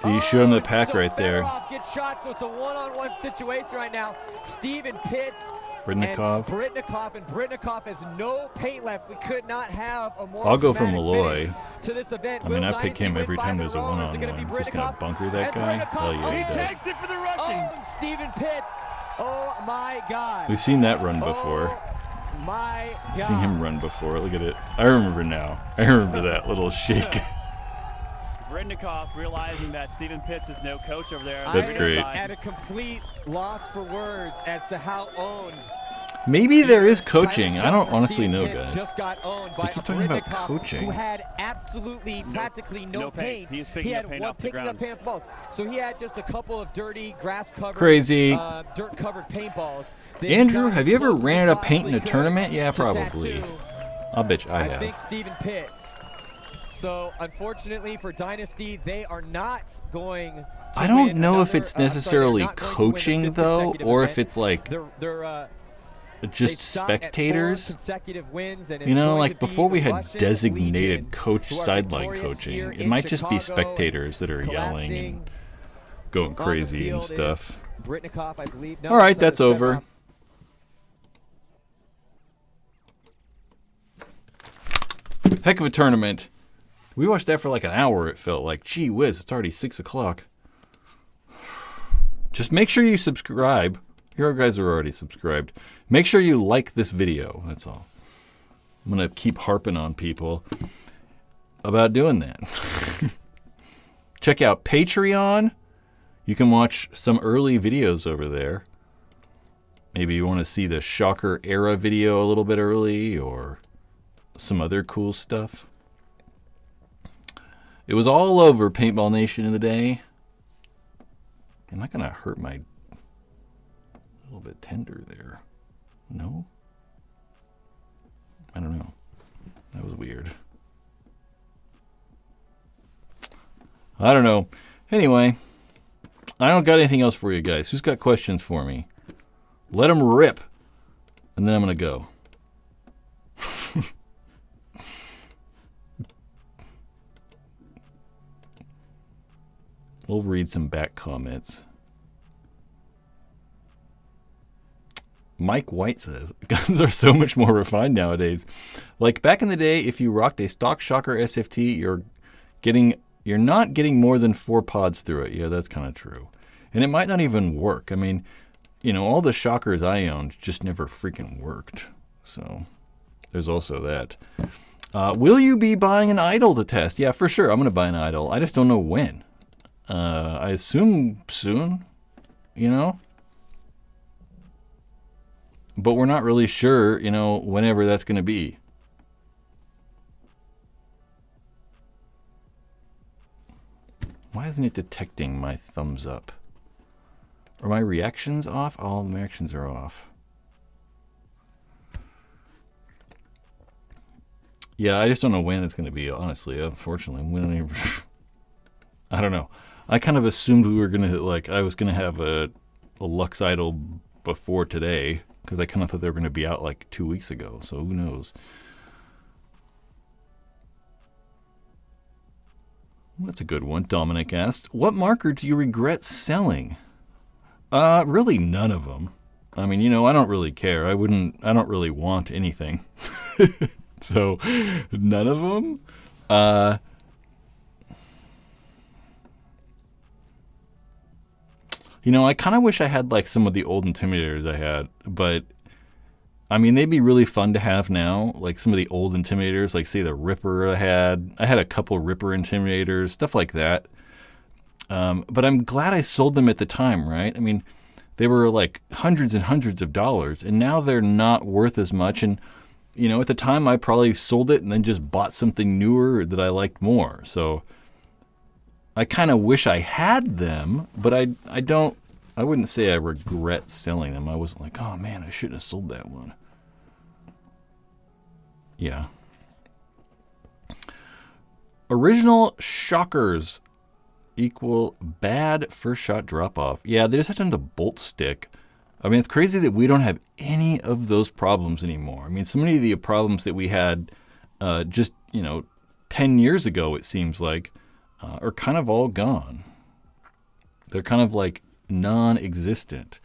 You showed him the pack right there. Fedorov gets shot, so it's a one-on-one situation right now. Steven Pitts. Britnikoff. And Britnikoff has no paint left. We could not have a more. I'll go for Malloy. To this event. I mean, I pick him every time there's a one-on-one. Just gonna bunker that guy. Hell yeah, he does. Takes it for the Russians. Oh, Steven Pitts. Oh my God. We've seen that run before. Oh my God. Seen him run before. Look at it. I remember now. I remember that little shake. Britnikoff realizing that Steven Pitts is no coach over there. That's great. At a complete loss for words as to how owned. Maybe there is coaching. I don't honestly know, Pitts guys. just got owned by They keep talking about Britnikoff, coaching. who had absolutely practically no paint. He was picking up paint off the ground. Paint off balls. So he had just a couple of dirty grass-covered, Crazy. dirt-covered paintballs. Andrew, have you ever ran out of paint in a tournament? Yeah, probably. I'll bet you I I think have. Steven Pitts. So unfortunately for Dynasty, they are not going to I don't win know if another- it's they're necessarily not going to win their coaching, fifth though, consecutive or if event. it's like They're just they stopped at 4 spectators. consecutive wins, and You it's know, going like to be before we the had Russian designated Legion, coach who are sideline victorious coaching. here It in might just be Chicago, spectators that are yelling and going on the crazy and field stuff. is Britnikoff, I believe. No, All right, so that's it's over. Heck of a tournament. We watched that for like an hour, it felt like. Gee whiz, it's already 6 o'clock. Just make sure you subscribe. Your guys are already subscribed. Make sure you like this video. That's all. I'm going to keep harping on people about doing that. Check out Patreon. You can watch some early videos over there. Maybe you want to see the Shocker era video a little bit early or some other cool stuff. It was all over Paintball Nation in the day. Am I going to hurt my... a little bit tender there? No? I don't know. That was weird. I don't know. Anyway, I don't got anything else for you guys. Who's got questions for me? Let them rip. And then I'm going to go. We'll read some back comments. Mike White says, guns are so much more refined nowadays. Like back in the day, if you rocked a stock Shocker SFT, you're not getting more than 4 pods through it. Yeah, that's kind of true. And it might not even work. I mean, you know, all the Shockers I owned just never freaking worked. So there's also that. Will you be buying an Idol to test? Yeah, for sure. I'm going to buy an Idol. I just don't know when. I assume soon, you know? but we're not really sure, you know, whenever that's going to be. Why isn't it detecting my thumbs up? Are my reactions off? All the reactions are off. Yeah, I just don't know when it's going to be, honestly. Unfortunately, I don't know. I kind of assumed we were going to, like, I was going to have a Luxe IDOL before today, because I kind of thought they were going to be out like 2 weeks ago, so who knows. That's a good one. Dominic asked, what marker do you regret selling? Really none of them. I mean, you know, I don't really care. I don't really want anything. So, none of them. You know, I kind of wish I had like some of the old Intimidators I had, but I mean, they'd be really fun to have now. Like some of the old Intimidators, like say the Ripper I had. I had a couple Ripper Intimidators, stuff like that. But I'm glad I sold them at the time, right? I mean, they were like hundreds and hundreds of dollars, and now they're not worth as much. And, you know, at the time I probably sold it and then just bought something newer that I liked more. So I kind of wish I had them, but I wouldn't say I regret selling them. I wasn't like, oh man, I shouldn't have sold that one. Yeah. Original shockers equal bad first shot drop off. Yeah, they just had them to bolt stick. I mean, it's crazy that we don't have any of those problems anymore. I mean, so many of the problems that we had just, you know, 10 years ago, it seems like, are kind of all gone. They're kind of like non-existent.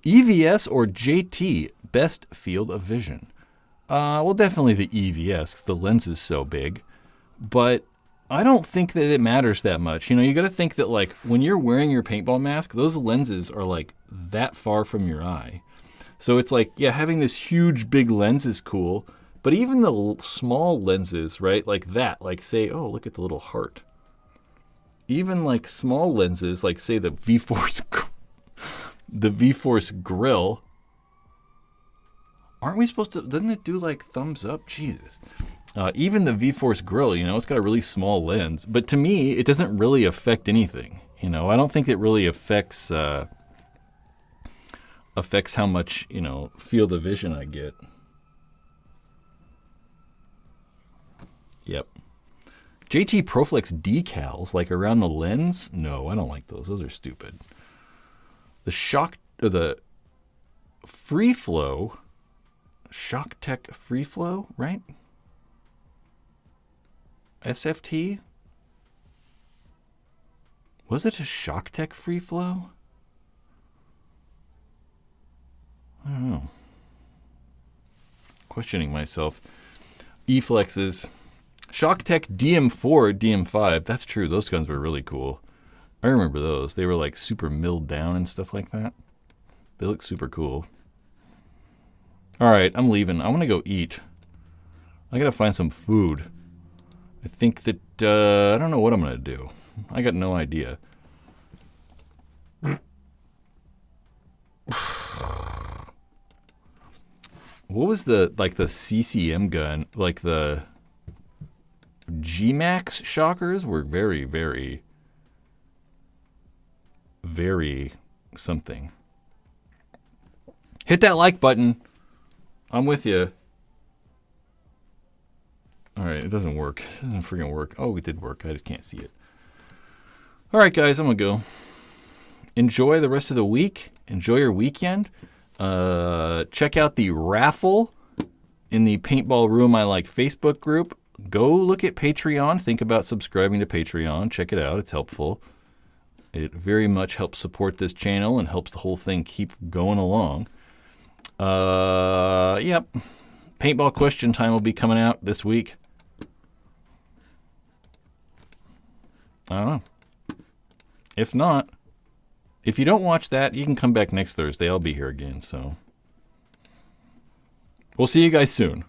EVS or JT, best field of vision? Well, definitely the EVS, because the lens is so big. But I don't think that it matters that much. You know, you got to think that, like, when you're wearing your paintball mask, those lenses are, like, that far from your eye. So it's like, yeah, having this huge, big lens is cool. But even the small lenses, right, like that, like, say, oh, look at the little heart. Even, like, small lenses, like, say, the V-Force grill. Aren't we supposed to, doesn't it do, like, thumbs up? Jesus. Even the V-Force grill, you know, it's got a really small lens. But to me, it doesn't really affect anything. You know, I don't think it really affects how much, you know, field of vision I get. Yep. JT Proflex decals, like around the lens? No, I don't like those. Those are stupid. The Free Flow, Shock Tech Free Flow, right? SFT? Was it a Shock Tech Free Flow? I don't know. Questioning myself. E-Flexes. Shock Tech DM4, DM5. That's true. Those guns were really cool. I remember those. They were like super milled down and stuff like that. They look super cool. All right, I'm leaving. I want to go eat. I got to find some food. I think that, I don't know what I'm going to do. I got no idea. What was the CCM gun? Like the G-Max shockers were very, very, very something. Hit that like button. I'm with you. All right, it doesn't work. It doesn't freaking work. Oh, it did work. I just can't see it. All right, guys, I'm going to go. Enjoy the rest of the week. Enjoy your weekend. Check out the raffle in the Paintball Room I Like Facebook group. Go look at Patreon. Think about subscribing to Patreon. Check it out. It's helpful. It very much helps support this channel and helps the whole thing keep going along. Yep. Paintball question time will be coming out this week. I don't know. If not, if you don't watch that, you can come back next Thursday. I'll be here again, so. We'll see you guys soon.